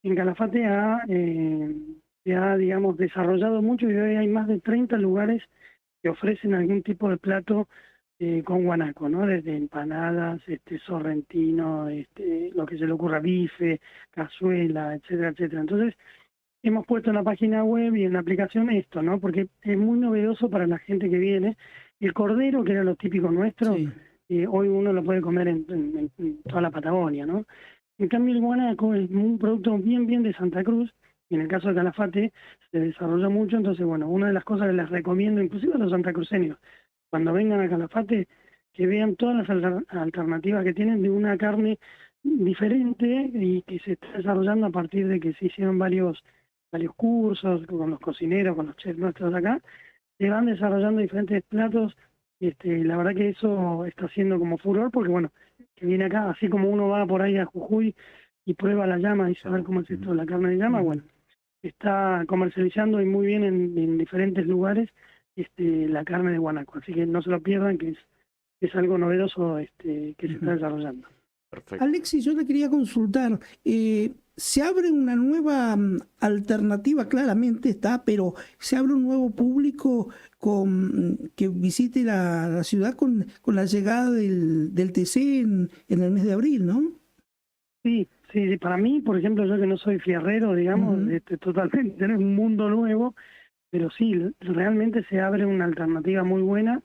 En Calafate se ha, digamos, desarrollado mucho y hoy hay más de 30 lugares que ofrecen algún tipo de plato con guanaco, ¿no? Desde empanadas, sorrentino, lo que se le ocurra, bife, cazuela, etcétera, etcétera. Entonces, hemos puesto en la página web y en la aplicación esto, ¿no? Porque es muy novedoso para la gente que viene. El cordero, que era lo típico nuestro, hoy uno lo puede comer en toda la Patagonia, ¿no? En cambio, el guanaco es un producto bien de Santa Cruz, y en el caso de Calafate se desarrolla mucho. Entonces, bueno, una de las cosas que les recomiendo, inclusive a los santacruceños, cuando vengan a Calafate, que vean todas las alternativas que tienen de una carne diferente y que se está desarrollando a partir de que se hicieron varios cursos con los cocineros, con los chefs nuestros de acá, se van desarrollando diferentes platos. La verdad que eso está haciendo como furor, porque bueno, que viene acá, así como uno va por ahí a Jujuy y prueba la llama y saber cómo es esto de la carne de llama, bueno, está comercializando y muy bien en diferentes lugares la carne de guanaco, así que no se lo pierdan, que es algo novedoso que se está desarrollando. Perfecto. Alexis, yo le quería consultar, se abre una nueva alternativa, claramente está, pero se abre un nuevo público que visite la ciudad con la llegada del TC en el mes de abril, ¿no? Sí, para mí, por ejemplo, yo que no soy fierrero, digamos, totalmente, tener un mundo nuevo, pero sí, realmente se abre una alternativa muy buena,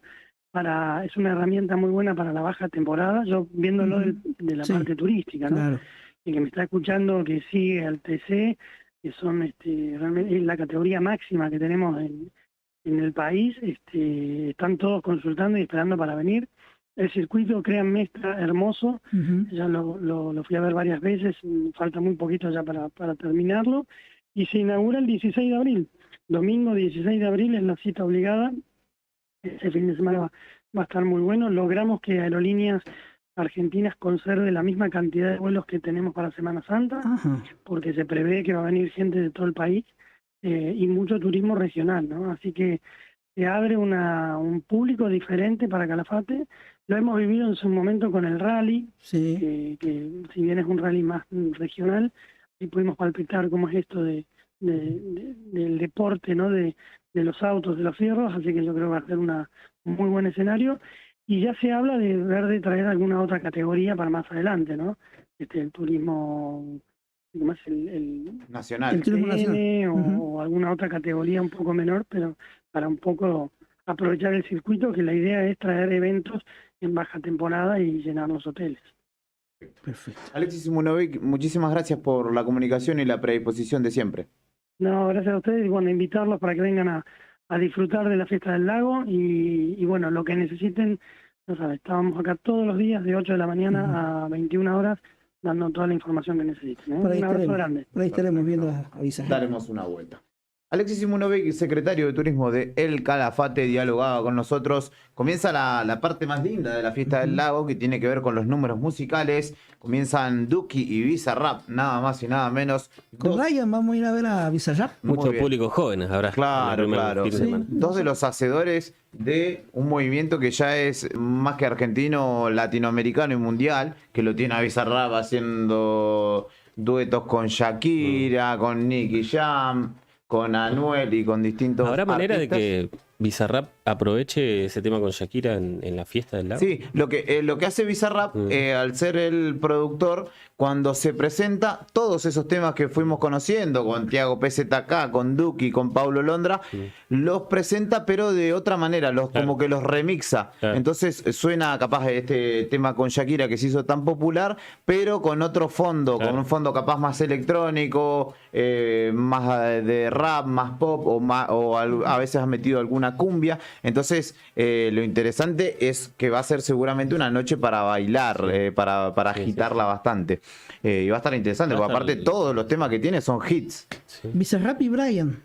es una herramienta muy buena para la baja temporada, yo viéndolo de la parte turística, ¿no? Claro. Y que me está escuchando que sigue al TC, que son realmente es la categoría máxima que tenemos en el país, están todos consultando y esperando para venir. El circuito, créanme, está hermoso, ya lo fui a ver varias veces, falta muy poquito ya para terminarlo, y se inaugura el 16 de abril, domingo 16 de abril es la cita obligada. Ese fin de semana va a estar muy bueno. Logramos que Aerolíneas Argentinas conserve la misma cantidad de vuelos que tenemos para Semana Santa, porque se prevé que va a venir gente de todo el país y mucho turismo regional, ¿no? Así que se abre un público diferente para Calafate. Lo hemos vivido en su momento con el rally, que si bien es un rally más regional, y pudimos palpitar cómo es esto del deporte, ¿no? De los autos, de los fierros, así que yo creo que va a ser un muy buen escenario. Y ya se habla de traer alguna otra categoría para más adelante, ¿no? El turismo, ¿cómo es? El nacional. El turismo nacional. O alguna otra categoría un poco menor, pero para un poco aprovechar el circuito, que la idea es traer eventos en baja temporada y llenar los hoteles. Perfecto. Alexis Simonovic, muchísimas gracias por la comunicación y la predisposición de siempre. No, gracias a ustedes y bueno, invitarlos para que vengan a a disfrutar de la fiesta del lago y bueno, lo que necesiten, no sabes, estábamos acá todos los días de 8 de la mañana a 21 horas dando toda la información que necesiten. Por ahí Un abrazo estaremos, grande. por ahí estaremos viendo a Visajar. Daremos una vuelta. Alexis Simunovic, secretario de Turismo de El Calafate, dialogaba con nosotros. Comienza la parte más linda de la fiesta del lago, que tiene que ver con los números musicales. Comienzan Duki y Bizarrap, nada más y nada menos. Con Ryan vamos a ir a ver a Bizarrap. Muchos públicos jóvenes habrá. Claro, en el primer claro. fin de semana. Dos de los hacedores de un movimiento que ya es más que argentino, latinoamericano y mundial, que lo tiene a Bizarrap haciendo duetos con Shakira, con Nicky Jam, con Anuel y con distintos ¿Habrá manera artistas? de que Bizarrap aproveche ese tema con Shakira en la fiesta del lago? Sí, lo que hace Bizarrap, al ser el productor, cuando se presenta todos esos temas que fuimos conociendo, con Tiago PZK, con Duki, con Paulo Londra, los presenta pero de otra manera, como que los remixa. Entonces suena capaz este tema con Shakira que se hizo tan popular, pero con otro fondo, con un fondo capaz más electrónico, más de rap, más pop, o a veces ha metido alguna cumbia. Entonces lo interesante es que va a ser seguramente una noche para bailar, para agitarla bastante. Y va a estar interesante, porque aparte todos los temas que tiene son hits. Bizarrap y Brian.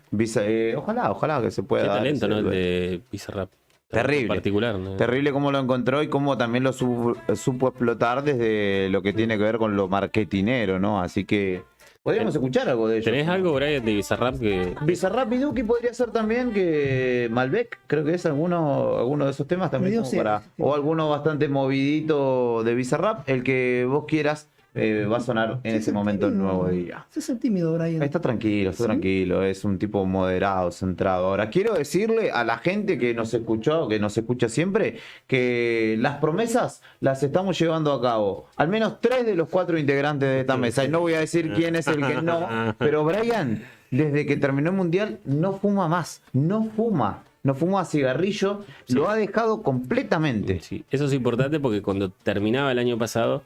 Ojalá que se pueda Qué dar talento, ese ¿no? El dueto. de Bizarrap. Terrible. Particular, ¿no? Terrible cómo lo encontró y cómo también lo supo explotar desde lo que tiene que ver con lo marketinero, ¿no? Así que podríamos escuchar algo de ellos. ¿Tenés algo, Brian, de Bizarrap que...? Bizarrap y Duki podría ser también, que Malbec, creo que es alguno de esos temas también, como o alguno bastante movidito de Bizarrap, el que vos quieras. Va a sonar en ese momento el nuevo día. Se hace tímido, Brian. Está tranquilo, es un tipo moderado, centrado. Ahora, quiero decirle a la gente que nos escuchó, que nos escucha siempre, que las promesas las estamos llevando a cabo. Al menos 3 de los 4 integrantes de esta mesa. Y no voy a decir quién es el que no, pero Brian, desde que terminó el Mundial, no fuma más. No fuma cigarrillo, lo ha dejado completamente. Sí, eso es importante porque cuando terminaba el año pasado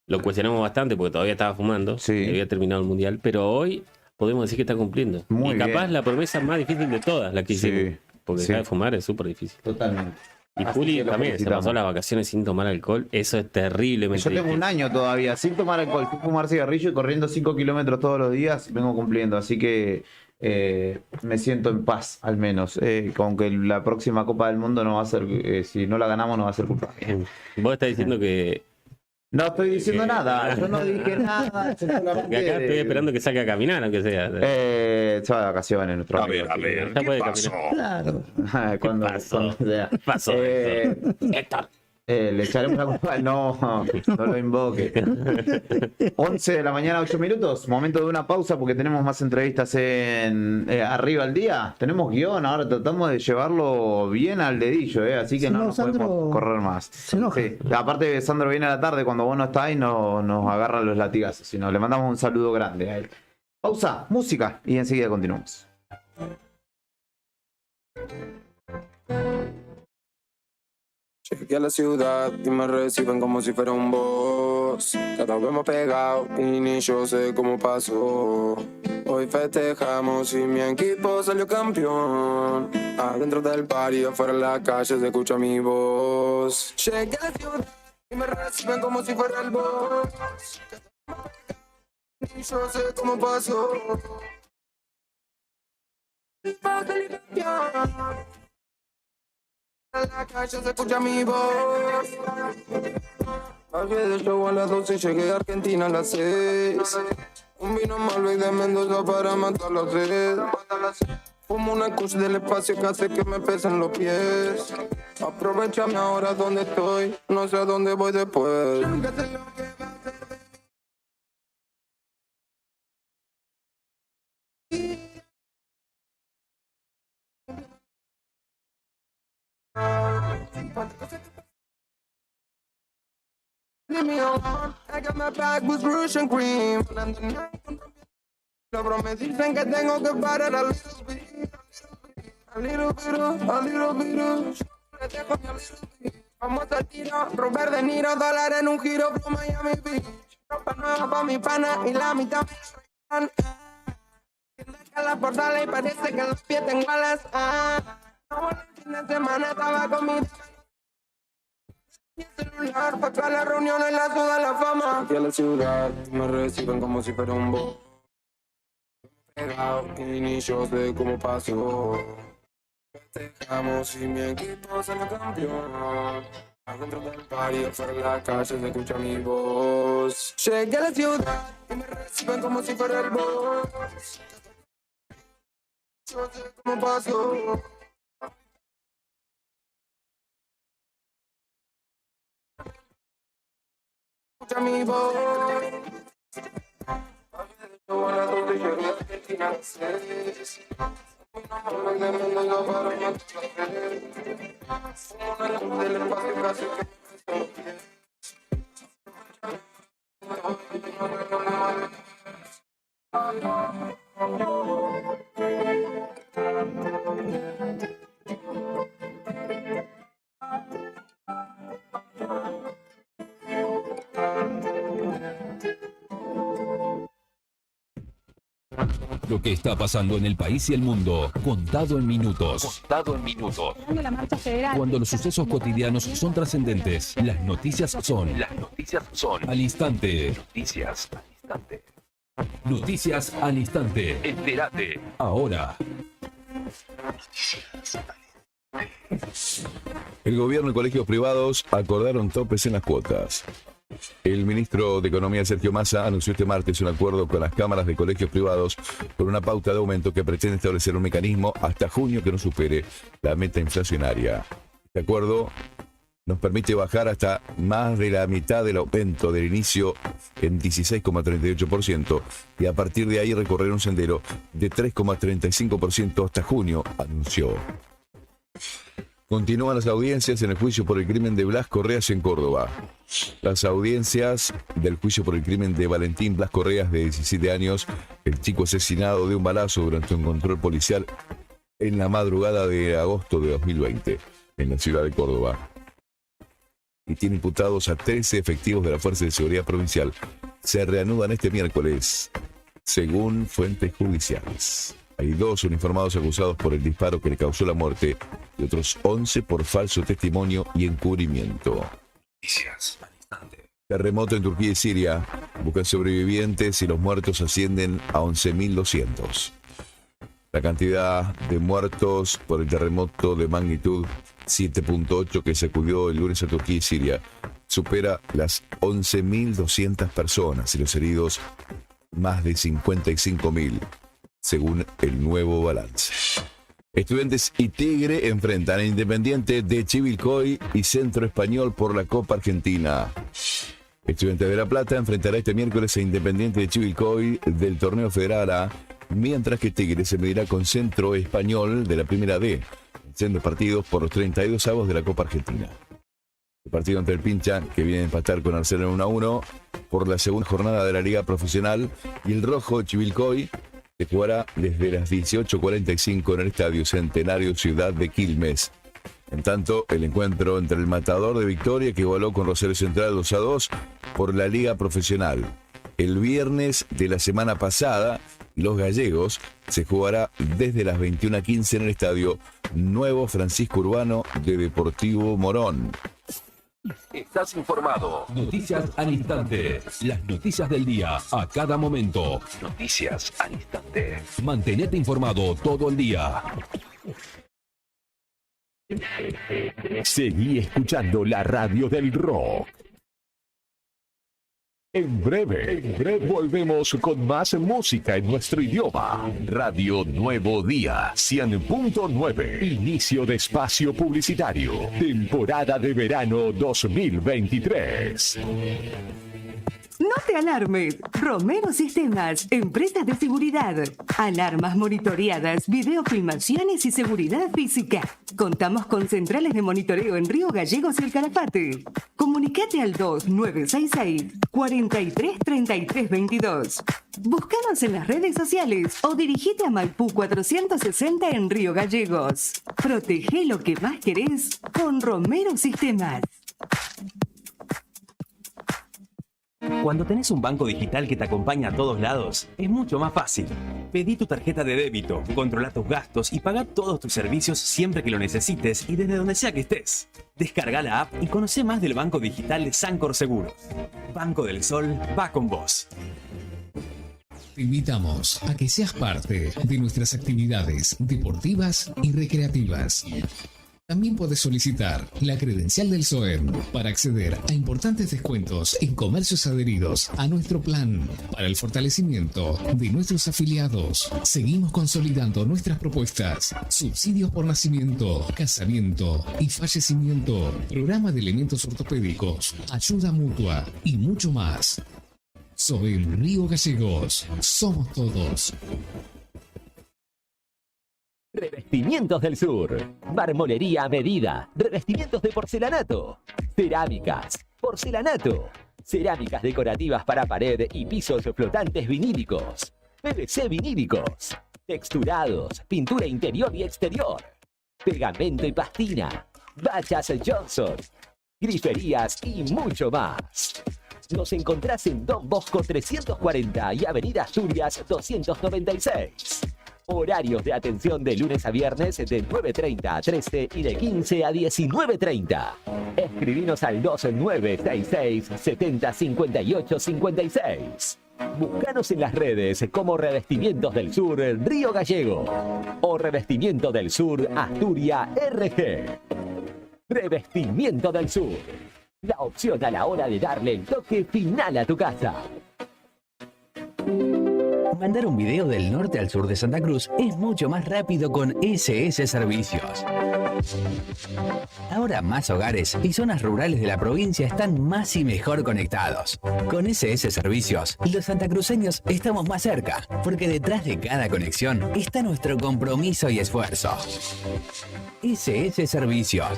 lo cuestionamos bastante porque todavía estaba fumando, había terminado el Mundial, pero hoy podemos decir que está cumpliendo. Muy y capaz bien. la promesa más difícil de todas, la que hicimos. Porque sí. dejar de fumar es súper difícil. Totalmente. Y Así Juli que lo también se felicitamos. pasó las vacaciones sin tomar alcohol. Eso es terriblemente Yo tengo difícil. un año todavía sin tomar alcohol, sin fumar cigarrillo y corriendo 5 kilómetros todos los días, vengo cumpliendo. Así que me siento en paz, al menos. Con que la próxima Copa del Mundo no va a ser, si no la ganamos, no va a ser culpa mía. Vos estás diciendo que... No estoy diciendo nada, yo no dije nada. Que acá estoy esperando que salga a caminar, aunque sea. Se va de vacaciones nuestro amigo. Ya puede caminar. Claro. cuando sea. Pasó. Héctor. Le echaremos la culpa. No lo invoque. 11 de la mañana, 8 minutos. Momento de una pausa porque tenemos más entrevistas en Arriba al Día. Tenemos guión, ahora tratamos de llevarlo bien al dedillo, así que Si no no, nos Sandro podemos correr más. se enoja. Sí. Aparte, Sandro viene a la tarde cuando vos no estás y nos agarran los latigazos. Si no, le mandamos un saludo grande a él. Pausa, música y enseguida continuamos. Llegué a la ciudad y me reciben como si fuera un boss. Cada vez más pegado y ni yo sé cómo pasó. Hoy festejamos y mi equipo salió campeón. Adentro del party, afuera en la calle se escucha mi voz. Llegué a la ciudad y me reciben como si fuera el boss. Ni yo sé cómo pasó. Salí campeón. En la calle se escucha mi voz. Bajé del show a las 12 y llegué a Argentina a las 6. Un vino Malbec de Mendoza para matar la sed. Fumo una kush del espacio que hace que me pesen los pies. Aprovechame ahora donde estoy, no sé a dónde voy después. Leave me alone. I got my bag with Rouge and cream. Los bromes dicen que tengo que parar a little bit. A little bit. Le dejo mi a little bit. Vamos al tiro, Robert De Niro, dólar en un giro, Blue Miami Beach. Ropa nueva pa' mi pana y la mitad me a la portada y parece que los pies tengo alas. El fin de semana estaba con mi celular, pa' acá la reunión en la ciudad de la fama. Aquí a la ciudad me reciben como si fuera un bo. Y ni yo sé cómo pasó. Festejamos y mi equipo se lo cambió. A control del party, afuera en la calle se escucha mi voz. Llegué a la ciudad y me reciben como si fuera el boss. Yo sé cómo pasó. Escucha mi voz. Yo a las 12 llegué a Argentina a las 6. No me demando para mi placer. Una luz del espacio casi que Lo que está pasando en el país y el mundo, contado en minutos. Contado en minutos. La marcha federal. Cuando los sucesos cotidianos son trascendentes, las noticias son al instante. Noticias al instante. Noticias al instante. Entérate. Ahora. El gobierno y colegios privados acordaron topes en las cuotas. El ministro de Economía, Sergio Massa, anunció este martes un acuerdo con las cámaras de colegios privados por una pauta de aumento que pretende establecer un mecanismo hasta junio que no supere la meta inflacionaria. Este acuerdo nos permite bajar hasta más de la mitad del aumento del inicio en 16,38% y a partir de ahí recorrer un sendero de 3,35% hasta junio, anunció. Continúan las audiencias en el juicio por el crimen de Blas Correas en Córdoba. Las audiencias del juicio por el crimen de Valentín Blas Correas, de 17 años, el chico asesinado de un balazo durante un control policial en la madrugada de agosto de 2020 en la ciudad de Córdoba. Y tiene imputados a 13 efectivos de la Fuerza de Seguridad Provincial. Se reanudan este miércoles, según fuentes judiciales. Hay 2 uniformados acusados por el disparo que le causó la muerte y otros 11 por falso testimonio y encubrimiento. Terremoto en Turquía y Siria. Buscan sobrevivientes y los muertos ascienden a 11.200. La cantidad de muertos por el terremoto de magnitud 7.8 que sacudió el lunes a Turquía y Siria supera las 11.200 personas y los heridos más de 55.000. Según el nuevo balance. Estudiantes y Tigre enfrentan a Independiente de Chivilcoy y Centro Español por la Copa Argentina. Estudiantes de La Plata enfrentará este miércoles a Independiente de Chivilcoy del Torneo Federal A, mientras que Tigre se medirá con Centro Español de la Primera D, siendo partidos por los 32 avos de la Copa Argentina. El partido entre el Pincha, que viene a empatar con Arsenal 1-1 por la segunda jornada de la Liga Profesional, y el Rojo Chivilcoy, que jugará desde las 18:45 en el Estadio Centenario Ciudad de Quilmes. En tanto, el encuentro entre el Matador de Victoria, que igualó con Rosario Central 2-2 por la Liga Profesional. El viernes de la semana pasada, Los Gallegos se jugará desde las 21:15 en el Estadio Nuevo Francisco Urbano de Deportivo Morón. Estás informado. Noticias al instante. Las noticias del día a cada momento. Noticias al instante. Mantenete informado todo el día. Seguí escuchando la radio del rock. En breve volvemos con más música en nuestro idioma. Radio Nuevo Día 100.9. Inicio de espacio publicitario. Temporada de verano 2023. No te alarmes. Romero Sistemas, empresa de seguridad. Alarmas monitoreadas, videofilmaciones y seguridad física. Contamos con centrales de monitoreo en Río Gallegos y El Calafate. Comunicate al 2966-433322. Búscanos en las redes sociales o dirigite a Maipú 460 en Río Gallegos. Protege lo que más querés con Romero Sistemas. Cuando tenés un banco digital que te acompaña a todos lados, es mucho más fácil. Pedí tu tarjeta de débito, controla tus gastos y paga todos tus servicios siempre que lo necesites y desde donde sea que estés. Descarga la app y conoce más del banco digital de Sancor Seguros. Banco del Sol va con vos. Te invitamos a que seas parte de nuestras actividades deportivas y recreativas. También puedes solicitar la credencial del SOEM para acceder a importantes descuentos en comercios adheridos a nuestro plan. Para el fortalecimiento de nuestros afiliados, seguimos consolidando nuestras propuestas: subsidios por nacimiento, casamiento y fallecimiento, programa de elementos ortopédicos, ayuda mutua y mucho más. SOEM Río Gallegos, somos todos. Revestimientos del Sur. Marmolería a medida. Revestimientos de porcelanato. Cerámicas. Porcelanato. Cerámicas decorativas para pared y pisos flotantes vinílicos. PVC vinílicos. Texturados. Pintura interior y exterior. Pegamento y pastina. Bachas Johnson. Griferías y mucho más. Nos encontrás en Don Bosco 340 y Avenida Asturias 296. Horarios de atención de lunes a viernes de 9:30 a 13 y de 15 a 19:30. Escribinos al 2966 70 58 56. Búscanos en las redes como Revestimientos del Sur Río Gallego o Revestimiento del Sur Asturias RG. Revestimiento del Sur. La opción a la hora de darle el toque final a tu casa. Mandar un video del norte al sur de Santa Cruz es mucho más rápido con SS Servicios. Ahora más hogares y zonas rurales de la provincia están más y mejor conectados. Con SS Servicios, los santacruceños estamos más cerca, porque detrás de cada conexión está nuestro compromiso y esfuerzo. SS Servicios.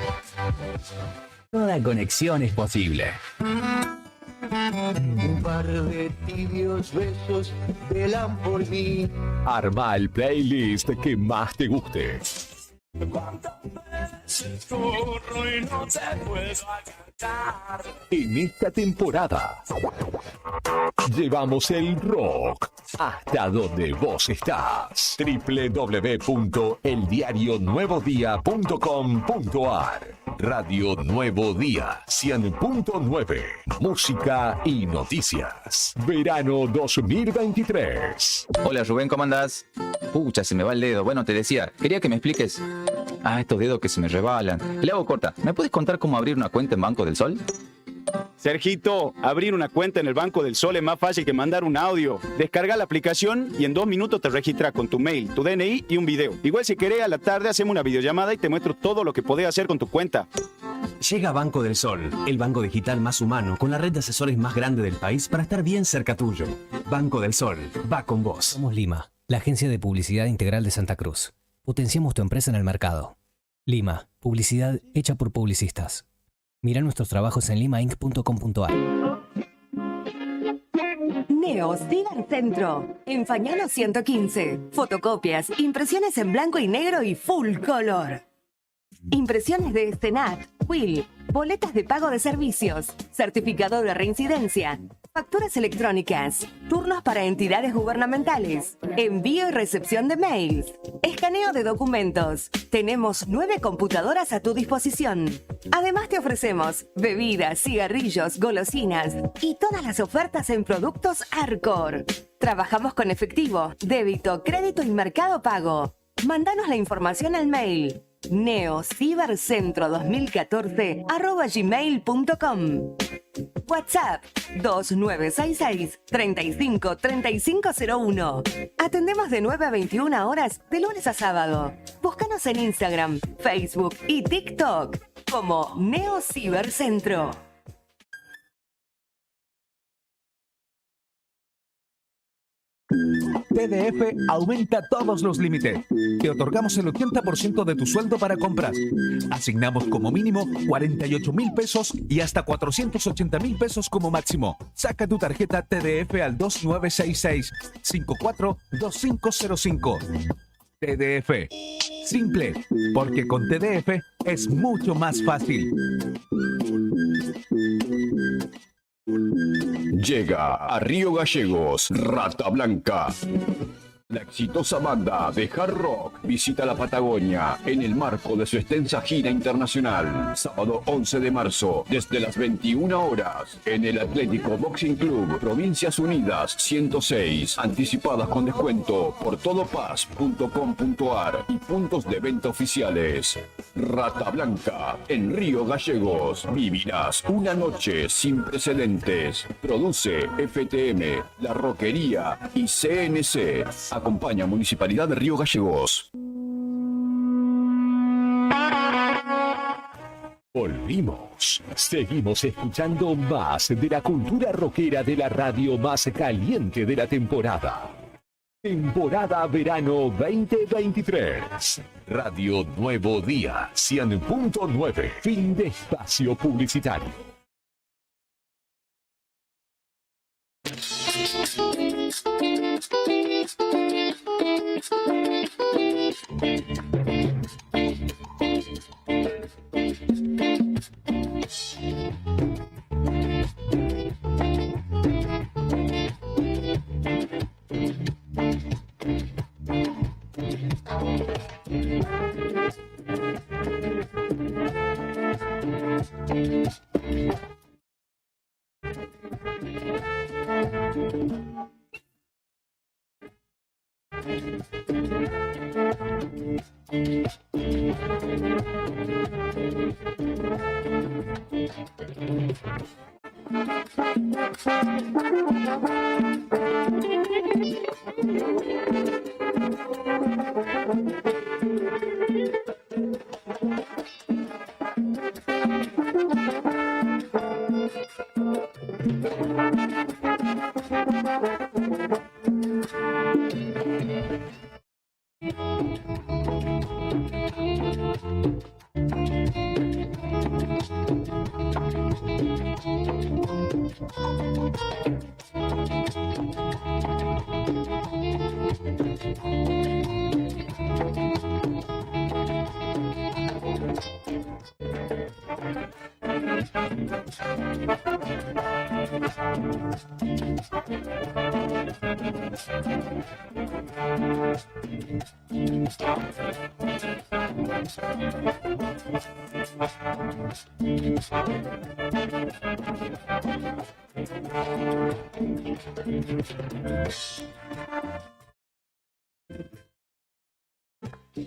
Toda conexión es posible. Un par de tibios besos velan por mí. Arma el playlist que más te guste. Corro y no te puedo alcanzar. En esta temporada llevamos el rock hasta donde vos estás. www.eldiarionuevodia.com.ar. Radio Nuevo Día 100.9. Música y noticias. Verano 2023. Hola Rubén, ¿cómo andás? Pucha, se me va el dedo. Bueno, te decía, quería que me expliques. Estos dedos que se me rebalan. Le hago corta. ¿Me puedes contar cómo abrir una cuenta en Banco del Sol? Sergito, abrir una cuenta en el Banco del Sol es más fácil que mandar un audio. Descarga la aplicación y en 2 minutos te registras con tu mail, tu DNI y un video. Igual si querés, a la tarde hacemos una videollamada y te muestro todo lo que podés hacer con tu cuenta. Llega Banco del Sol, el banco digital más humano, con la red de asesores más grande del país para estar bien cerca tuyo. Banco del Sol, va con vos. Somos Lima, la agencia de publicidad integral de Santa Cruz. Potenciamos tu empresa en el mercado. Lima, publicidad hecha por publicistas. Mira nuestros trabajos en limainc.com.ar. Neo Cibercentro, en Fañano 115. Fotocopias, impresiones en blanco y negro y full color. Impresiones de Stenat, Quill, boletas de pago de servicios, certificado de reincidencia, facturas electrónicas, turnos para entidades gubernamentales, envío y recepción de mails, escaneo de documentos. Tenemos 9 computadoras a tu disposición. Además te ofrecemos bebidas, cigarrillos, golosinas y todas las ofertas en productos Arcor. Trabajamos con efectivo, débito, crédito y mercado pago. Mándanos la información al mail neocibercentro2014@gmail.com. WhatsApp 2966 35 3501. Atendemos de 9 a 21 horas de lunes a sábado. Búscanos en Instagram, Facebook y TikTok como Neo Cibercentro. TDF aumenta todos los límites. Te otorgamos el 80% de tu sueldo para compras. Asignamos como mínimo 48.000 pesos y hasta 480.000 pesos como máximo. Saca tu tarjeta TDF al 2966 542505. TDF. Simple, porque con TDF es mucho más fácil. Llega a Río Gallegos, Rata Blanca. La exitosa banda de hard rock visita la Patagonia en el marco de su extensa gira internacional. Sábado 11 de marzo, desde las 21 horas, en el Atlético Boxing Club, Provincias Unidas 106. Anticipadas con descuento por todopaz.com.ar y puntos de venta oficiales. Rata Blanca, en Río Gallegos. Vivirás una noche sin precedentes. Produce FTM, La Roquería y CNC. Acompaña Municipalidad de Río Gallegos. Volvimos. Seguimos escuchando más de la cultura rockera de la radio más caliente de la temporada. Temporada Verano 2023. Radio Nuevo Día 100.9. Fin de espacio publicitario.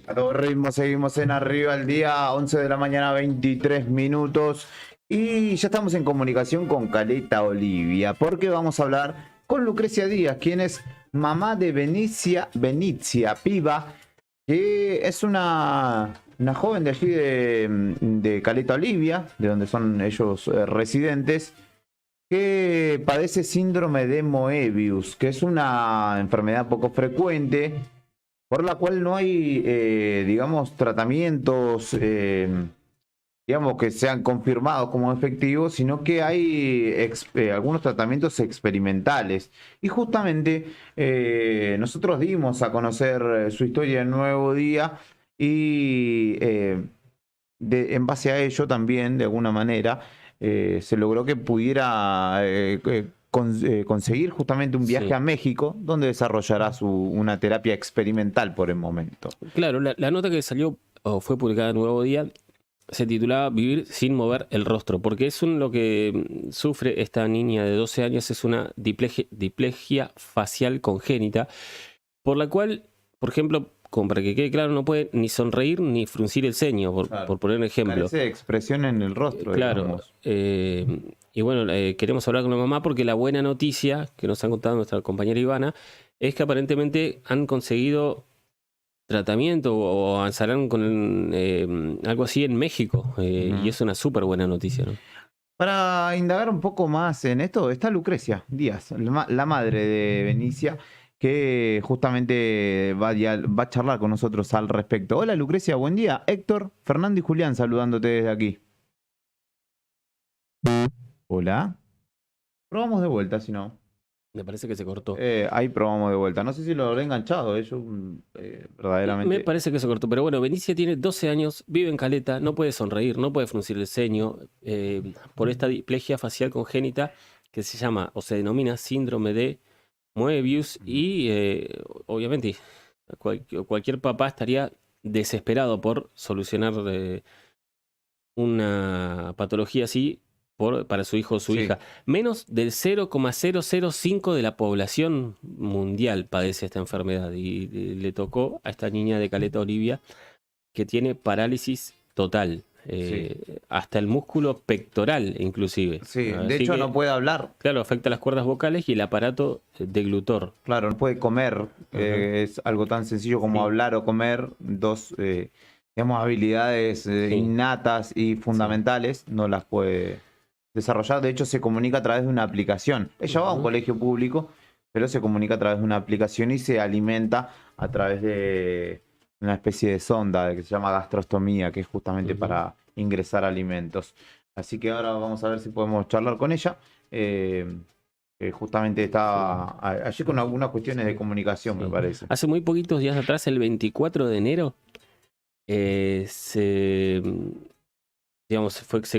A todo ritmo seguimos en Arriba al Día, 11 de la mañana, 23 minutos. Y ya estamos en comunicación con Caleta Olivia, porque vamos a hablar con Lucrecia Díaz, quien es mamá de Benicia Piva, que es una joven de allí de Caleta Olivia, de donde son ellos residentes, que padece síndrome de Moebius, que es una enfermedad poco frecuente, por la cual no hay, digamos, tratamientos, digamos, que sean confirmados como efectivos, sino que hay algunos tratamientos experimentales. Y justamente nosotros dimos a conocer su historia en Nuevo Día y en base a ello también, de alguna manera, se logró que pudiera conseguir justamente un viaje a México, donde desarrollará una terapia experimental por el momento. Claro, la nota que salió o fue publicada en Nuevo Día se titulaba Vivir sin mover el rostro, porque es lo que sufre esta niña de 12 años, es una diplegia facial congénita, por la cual, por ejemplo, como para que quede claro, no puede ni sonreír ni fruncir el ceño, por poner un ejemplo. Carece de expresión en el rostro. Claro. Y bueno, queremos hablar con la mamá porque la buena noticia que nos ha contado nuestra compañera Ivana es que aparentemente han conseguido tratamiento o avanzarán con algo así en México. Y es una súper buena noticia, ¿no? Para indagar un poco más en esto, está Lucrecia Díaz, la madre de Benicia, que justamente va a charlar con nosotros al respecto. Hola Lucrecia, buen día. Héctor, Fernando y Julián saludándote desde aquí. Hola. Probamos de vuelta, si no. Me parece que se cortó. Ahí probamos de vuelta. No sé si lo habré enganchado. Yo verdaderamente... Me parece que se cortó. Pero bueno, Benicia tiene 12 años, vive en Caleta, no puede sonreír, no puede fruncir el ceño por esta diplegia facial congénita que se llama o se denomina síndrome de Moebius y obviamente cualquier papá estaría desesperado por solucionar una patología así para su hijo o su hija. Menos del 0,005 de la población mundial padece esta enfermedad y le tocó a esta niña de Caleta Olivia que tiene parálisis total. Hasta el músculo pectoral inclusive. Sí, de hecho no puede hablar. Claro, afecta las cuerdas vocales y el aparato deglutor. Claro, no puede comer. Es algo tan sencillo como hablar o comer. Dos, digamos, habilidades innatas y fundamentales no las puede desarrollar. De hecho, se comunica a través de una aplicación. Ella va a un colegio público, pero se comunica a través de una aplicación y se alimenta a través de una especie de sonda que se llama gastrostomía, que es justamente para ingresar alimentos. Así que ahora vamos a ver si podemos charlar con ella. Justamente está allí con algunas cuestiones de comunicación, me parece. Hace muy poquitos días atrás, el 24 de enero, se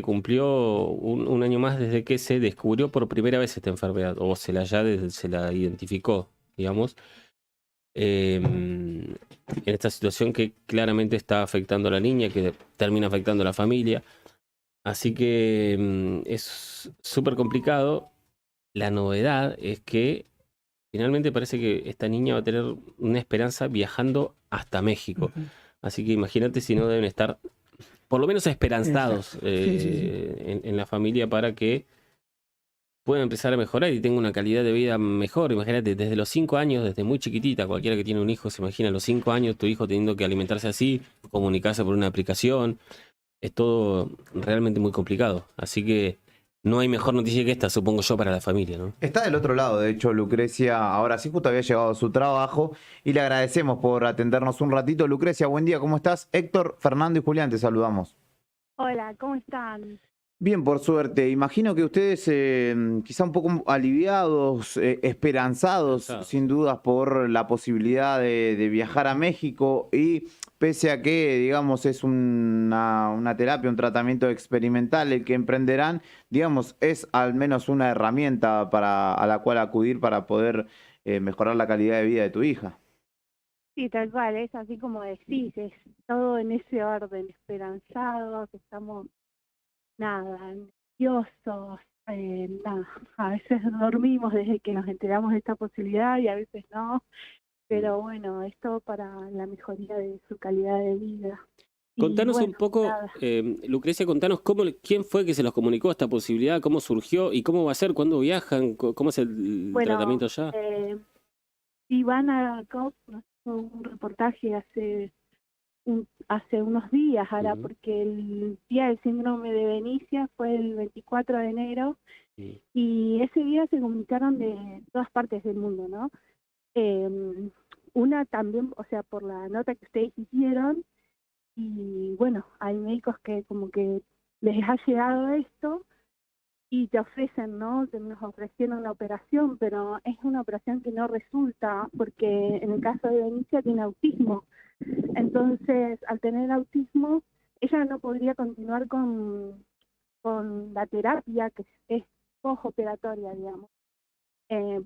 cumplió un año más desde que se descubrió por primera vez esta enfermedad, o se la identificó, digamos. En esta situación que claramente está afectando a la niña, que termina afectando a la familia. Así que es súper complicado. La novedad es que finalmente parece que esta niña va a tener una esperanza viajando hasta México. Así que imagínate si no deben estar por lo menos esperanzados en la familia para que pueda empezar a mejorar y tenga una calidad de vida mejor. Imagínate, desde los 5 años, desde muy chiquitita, cualquiera que tiene un hijo se imagina a los 5 años tu hijo teniendo que alimentarse así, comunicarse por una aplicación. Es todo realmente muy complicado. Así que no hay mejor noticia que esta, supongo yo, para la familia, ¿no? Está del otro lado, de hecho, Lucrecia. Ahora sí, justo había llegado a su trabajo y le agradecemos por atendernos un ratito. Lucrecia, buen día, ¿cómo estás? Héctor, Fernando y Julián, te saludamos. Hola, ¿cómo están? Bien, por suerte. Imagino que ustedes quizá un poco aliviados, esperanzados, sin dudas, por la posibilidad de viajar a México y pese a que, digamos, es una terapia, un tratamiento experimental el que emprenderán, digamos, es al menos una herramienta a la cual acudir para poder mejorar la calidad de vida de tu hija. Sí, tal cual, es así como decís, es todo en ese orden, esperanzados, estamos... nerviosos, a veces dormimos desde que nos enteramos de esta posibilidad y a veces no, pero bueno, es todo para la mejoría de su calidad de vida. Contanos un poco, Lucrecia, contanos quién fue que se los comunicó esta posibilidad, cómo surgió y cómo va a ser, cuándo viajan, cómo es el tratamiento ya. Ivana Koch nos hizo un reportaje hace unos días ahora, porque el día del síndrome de Benicia fue el 24 de enero y ese día se comunicaron de todas partes del mundo, ¿no? Una también, o sea, por la nota que ustedes hicieron, y bueno, hay médicos que como que les ha llegado esto y te ofrecen, ¿no? Que nos ofrecieron la operación, pero es una operación que no resulta porque en el caso de Benicia tiene autismo. Entonces, al tener autismo, ella no podría continuar con la terapia que es postoperatoria, digamos,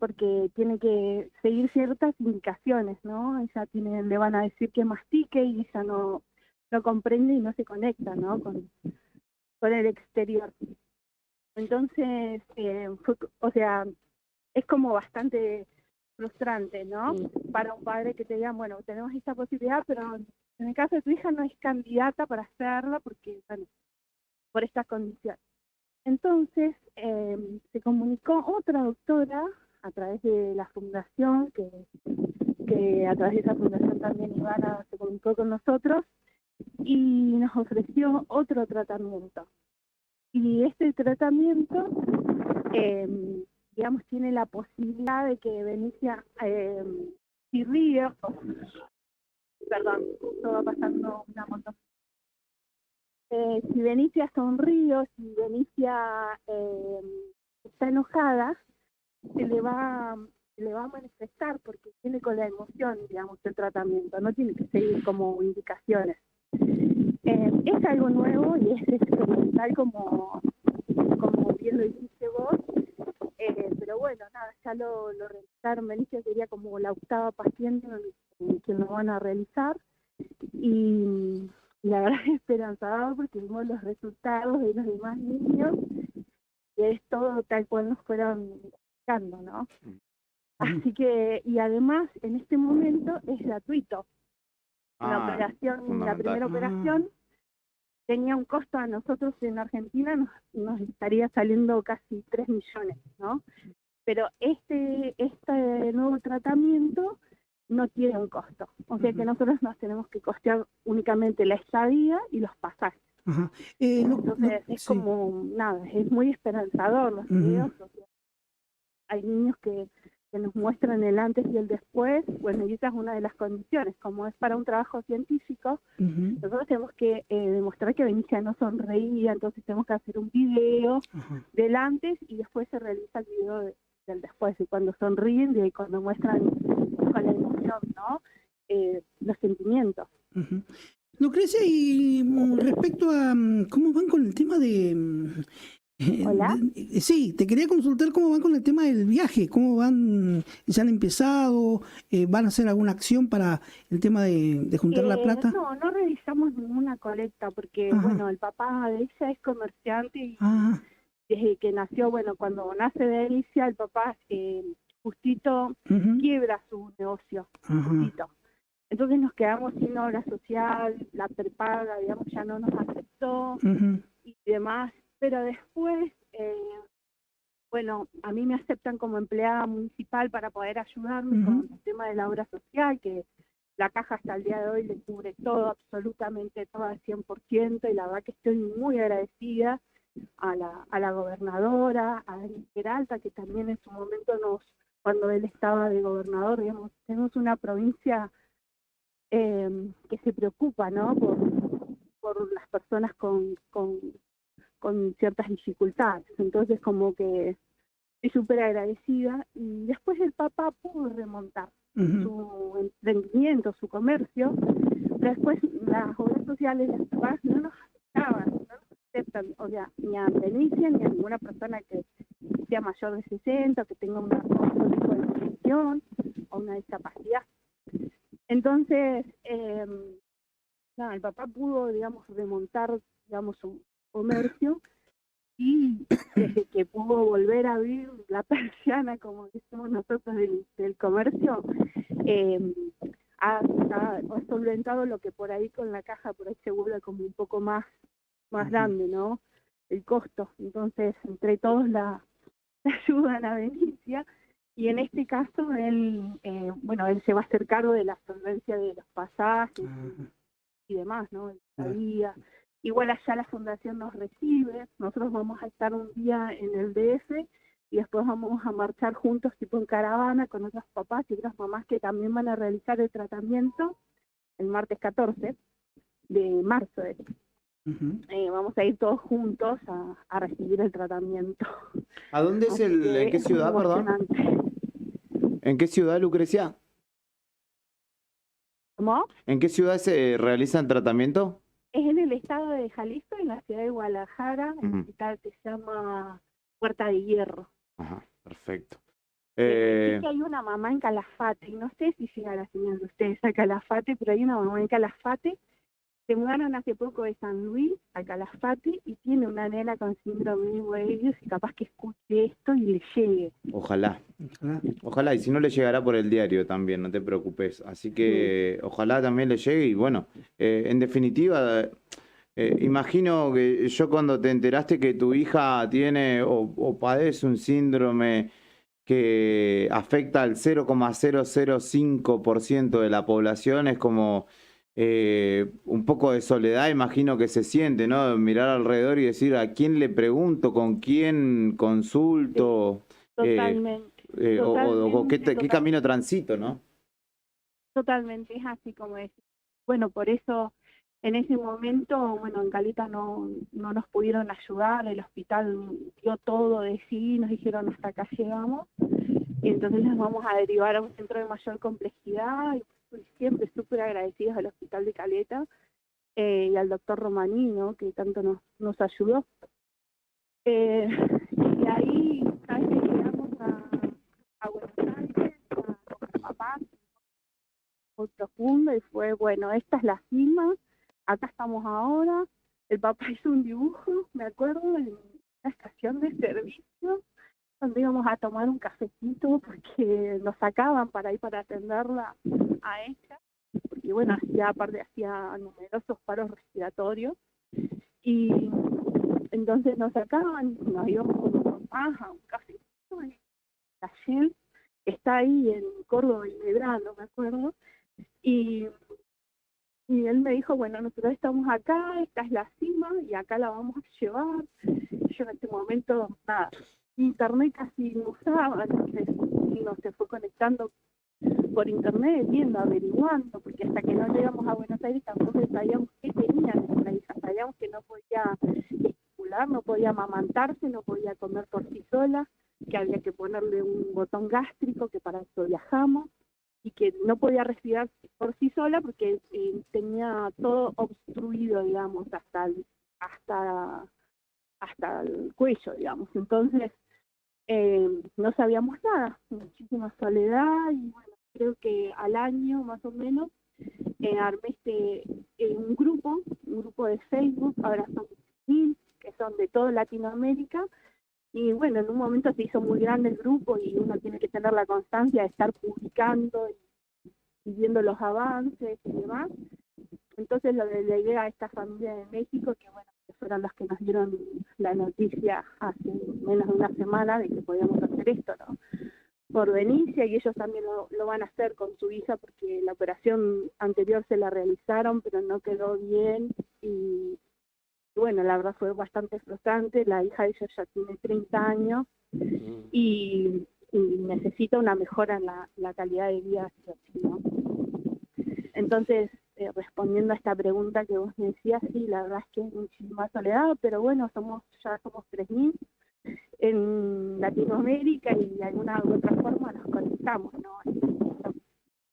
porque tiene que seguir ciertas indicaciones, ¿no? Ella le van a decir que mastique y ella no comprende y no se conecta, ¿no? Con el exterior. Entonces, o sea, es como bastante frustrante, ¿no? Para un padre que te digan, bueno, tenemos esta posibilidad, pero en el caso de tu hija no es candidata para hacerla porque, bueno, por estas condiciones. Entonces, se comunicó otra doctora a través de la fundación, que a través de esa fundación también Ivana se comunicó con nosotros y nos ofreció otro tratamiento. Y este tratamiento, digamos, tiene la posibilidad de que Benicia si ríe, perdón, todo va pasando una moto. Si Benicia sonríe, si Benicia está enojada, se le va a manifestar porque tiene con la emoción, digamos, el tratamiento, no tiene que seguir como indicaciones. Es algo nuevo y es experimental como bien lo dijiste vos. Pero bueno, nada, ya lo realizaron. Benicio sería como la 8ª paciente en quien lo van a realizar. Y la verdad es esperanzador porque vimos los resultados de los demás niños y es todo tal cual nos fueron indicando, ¿no? Así que, y además en este momento es gratuito. La operación, la primera operación tenía un costo a nosotros en Argentina, nos estaría saliendo casi 3 millones, ¿no? Pero este nuevo tratamiento no tiene un costo. O sea que nosotros nos tenemos que costear únicamente la estadía y los pasajes. Entonces es como, nada, es muy esperanzador los videos. O sea, hay niños que nos muestran el antes y el después. Bueno, y esa es una de las condiciones. Como es para un trabajo científico, nosotros tenemos que demostrar que Benicia no sonreía, entonces tenemos que hacer un video del antes y después se realiza el video del después. Y cuando sonríen, y cuando muestran con la emoción, ¿no? Los sentimientos. Lucrecia, y respecto a cómo van con el tema de... ¿Hola? Sí, te quería consultar cómo van con el tema del viaje, cómo van, ya han empezado, van a hacer alguna acción para el tema de juntar la plata. No realizamos ninguna colecta porque, bueno, el papá de ella es comerciante y desde que nació, bueno, cuando nace de Alicia, el papá justito quiebra su negocio, justito. Entonces nos quedamos sin obra social, la prepaga, digamos, ya no nos aceptó y demás. Pero después, bueno, a mí me aceptan como empleada municipal para poder ayudarme con el tema de la obra social, que la caja hasta el día de hoy le cubre todo, absolutamente todo al 100%, y la verdad que estoy muy agradecida a la gobernadora, a Daniel Peralta, que también en su momento cuando él estaba de gobernador, digamos, tenemos una provincia que se preocupa, ¿no?, por las personas con ciertas dificultades. Entonces como que estoy súper agradecida, y después el papá pudo remontar su emprendimiento, su comercio, pero después las obras sociales, las papás no nos aceptaban, no nos aceptan, o sea, ni a Benicia ni a ninguna persona que sea mayor de 60, que tenga una condición o una discapacidad. Entonces, el papá pudo, digamos, remontar, digamos, su comercio, y desde que pudo volver a abrir la persiana, como decimos nosotros, del comercio, ha solventado lo que por ahí con la caja por ahí se vuelve como un poco más grande, ¿no?, el costo. Entonces, entre todos la ayudan a Benicia, y en este caso él se va a hacer cargo de la solvencia de los pasajes y demás, ¿no?, la vida. Igual allá la fundación nos recibe, nosotros vamos a estar un día en el DF y después vamos a marchar juntos tipo en caravana con otros papás y otras mamás que también van a realizar el tratamiento el martes 14 de marzo. Vamos a ir todos juntos a recibir el tratamiento. ¿A dónde es en qué ciudad, perdón? ¿En qué ciudad, Lucrecia? ¿Cómo? ¿En qué ciudad se realiza el tratamiento? Es en el estado de Jalisco, en la ciudad de Guadalajara, el hospital se llama Puerta de Hierro. Ajá, perfecto. Sé que hay una mamá en Calafate, y no sé si llega la señal de ustedes a Calafate, pero hay una mamá en Calafate. Se mudaron hace poco de San Luis a Calafate y tiene una nena con síndrome de Moebius y capaz que escuche esto y le llegue. Ojalá. Ojalá, y si no le llegará por el diario también, no te preocupes. Así que ojalá también le llegue y bueno, en definitiva, imagino que yo cuando te enteraste que tu hija tiene o padece un síndrome que afecta al 0,005% de la población, es como... un poco de soledad, imagino que se siente, ¿no? Mirar alrededor y decir a quién le pregunto, con quién consulto, Totalmente. o qué camino transito, ¿no? Totalmente, es así como es. Bueno, por eso en ese momento, bueno, en Caleta no nos pudieron ayudar, el hospital dio todo de sí, nos dijeron hasta acá llegamos, y entonces las vamos a derivar a un centro de mayor complejidad, y siempre súper agradecidos al Hospital de Caleta y al doctor Romanino, que tanto nos ayudó. Y ahí, ¿sabes qué? Llegamos muy profundo y fue, bueno, esta es la cima, acá estamos ahora. El papá hizo un dibujo, me acuerdo, en una estación de servicio, donde íbamos a tomar un cafecito porque nos sacaban para ir para atenderla a ella, porque bueno, aparte hacía numerosos paros respiratorios, y entonces nos sacaban, nos íbamos con los papás a un cafecito, y la Shell está ahí en Córdoba y Medrano, me acuerdo, y él me dijo, bueno, nosotros estamos acá, esta es la cima y acá la vamos a llevar. Yo en este momento, nada, internet casi no usaba, entonces uno se fue conectando por internet, viendo, averiguando, porque hasta que no llegamos a Buenos Aires tampoco sabíamos qué tenía nuestra hija, sabíamos que no podía estimular, no podía amamantarse, no podía comer por sí sola, que había que ponerle un botón gástrico, que para eso viajamos, y que no podía respirar por sí sola porque tenía todo obstruido, digamos, hasta el cuello, digamos. Entonces, no sabíamos nada, muchísima soledad, y bueno, creo que al año más o menos armé un grupo de Facebook, ahora son 1000, que son de toda Latinoamérica, y bueno, en un momento se hizo muy grande el grupo y uno tiene que tener la constancia de estar publicando y viendo los avances y demás. Entonces lo delegué a esta familia de México, que bueno, que fueron los que nos dieron la noticia hace menos de una semana de que podíamos hacer esto, ¿no? Por Benicia, y ellos también lo van a hacer con su hija porque la operación anterior se la realizaron, pero no quedó bien, y bueno, la verdad fue bastante frustrante. La hija de ellos ya tiene 30 años y necesita una mejora en la calidad de vida, ¿no? Entonces, respondiendo a esta pregunta que vos me decías, sí, la verdad es que es muchísima soledad, pero bueno, ya somos 3000 en Latinoamérica y de alguna u otra forma nos conectamos, ¿no? Estamos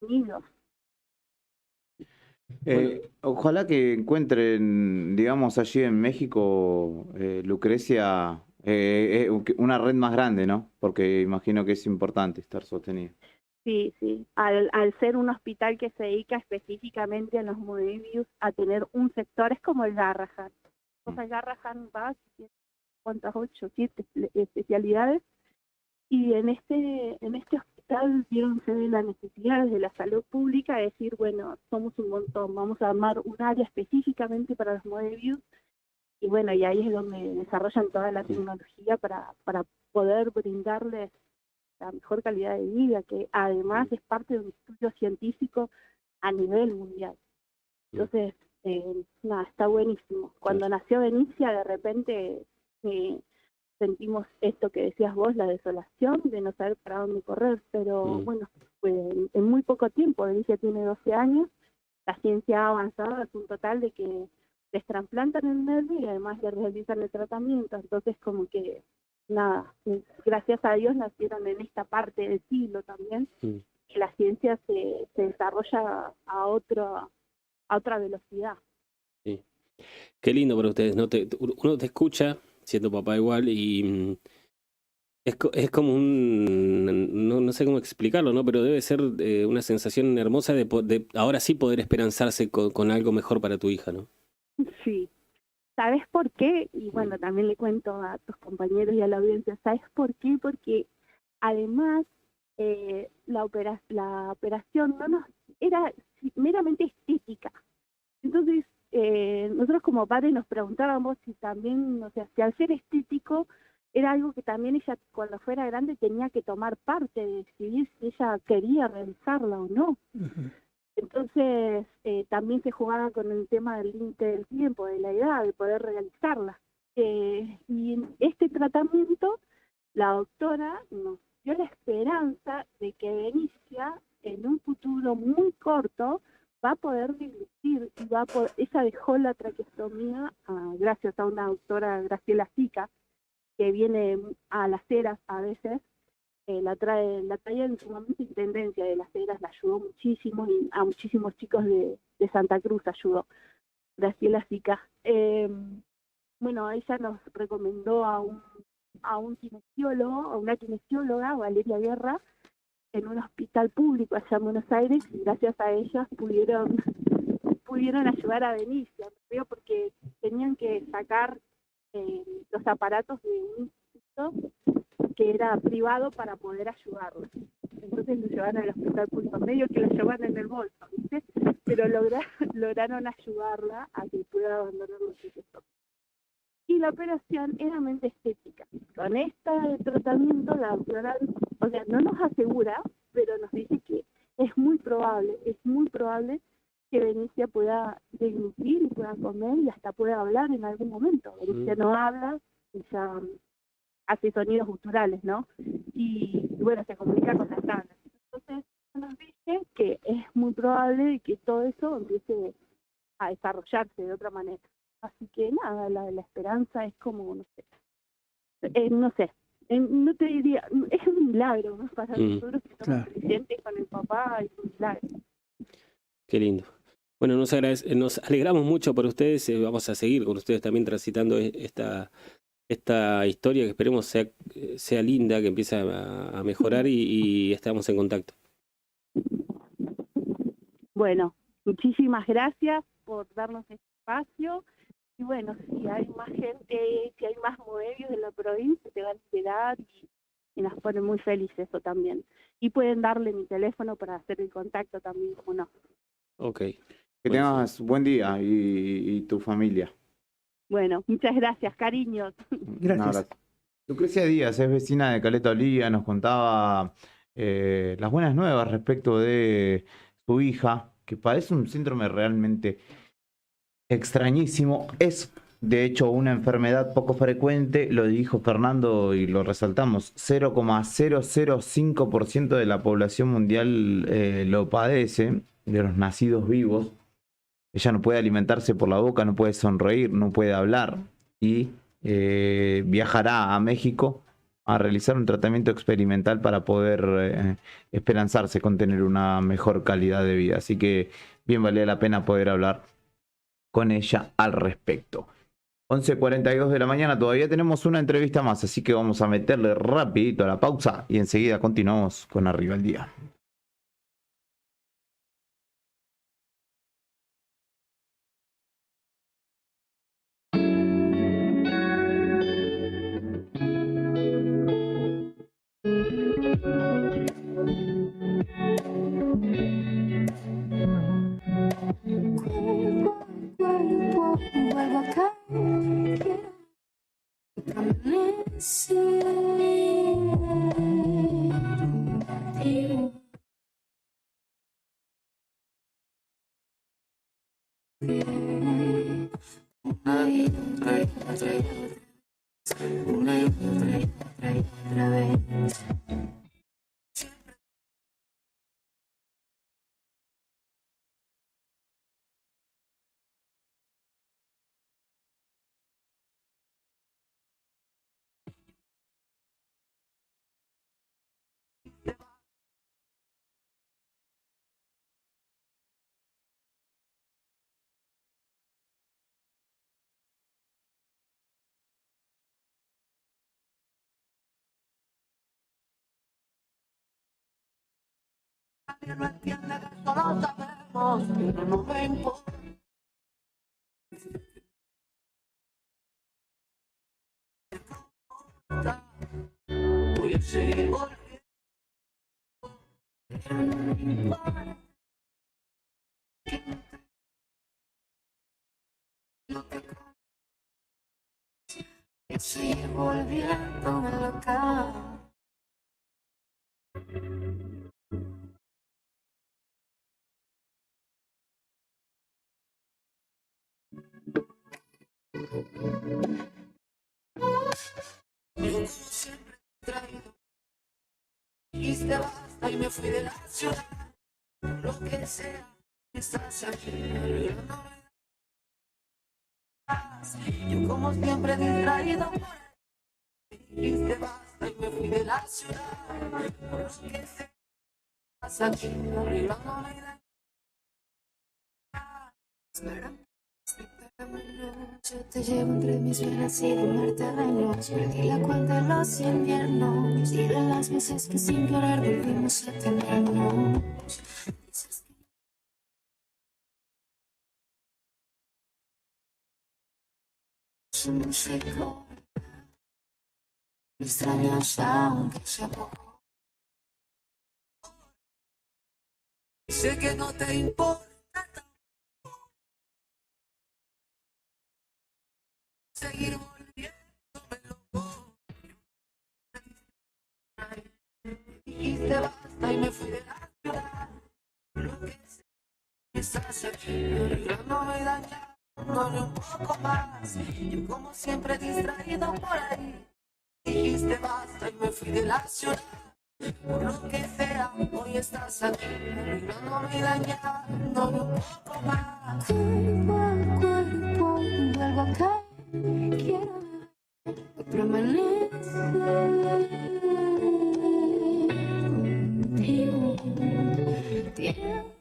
unidos. Ojalá que encuentren, digamos, allí en México, Lucrecia, una red más grande, ¿no? Porque imagino que es importante estar sostenido. Sí, sí. Al ser un hospital que se dedica específicamente a los moebius, a tener un sector, es como el Garrahan. Vos al Garrahan vas, ¿cuántas? 8, 7 especialidades. Y en este hospital se ve la necesidad de la salud pública de decir, bueno, somos un montón, vamos a armar un área específicamente para los moebius. Y bueno, y ahí es donde desarrollan toda la tecnología para poder brindarles la mejor calidad de vida, que además es parte de un estudio científico a nivel mundial. Entonces, nada, está buenísimo. Cuando nació Benicia, de repente sentimos esto que decías vos, la desolación de no saber para dónde correr, pero bueno, en muy poco tiempo, Benicia tiene 12 años, la ciencia ha avanzado al punto tal de que les trasplantan el nervio y además le realizan el tratamiento, entonces como que nada, gracias a Dios nacieron en esta parte del siglo también, que la ciencia se desarrolla a otra velocidad. Sí. Qué lindo para ustedes, ¿no? Uno te escucha, siendo papá igual, y es como no sé cómo explicarlo, ¿no? Pero debe ser una sensación hermosa de ahora sí poder esperanzarse con algo mejor para tu hija, ¿no? Sí. ¿Sabes por qué? Y bueno, también le cuento a tus compañeros y a la audiencia, ¿sabes por qué? Porque además la operación no nos era meramente estética. Entonces, nosotros como padres nos preguntábamos si también, o sea, si al ser estético era algo que también ella cuando fuera grande tenía que tomar parte de decidir si ella quería realizarla o no. Entonces, también se jugaba con el tema del límite del tiempo, de la edad, de poder realizarla. Y en este tratamiento, la doctora nos dio la esperanza de que Benicia, en un futuro muy corto, va a poder vivir y ella dejó la traqueostomía gracias a una doctora, Graciela Sica, que viene a Las Heras a veces, la traía en su momento intendencia de Las Heras, la ayudó muchísimo y a muchísimos chicos de Santa Cruz ayudó, Graciela Sica. Bueno, ella nos recomendó a un kinesiólogo, a una kinesióloga, Valeria Guerra, en un hospital público allá en Buenos Aires, y gracias a ellas pudieron ayudar a Benicia, porque tenían que sacar los aparatos de un instituto que era privado para poder ayudarla. Entonces lo llevaron al hospital público, medio que lo llevaban en el bolso, ¿viste? Pero lograron ayudarla a que pueda abandonar los sitios. Y la operación era mente estética. Con este tratamiento, la doctora, o sea, no nos asegura, pero nos dice que es muy probable que Benicia pueda deglutir y pueda comer y hasta pueda hablar en algún momento. Benicia no habla, ella hace sonidos gusturales, ¿no? Y bueno, se comunica con las tablas. Entonces nos dice que es muy probable que todo eso empiece a desarrollarse de otra manera. Así que nada, la esperanza es como, no sé, no te diría, es un milagro, ¿no? Para nosotros que estamos presentes con el papá, es un milagro. Qué lindo. Bueno, nos alegramos mucho por ustedes, vamos a seguir con ustedes también transitando esta historia que esperemos sea linda, que empiece a mejorar y estamos en contacto. Bueno, muchísimas gracias por darnos este espacio. Y bueno, si hay más gente, si hay más modelos de la provincia, te van a enterar y nos pone muy felices eso también. Y pueden darle mi teléfono para hacer el contacto también, como no. Ok. Que tengas buen día y tu familia. Bueno, muchas gracias, cariños. Gracias. Lucrecia Díaz es vecina de Caleta Olivia, nos contaba las buenas nuevas respecto de su hija, que padece un síndrome realmente extrañísimo. Es, de hecho, una enfermedad poco frecuente, lo dijo Fernando y lo resaltamos, 0,005% de la población mundial lo padece, de los nacidos vivos. Ella no puede alimentarse por la boca, no puede sonreír, no puede hablar y viajará a México a realizar un tratamiento experimental para poder esperanzarse con tener una mejor calidad de vida. Así que bien valía la pena poder hablar con ella al respecto. 11:42 de la mañana, todavía tenemos una entrevista más, así que vamos a meterle rapidito a la pausa y enseguida continuamos con Arriba el Día. Vuelvo a caer, amanecer contigo. Una y otra vez. No entiende que esto lo sabemos, pero no me importa. Voy a seguir volviendo. Voy a seguir volviendo loca. Siempre traído. Dijiste basta y me fui de la ciudad. Lo que sea, estás aquí. Yo como siempre distraído. Dijiste basta y me fui de la ciudad. Lo que sea, estás aquí. Arreglándome. Espera, espérame. Yo te llevo entre mis venas y de muerte años. Perdí la cuenta de los inviernos y de las veces que sin querer volvimos a tenernos. Dices que somos secos. Me extrañas aunque sea poco. Sé que no te importa. Seguir volviéndome loco. Dijiste basta y me fui de la ciudad. Lo que sé estás aquí, arreglándome y dañándole un poco más. Yo como siempre distraído por ahí. Dijiste basta y me fui de la ciudad. Por lo que sea, hoy estás aquí, arreglándome y dañándole un poco más. Cuerpo a cuerpo, vuelvo a caer. Quiero permanecer contigo. Tiempo.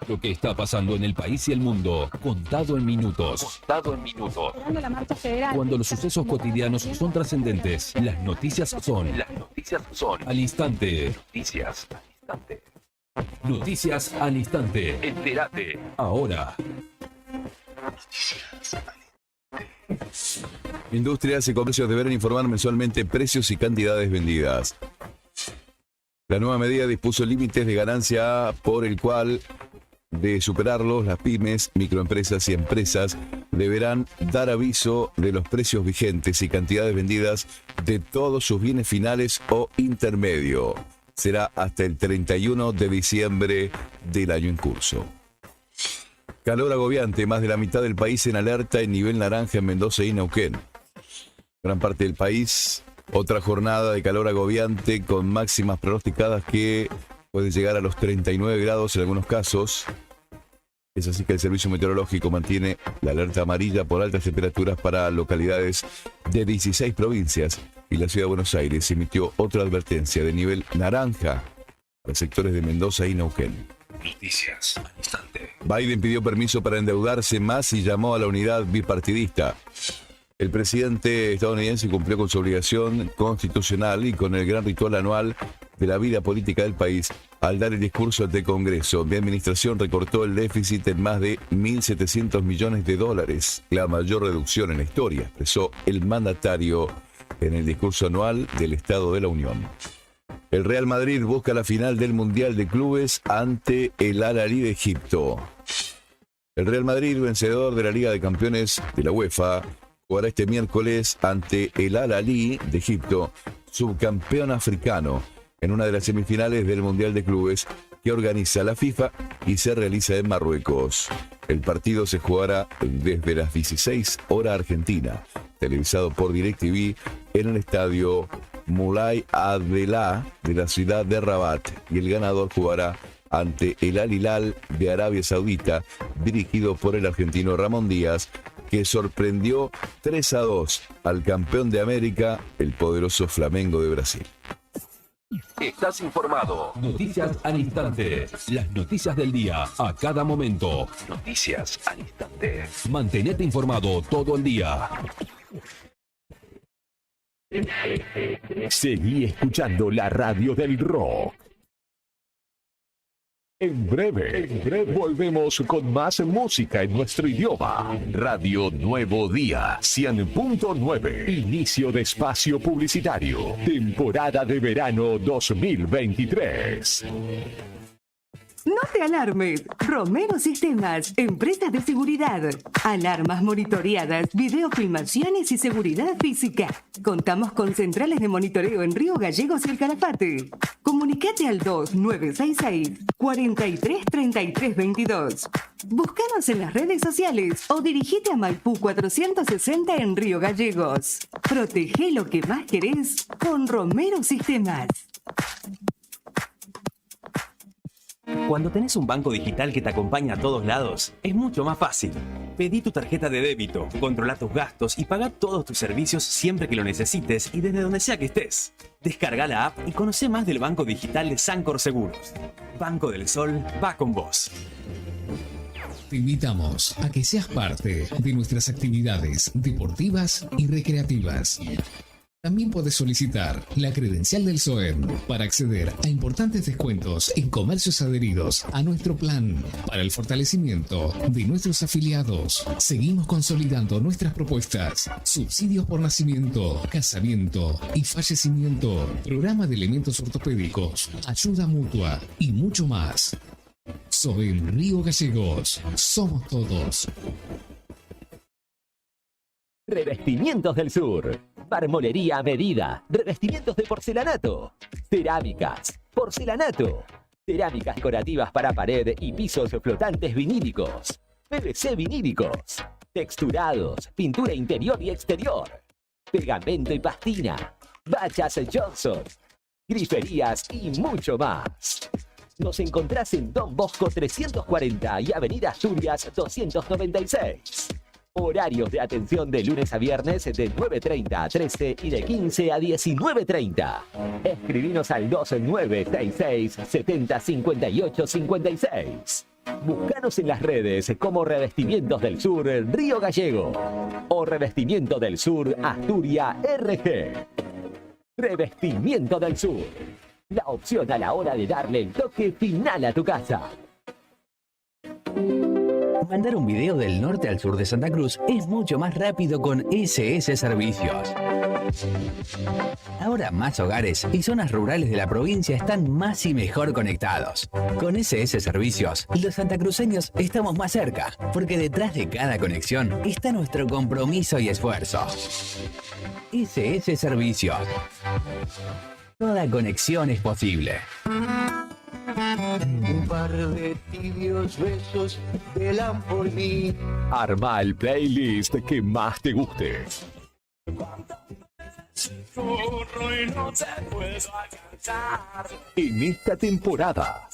Lo que está pasando en el país y el mundo, contado en minutos. Contado en minutos. La marcha federal. Cuando los sucesos cotidianos son trascendentes, las noticias son al instante. Noticias al instante. Noticias al instante. Entérate. Ahora. Industrias y comercios deberán informar mensualmente precios y cantidades vendidas. La nueva medida dispuso límites de ganancia por el cual, de superarlos, las pymes, microempresas y empresas deberán dar aviso de los precios vigentes y cantidades vendidas de todos sus bienes finales o intermedio. Será hasta el 31 de diciembre del año en curso. Calor agobiante, más de la mitad del país en alerta en nivel naranja en Mendoza y Neuquén. Gran parte del país, otra jornada de calor agobiante con máximas pronosticadas que pueden llegar a los 39 grados en algunos casos. Es así que el Servicio Meteorológico mantiene la alerta amarilla por altas temperaturas para localidades de 16 provincias y la Ciudad de Buenos Aires emitió otra advertencia de nivel naranja para sectores de Mendoza y Neuquén. Noticias al instante. Biden pidió permiso para endeudarse más y llamó a la unidad bipartidista. El presidente estadounidense cumplió con su obligación constitucional y con el gran ritual anual de la vida política del país al dar el discurso ante el Congreso. Mi administración recortó el déficit en más de 1.700 millones de dólares, la mayor reducción en la historia, expresó el mandatario en el discurso anual del Estado de la Unión. El Real Madrid busca la final del Mundial de Clubes ante el Al-Ahly de Egipto. El Real Madrid, vencedor de la Liga de Campeones de la UEFA, jugará este miércoles ante el Al-Ahly de Egipto, subcampeón africano, en una de las semifinales del Mundial de Clubes que organiza la FIFA y se realiza en Marruecos. El partido se jugará desde las 16 horas Argentina, televisado por DirecTV en el estadio Moulay Abdellah de la ciudad de Rabat, y el ganador jugará ante el Al Hilal de Arabia Saudita, dirigido por el argentino Ramón Díaz, que sorprendió 3-2 al campeón de América, el poderoso Flamengo de Brasil. Estás informado. Noticias al instante. Las noticias del día a cada momento. Noticias al instante. Mantenete informado todo el día. Seguí escuchando la radio del rock. En breve, volvemos con más música en nuestro idioma. Radio Nuevo Día, 100.9. Inicio de espacio publicitario. Temporada de verano 2023. No te te alarmes. Romero Sistemas, empresas de seguridad. Alarmas monitoreadas, videofilmaciones y seguridad física. Contamos con centrales de monitoreo en Río Gallegos y El Calafate. Comunicate al 2966-433322. Búscanos en las redes sociales o dirigite a Maipú 460 en Río Gallegos. Protege lo que más querés con Romero Sistemas. Cuando tenés un banco digital que te acompaña a todos lados, es mucho más fácil. Pedí tu tarjeta de débito, controla tus gastos y paga todos tus servicios siempre que lo necesites y desde donde sea que estés. Descarga la app y conoce más del banco digital de Sancor Seguros. Banco del Sol va con vos. Te invitamos a que seas parte de nuestras actividades deportivas y recreativas. También puedes solicitar la credencial del SOEM para acceder a importantes descuentos en comercios adheridos a nuestro plan para el fortalecimiento de nuestros afiliados. Seguimos consolidando nuestras propuestas: subsidios por nacimiento, casamiento y fallecimiento, programa de elementos ortopédicos, ayuda mutua y mucho más. SOEM Río Gallegos, somos todos. Revestimientos del Sur. Marmolería a medida. Revestimientos de porcelanato. Cerámicas. Porcelanato. Cerámicas decorativas para pared y pisos flotantes vinílicos. PVC vinílicos. Texturados. Pintura interior y exterior. Pegamento y pastina. Bachas Johnson. Griferías y mucho más. Nos encontrás en Don Bosco 340 y Avenida Asturias 296. Horarios de atención de lunes a viernes de 9:30 a 13 y de 15 a 19:30. Escribinos al 2966 70 58 56. Búscanos en las redes como Revestimientos del Sur Río Gallego o Revestimiento del Sur Asturias RG. Revestimiento del Sur. La opción a la hora de darle el toque final a tu casa. Mandar un video del norte al sur de Santa Cruz es mucho más rápido con SS Servicios. Ahora más hogares y zonas rurales de la provincia están más y mejor conectados. Con SS Servicios, los santacruceños estamos más cerca, porque detrás de cada conexión está nuestro compromiso y esfuerzo. SS Servicios. Toda conexión es posible. Un par de tibios besos velan por mí. Arma el playlist que más te guste. Y no te puedo alcanzar. En esta temporada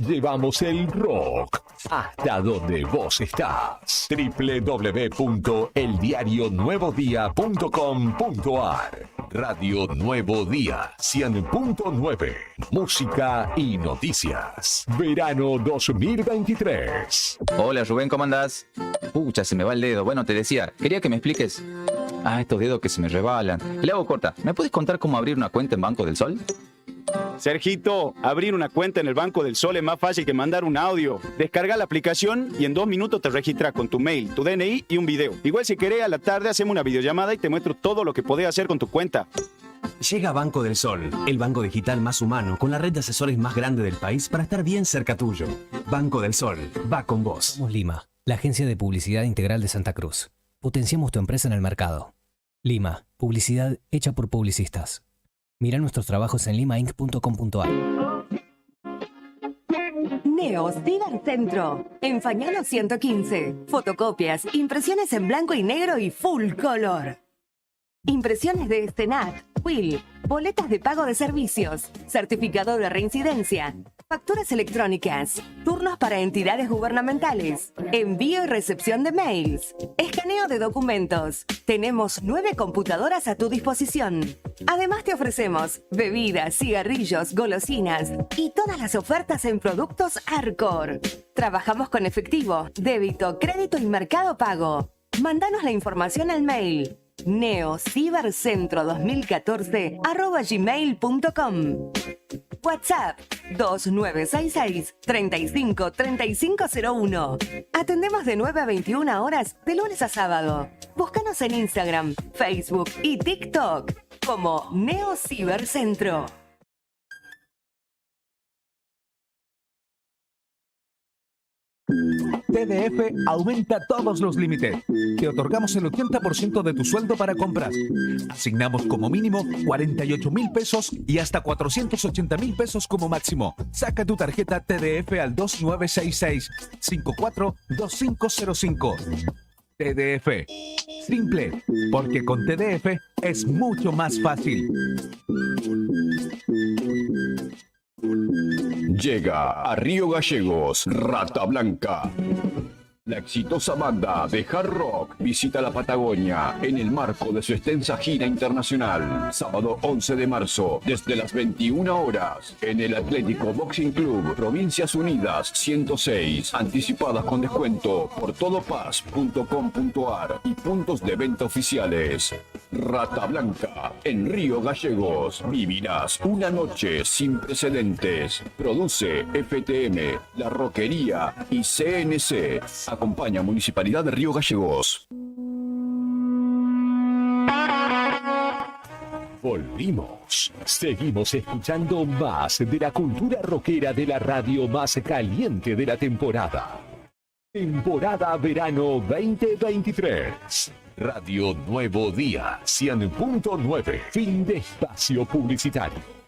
llevamos el rock hasta donde vos estás. www.eldiarionuevodía.com.ar. Radio Nuevo Día 100.9. Música y noticias. Verano 2023. Hola Rubén, ¿cómo andás? Pucha, se me va el dedo. Bueno, te decía, quería que me expliques. Estos dedos que se me rebalan. Le hago corta. ¿Me puedes contar cómo abrir una cuenta en Banco del Sol? Sergito, abrir una cuenta en el Banco del Sol es más fácil que mandar un audio. Descarga la aplicación y en 2 minutos te registras con tu mail, tu DNI y un video. Igual si querés, a la tarde hacemos una videollamada y te muestro todo lo que podés hacer con tu cuenta. Llega Banco del Sol, el banco digital más humano con la red de asesores más grande del país para estar bien cerca tuyo. Banco del Sol, va con vos. Somos Lima, la agencia de publicidad integral de Santa Cruz. Potenciamos tu empresa en el mercado. Lima, publicidad hecha por publicistas. Mira nuestros trabajos en limainc.com.ar. Neo Cibercentro, en Fañano 115. Fotocopias, impresiones en blanco y negro y full color. Impresiones de Stenat, Quill, boletas de pago de servicios, certificado de reincidencia, facturas electrónicas, turnos para entidades gubernamentales, envío y recepción de mails, escaneo de documentos. Tenemos 9 computadoras a tu disposición. Además te ofrecemos bebidas, cigarrillos, golosinas y todas las ofertas en productos Arcor. Trabajamos con efectivo, débito, crédito y mercado pago. Mándanos la información al mail neocibercentro2014@gmail.com. WhatsApp 2966 35 3501. Atendemos de 9 a 21 horas de lunes a sábado. Búscanos en Instagram, Facebook y TikTok como Neo Cibercentro. TDF aumenta todos los límites. Te otorgamos el 80% de tu sueldo para compras. Asignamos como mínimo 48.000 pesos y hasta 480.000 pesos como máximo. Saca tu tarjeta TDF al 2966-542505. TDF. Simple, porque con TDF es mucho más fácil. Llega a Río Gallegos, Rata Blanca. La exitosa banda de hard rock visita la Patagonia en el marco de su extensa gira internacional. Sábado 11 de marzo, desde las 21 horas, en el Atlético Boxing Club, Provincias Unidas 106. Anticipadas con descuento por todopaz.com.ar y puntos de venta oficiales. Rata Blanca, en Río Gallegos. Vivirás una noche sin precedentes. Produce FTM, La Roquería y CNC. Acompaña Municipalidad de Río Gallegos. Volvimos. Seguimos escuchando más de la cultura rockera de la radio más caliente de la temporada. Temporada Verano 2023. Radio Nuevo Día 100.9. Fin de espacio publicitario.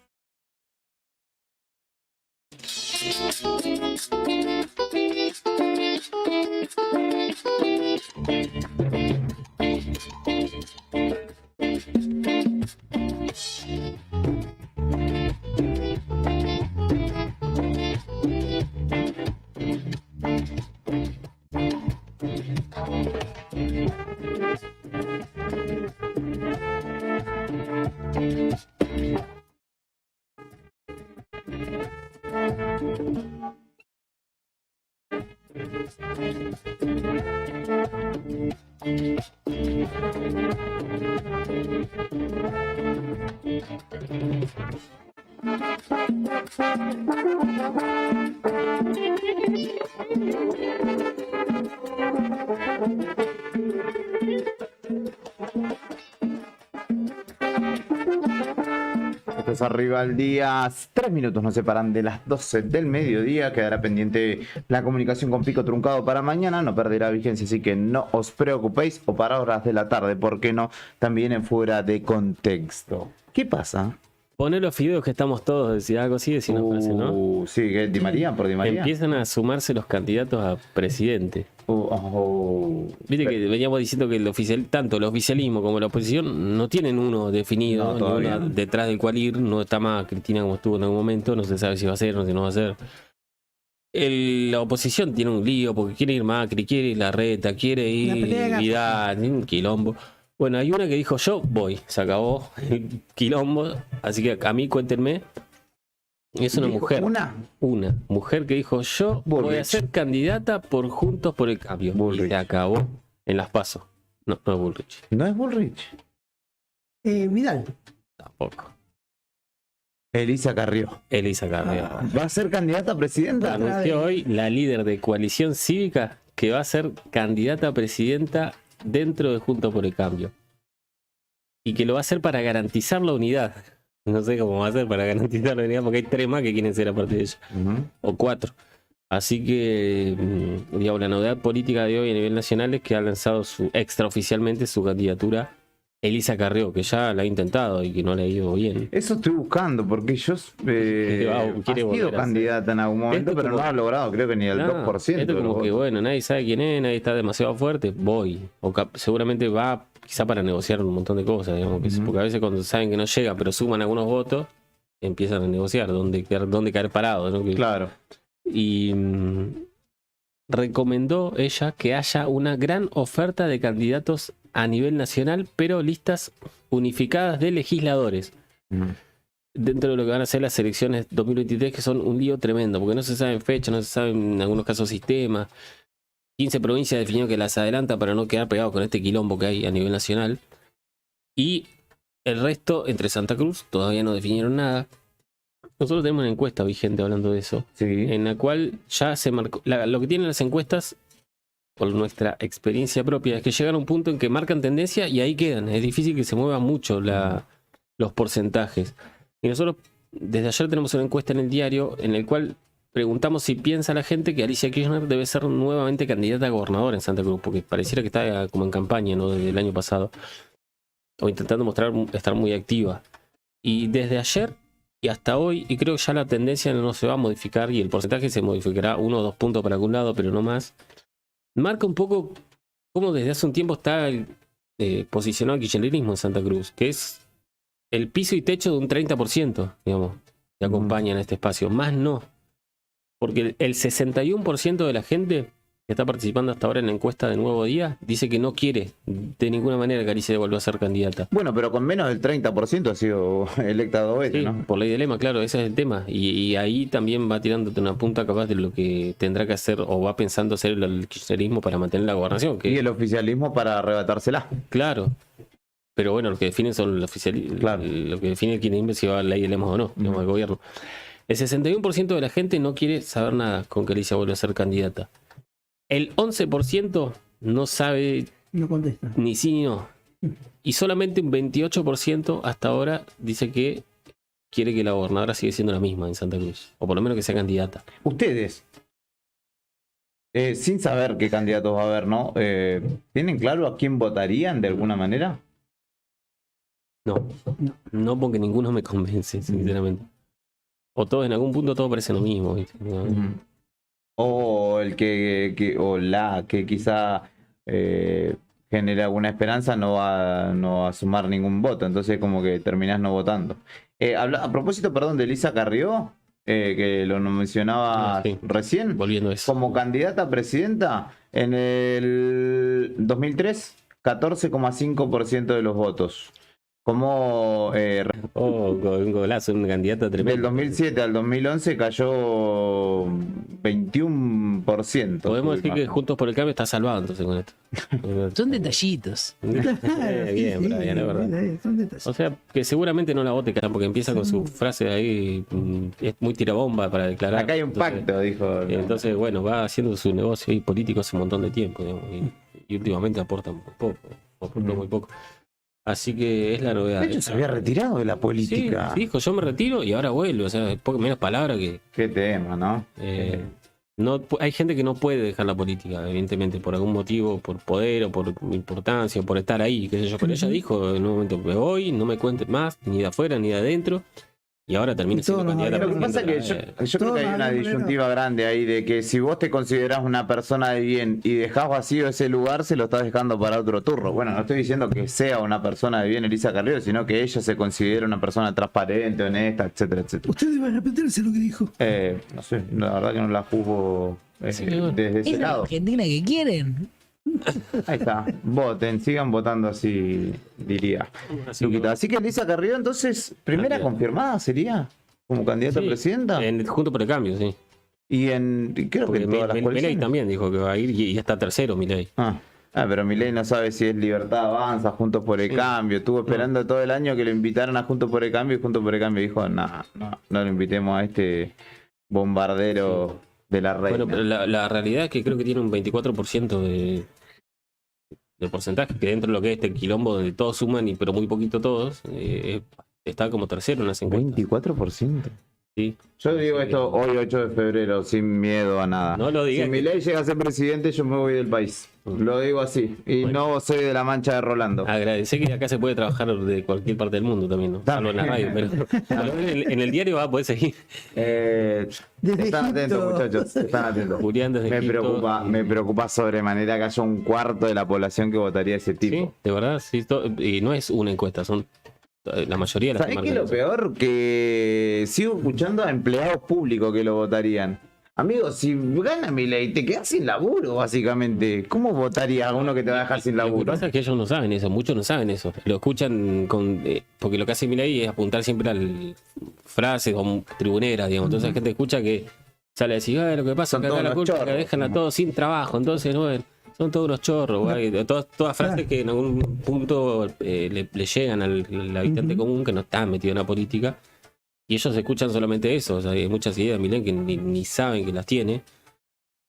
Esto es Arriba al Día. 3 minutos nos separan de las 12 del mediodía. Quedará pendiente la comunicación con Pico Truncado para mañana. No perderá vigencia, así que no os preocupéis. O para horas de la tarde, ¿por qué no? También en Fuera de Contexto. ¿Qué pasa? Poner los fideos que estamos todos, decía algo así, decía una frase, ¿no? Sí, que Di María, por Di María. Empiezan a sumarse los candidatos a presidente. Viste que veníamos diciendo que tanto el oficialismo como la oposición no tienen uno definido, No, ni uno detrás del cual ir. No está más Cristina como estuvo en algún momento, no se sabe si va a ser, no sé si no va a ser. La oposición tiene un lío porque quiere ir Macri, quiere ir Larreta, quiere ir Vidal, tiene un quilombo. Bueno, hay una que dijo yo voy, se acabó el quilombo, así que a mí cuéntenme. Es una mujer. Una mujer que dijo yo voy a ser candidata por Juntos por el Cambio. Bullrich. Y se acabó en las PASO. No, no es Bullrich. ¿No es Bullrich? Vidal. Tampoco. Elisa Carrió. Elisa Carrió. ¿Va a ser candidata a presidenta? Anunció hoy la líder de Coalición Cívica que va a ser candidata a presidenta dentro de Juntos por el Cambio. Y que lo va a hacer para garantizar la unidad. No sé cómo va a ser para garantizar la unidad, porque hay 3 más que quieren ser aparte de ella. O 4. Así que, digamos, la novedad política de hoy a nivel nacional es que ha lanzado extraoficialmente su candidatura Elisa Carrió, que ya la ha intentado y que no le ha ido bien. Eso estoy buscando, porque yo ha sido candidata en algún momento, pero no ha logrado, creo que ni el 2%. Esto como que, bueno, nadie sabe quién es, nadie está demasiado fuerte, voy. O seguramente va quizá para negociar un montón de cosas, digamos, porque a veces cuando saben que no llega, pero suman algunos votos, empiezan a negociar dónde caer parado, ¿no? Claro. Y recomendó ella que haya una gran oferta de candidatos a nivel nacional, pero listas unificadas de legisladores. Dentro de lo que van a ser las elecciones 2023, que son un lío tremendo, porque no se saben fechas, no se saben en algunos casos sistemas. 15 provincias definieron que las adelanta para no quedar pegados con este quilombo que hay a nivel nacional. Y el resto, entre Santa Cruz, todavía no definieron nada. Nosotros tenemos una encuesta vigente hablando de eso, en la cual ya se marcó. Lo que tienen las encuestas, por nuestra experiencia propia, es que llegan a un punto en que marcan tendencia y ahí quedan. Es difícil que se muevan mucho los porcentajes. Y nosotros desde ayer tenemos una encuesta en el diario en el cual preguntamos si piensa la gente que Alicia Kirchner debe ser nuevamente candidata a gobernadora en Santa Cruz, porque pareciera que está como en campaña, ¿no? Desde el año pasado, o intentando estar muy activa. Y desde ayer y hasta hoy, y creo que ya la tendencia no se va a modificar y el porcentaje se modificará 1 o 2 puntos para algún lado, pero no más, marca un poco cómo desde hace un tiempo está posicionado el kirchnerismo en Santa Cruz, que es el piso y techo de un 30%, digamos, que acompaña en este espacio, más no. Porque el 61% de la gente que está participando hasta ahora en la encuesta de Nuevo Día dice que no quiere de ninguna manera que Alicia vuelva a ser candidata. Bueno, pero con menos del 30% ha sido electa doblete, Sí, ¿no? por ley de lema, claro, ese es el tema. Y ahí también va tirándote una punta capaz de lo que tendrá que hacer o va pensando hacer el kirchnerismo para mantener la gobernación. Y el oficialismo para arrebatársela. Claro. Pero bueno, lo que definen son el oficialismo. Lo que define el kirchnerismo es si va a ley de lema o no, digamos, el gobierno. El 61% de la gente no quiere saber nada con que Alicia vuelva a ser candidata. El 11% no sabe No contesta. ni sí ni no. Y solamente un 28% hasta ahora dice que quiere que la gobernadora siga siendo la misma en Santa Cruz. O por lo menos que sea candidata. Ustedes, sin saber qué candidatos va a haber, ¿no? ¿Tienen claro a quién votarían de alguna manera? No, porque ninguno me convence, sinceramente. O todos en algún punto todo parece lo mismo, ¿viste? O el o la que quizá genere alguna esperanza no va a sumar ningún voto, entonces como que terminás no votando. A propósito, perdón, de Elisa Carrió, que lo mencionaba recién, volviendo a eso. Como candidata a presidenta, en el 2003, 14,5% de los votos. Como un golazo, un candidato tremendo. Del 2007 al 2011 cayó 21%. Podemos decir que Juntos por el Cambio está salvado entonces con esto. Son detallitos. Bien, Brian, es verdad. O sea, que seguramente no la vote, porque empieza con su frase ahí, es muy tirabomba para declarar. Acá hay un pacto, dijo. Entonces, bueno, va haciendo su negocio ahí político hace un montón de tiempo, digamos, y últimamente aporta muy poco, muy poco. Así que es la novedad. De hecho, se había retirado de la política. Sí, dijo, yo me retiro y ahora vuelvo. O sea, poco menos palabras que... Qué tema, ¿no? Hay gente que no puede dejar la política, evidentemente, por algún motivo, por poder o por importancia, o por estar ahí, qué sé yo. Pero ella dijo en un momento, me voy, no me cuentes más, ni de afuera ni de adentro. Y ahora termina siendo candidata. Lo que pasa es que yo creo que hay una disyuntiva grande ahí de que si vos te considerás una persona de bien y dejás vacío ese lugar, se lo estás dejando para otro turno. Bueno, no estoy diciendo que sea una persona de bien Elisa Carrió, sino que ella se considera una persona transparente, honesta, etcétera, etcétera. Usted debe repetirse lo que dijo. No sé, la verdad que no la juzgo desde ese Es la lado. Argentina que quieren. Ahí está, voten, sigan votando así, diría Luquita. Así que Elisa Carrió, entonces, primera confirmada sería como candidata a presidenta. Junto por el Cambio, sí. Y creo que en todas las Milei coaliciones. también dijo que va a ir y ya está tercero, Milei. Pero Milei no sabe si es Libertad Avanza, Juntos por el Cambio. Estuvo esperando todo el año que lo invitaran a Juntos por el Cambio y Juntos por el Cambio dijo, no lo invitemos a este bombardero de la reina. Bueno, pero la realidad es que creo que tiene un 24% de porcentaje, que dentro de lo que es este quilombo donde todos suman, pero muy poquito todos, está como tercero en las encuestas. 24%. Sí. Yo digo esto hoy 8 de febrero, sin miedo a nada. No lo digas. Si Milei llega a ser presidente, yo me voy del país. Lo digo así. Y no soy de la mancha de Rolando. Agradecer que acá se puede trabajar de cualquier parte del mundo también, ¿no? Salvo en la radio, pero en el diario va a poder seguir. Están atentos, muchachos. Están atentos. Julián desde Egipto. Me preocupa sobremanera que haya un cuarto de la población que votaría a ese tipo. Sí, de verdad, sí. Y no es una encuesta, son la mayoría de las ¿Sabés qué es lo peor? Que sigo escuchando a empleados públicos que lo votarían. Amigos, si gana Milei, te quedas sin laburo, básicamente. ¿Cómo votaría a uno que te va a dejar sin laburo? Lo que pasa es que ellos no saben eso, muchos no saben eso. Lo escuchan porque lo que hace Milei es apuntar siempre al frases o tribuneras, digamos. Entonces la gente escucha que sale a decir, lo que pasa es que acá la culpa que dejan a todos sin trabajo, entonces no son todos unos chorros, güey. Todas frases que en algún punto le llegan al habitante común que no está metido en la política. Y ellos escuchan solamente eso. O sea, hay muchas ideas de Milei que ni saben que las tiene.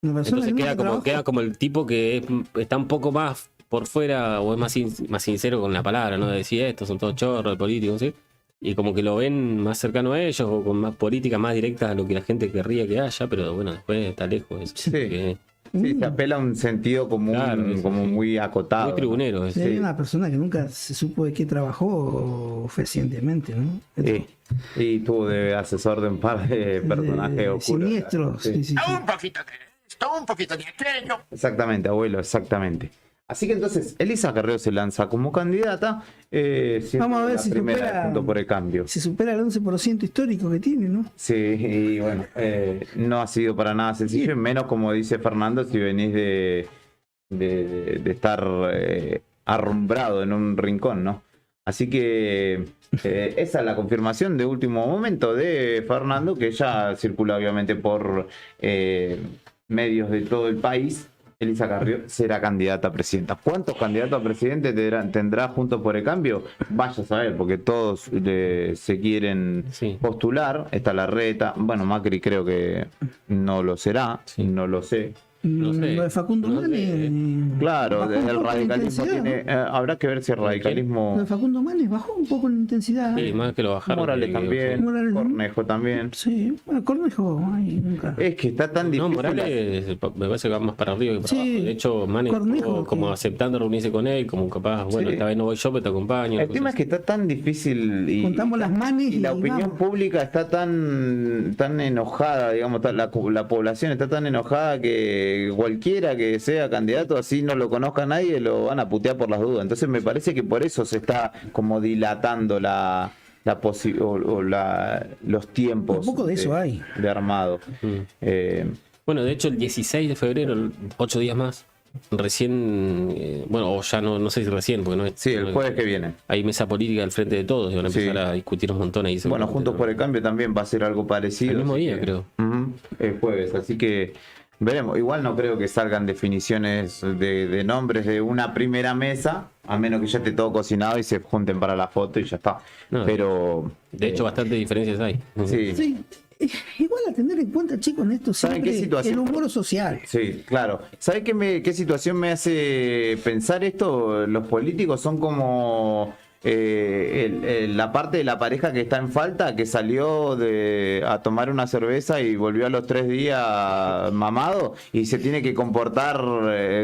Entonces queda como el tipo que está un poco más por fuera o es más sincero con la palabra, ¿no? De decir esto, son todos chorros de políticos, ¿sí? y como que lo ven más cercano a ellos o con más políticas más directas a lo que la gente querría que haya, pero bueno, después está lejos eso. Sí. Que- Sí, se apela a un sentido común, Claro, eso, como muy acotado. muy tribunero. Sí, hay una persona que nunca se supo de qué trabajó fehacientemente, ¿no? Sí. Y tuvo de asesor de un par de personajes oscuros. Siniestros. Sí, sí, sí. Un poquito de esto, un poquito de aquello. Exactamente, abuelo, exactamente. Así que entonces, Elisa Carrió se lanza como candidata. Siendo Vamos a ver la si primera supera- de Juntos por el Cambio. Se supera el 11% histórico que tiene, ¿no? Sí, y bueno, no ha sido para nada sencillo, y menos como dice Fernando, si venís de estar arrumbrado en un rincón, ¿no? Así que esa es la confirmación de último momento de Fernando, que ya circula obviamente por medios de todo el país. Elisa Carrió será candidata a presidenta. ¿Cuántos candidatos a presidente tendrá Juntos por el Cambio? Vaya a saber, porque todos se quieren postular. Está Larreta. Bueno, Macri creo que no lo será, no lo sé. Lo de Facundo Manes. Claro, bajó un el poco la radicalismo intensidad, tiene. Habrá que ver si el radicalismo. Lo de Facundo Manes bajó un poco la intensidad. Sí, más que lo bajaron. Morales también. Morales, ¿no? Cornejo también. Sí, bueno, Cornejo, ay, nunca. Es que está tan No, difícil. Morales me parece que va más para arriba que para Sí, abajo. De hecho, Manes Cornejo, estuvo como aceptando reunirse con él, como capaz, bueno, Sí. esta vez no voy yo, pero te acompaño. El tema es que está tan difícil y Juntamos las manes y la opinión vamos. pública está tan enojada, digamos, la población está tan enojada que cualquiera que sea candidato, así no lo conozca nadie, lo van a putear por las dudas. Entonces me parece que por eso se está como dilatando los tiempos Un poco de eso hay. de armado. Bueno, de hecho, el 16 de febrero, 8 días más, recién, bueno, o ya no sé si recién, porque no es. Sí, el jueves que viene. Hay mesa política al frente de todos y van a empezar Sí. a discutir un montón ahí. Bueno, Juntos por el Cambio también va a ser algo parecido. El mismo así día, que- creo. Ujú, el jueves, así que veremos. Igual no creo que salgan definiciones de nombres de una primera mesa, a menos que ya esté todo cocinado y se junten para la foto y ya está. No, Pero De hecho, bastantes diferencias hay. sí. Sí. Igual a tener en cuenta, chicos, en esto ¿Saben qué siempre situación? el humor social. Sí, claro. ¿Sabes qué situación me hace pensar esto? Los políticos son como la parte de la pareja que está en falta, que salió a tomar una cerveza y volvió a los 3 días mamado y se tiene que comportar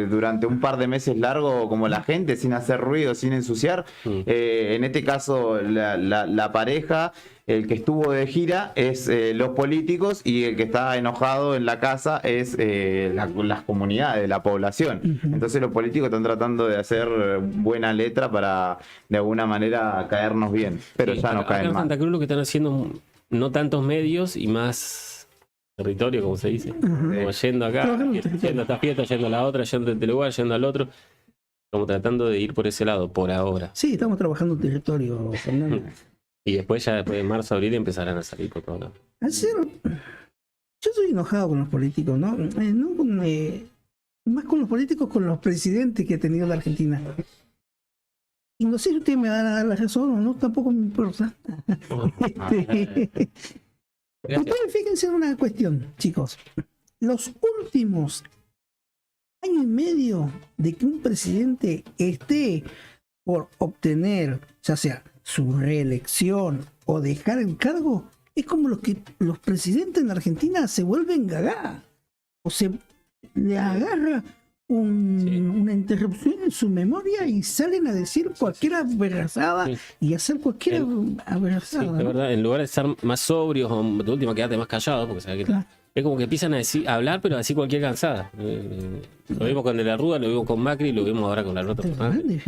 durante un par de meses largo como la gente, sin hacer ruido, sin ensuciar. En este caso, la pareja... El que estuvo de gira es los políticos y el que está enojado en la casa es las comunidades, la población. Entonces los políticos están tratando de hacer buena letra para de alguna manera caernos bien, pero ya no Acá caen en mal. Santa Cruz lo que están haciendo no tantos medios y más territorio, como se dice. Como yendo acá, yendo a esta fiesta, yendo a la otra, yendo a este lugar, yendo al otro. Como tratando de ir por ese lado, por ahora. Sí, estamos trabajando en territorio, Fernando. Y después ya después de marzo, abril empezarán a salir por todos lados. Yo soy enojado con los políticos, ¿no? Más con los políticos, con los presidentes que ha tenido la Argentina. Y no sé si ustedes me van a dar la razón o no, tampoco me importa. Ustedes fíjense en una cuestión, chicos. Los últimos año y medio de que un presidente esté por obtener, ya sea su reelección o dejar el cargo, es como los presidentes en Argentina se vuelven gaga. O se le agarra una interrupción en su memoria y salen a decir cualquier aberrazada y hacer cualquier aberrazada. Sí, ¿no? de verdad, en lugar de estar más sobrios o de última quedarte más callado, porque sabes que Claro. es como que empiezan a hablar, pero así cualquier cansada. Lo vimos con De la Rúa, lo vimos con Macri, lo vimos ahora con Alberto Fernández.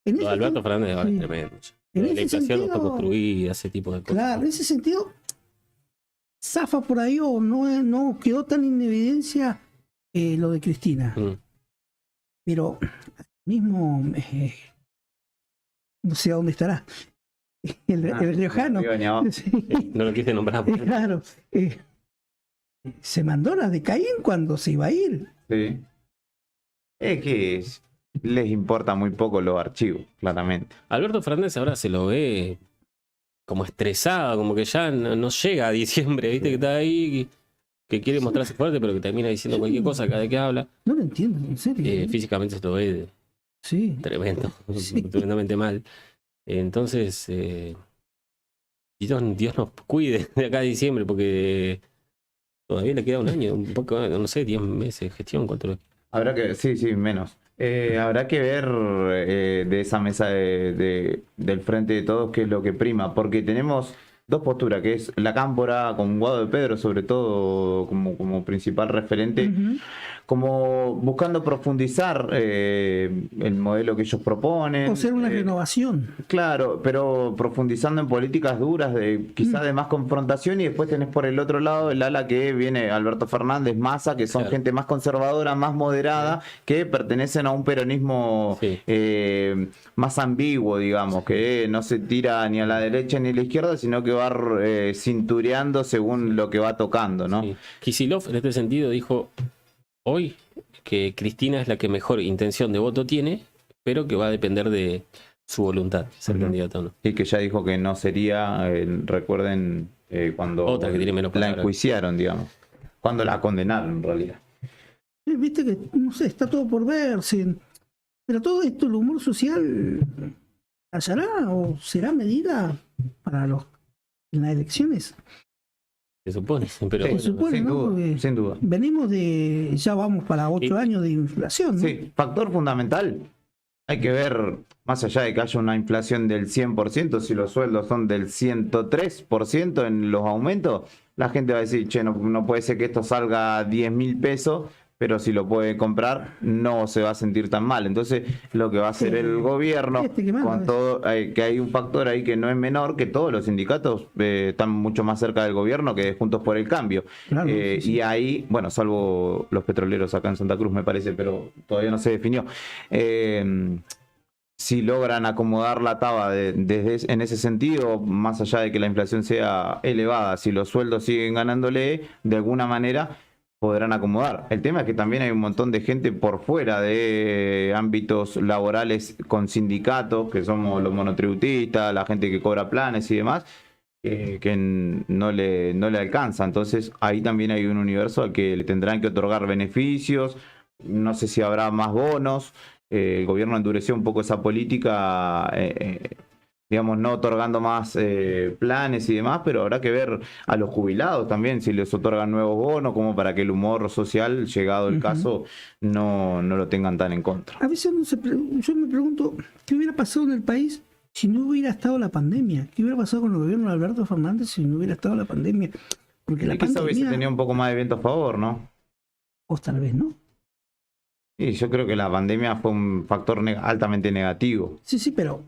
En Lo de ese Alberto sen- Fernández ahora sí. es tremendo. En La ese inflación sentido- autoconstruida, ese tipo de cosas. Claro, en ese sentido, zafa por ahí o no quedó tan en evidencia lo de Cristina. Pero mismo, no sé a dónde estará. El riojano. Sí. No lo quise nombrar. Claro. Se mandó las de Caín cuando se iba a ir. Sí. Es que les importa muy poco los archivos, claramente. Alberto Fernández ahora se lo ve como estresado, como que ya no llega a diciembre, ¿viste? Que está ahí, que quiere mostrarse fuerte, pero que termina diciendo cualquier cosa cada vez que habla. No lo entiendo, en serio. Físicamente se lo ve Sí. tremendo, tremendamente mal. Entonces, Dios nos cuide de acá a diciembre, porque todavía le queda un año, un poco, no sé, 10 meses de gestión. ¿Cuánto? Habrá que, sí, menos. Habrá que ver de esa mesa del Frente de Todos qué es lo que prima, porque tenemos dos posturas, que es la Cámpora con Guado de Pedro, sobre todo como principal referente, como buscando profundizar el modelo que ellos proponen. O ser una renovación. Claro, pero profundizando en políticas duras, quizás de más confrontación, y después tenés por el otro lado el ala que viene Alberto Fernández, Massa, que son gente más conservadora, más moderada, que pertenecen a un peronismo más ambiguo, digamos, que no se tira ni a la derecha ni a la izquierda, sino que va cintureando según lo que va tocando, ¿no? Kicillof en este sentido dijo hoy que Cristina es la que mejor intención de voto tiene, pero que va a depender de su voluntad ser candidata o no. Y que ya dijo que no sería, recuerden, cuando otra que tiene menos la enjuiciaron, digamos, cuando la condenaron en realidad. Viste que, no sé, está todo por verse, pero todo esto, el humor social, ¿hallará o será medida para en las elecciones? Se supone, pero Se bueno, supone, sin ¿no? duda, Porque sin duda. venimos ya vamos para 8 años de inflación, ¿no? Sí, factor fundamental. Hay que ver, más allá de que haya una inflación del 100%, si los sueldos son del 103% en los aumentos, la gente va a decir, che, no puede ser que esto salga 10.000 pesos, pero si lo puede comprar, no se va a sentir tan mal. Entonces, lo que va a hacer el gobierno, con todo, que hay un factor ahí que no es menor, que todos los sindicatos están mucho más cerca del gobierno que de Juntos por el Cambio. Claro, Y ahí, bueno, salvo los petroleros acá en Santa Cruz, me parece, pero todavía no se definió. Si logran acomodar la taba en ese sentido, más allá de que la inflación sea elevada, si los sueldos siguen ganándole, de alguna manera podrán acomodar. El tema es que también hay un montón de gente por fuera de ámbitos laborales con sindicatos, que somos los monotributistas, la gente que cobra planes y demás, que no le alcanza. Entonces ahí también hay un universo al que le tendrán que otorgar beneficios, no sé si habrá más bonos. El gobierno endureció un poco esa política, digamos, no otorgando más planes y demás, pero habrá que ver a los jubilados también, si les otorgan nuevos bonos, como para que el humor social, llegado el caso, no lo tengan tan en contra. A veces yo me pregunto, ¿qué hubiera pasado en el país si no hubiera estado la pandemia? ¿Qué hubiera pasado con el gobierno de Alberto Fernández si no hubiera estado la pandemia? Porque la quizá hubiese pandemia... tenido un poco más de viento a favor, ¿no? O tal vez no. Sí, yo creo que la pandemia fue un factor altamente negativo. Sí, pero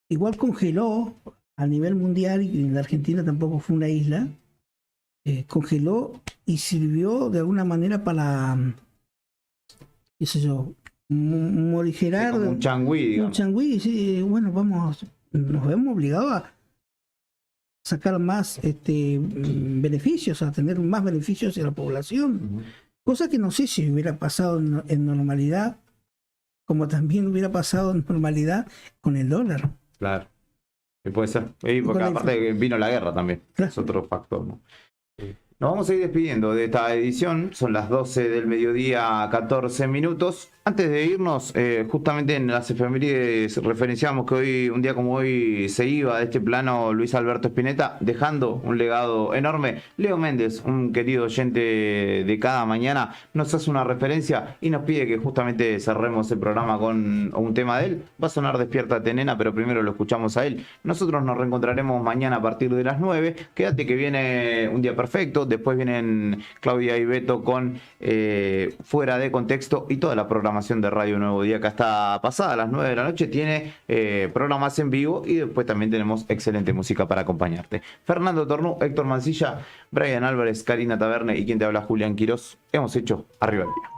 igual congeló a nivel mundial, y en la Argentina tampoco fue una isla, congeló y sirvió de alguna manera para, qué sé yo, morigerar. Sí, como un changüí, digamos. Un changüí, sí, bueno, nos vemos obligados a sacar más beneficios, a tener más beneficios hacia la población. Cosa que no sé si hubiera pasado en normalidad, como también hubiera pasado en normalidad con el dólar. Claro, puede ser. Porque aparte vino la guerra también, es otro factor, ¿no? Nos vamos a ir despidiendo de esta edición, son las 12 del mediodía, 14 minutos. Antes de irnos, justamente en las efemérides referenciamos que hoy, un día como hoy, se iba de este plano Luis Alberto Spinetta, dejando un legado enorme. Leo Méndez, un querido oyente de cada mañana, nos hace una referencia y nos pide que justamente cerremos el programa con un tema de él. Va a sonar Despiértate, nena, pero primero lo escuchamos a él. Nosotros nos reencontraremos mañana a partir de las 9. Quédate que viene Un Día Perfecto, después vienen Claudia y Beto con Fuera de Contexto, y toda la programación de Radio Nuevo Día, que hasta pasada a las 9 de la noche tiene programas en vivo, y después también tenemos excelente música para acompañarte. Fernando Tornú, Héctor Mancilla, Brian Álvarez, Karina Taberne y quien te habla, Julián Quirós. Hemos hecho Arriba el Día.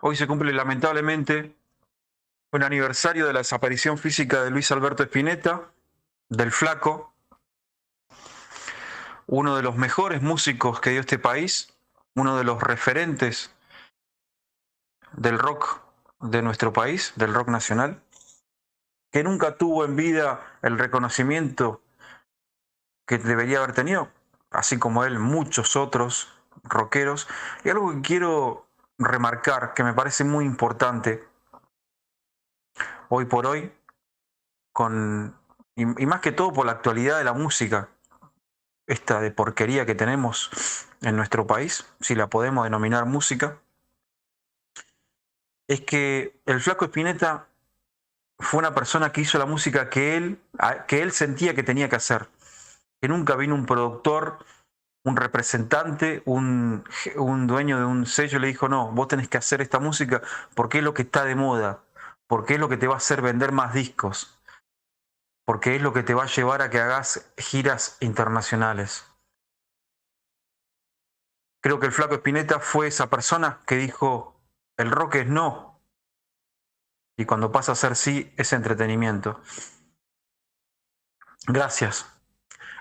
Hoy se cumple lamentablemente un aniversario de la desaparición física de Luis Alberto Spinetta, del Flaco, uno de los mejores músicos que dio este país, uno de los referentes del rock de nuestro país, del rock nacional, que nunca tuvo en vida el reconocimiento que debería haber tenido, así como él, muchos otros rockeros. Y algo que quiero remarcar, que me parece muy importante, hoy por hoy, y más que todo por la actualidad de la música, esta de porquería que tenemos en nuestro país, si la podemos denominar música, es que el Flaco Spinetta fue una persona que hizo la música que él sentía que tenía que hacer. Que nunca vino un productor, un representante, un dueño de un sello y le dijo, no, vos tenés que hacer esta música porque es lo que está de moda, porque es lo que te va a hacer vender más discos, porque es lo que te va a llevar a que hagas giras internacionales. Creo que el Flaco Spinetta fue esa persona que dijo, el rock es no, y cuando pasa a ser sí, es entretenimiento. Gracias.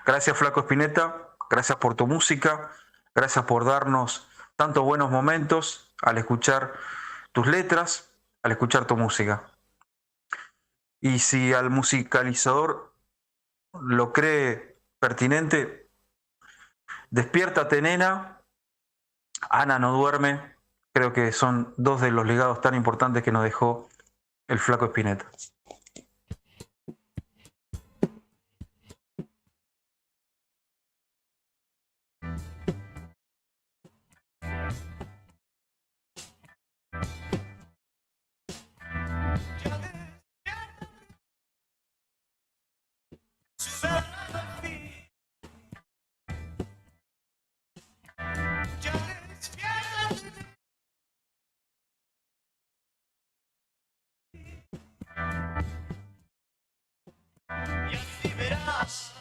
Gracias, Flaco Spinetta. Gracias por tu música. Gracias por darnos tantos buenos momentos al escuchar tus letras, al escuchar tu música. Y si al musicalizador lo cree pertinente, despiértate, nena. Ana no duerme. Creo que son dos de los legados tan importantes que nos dejó el Flaco Spinetta. Y así verás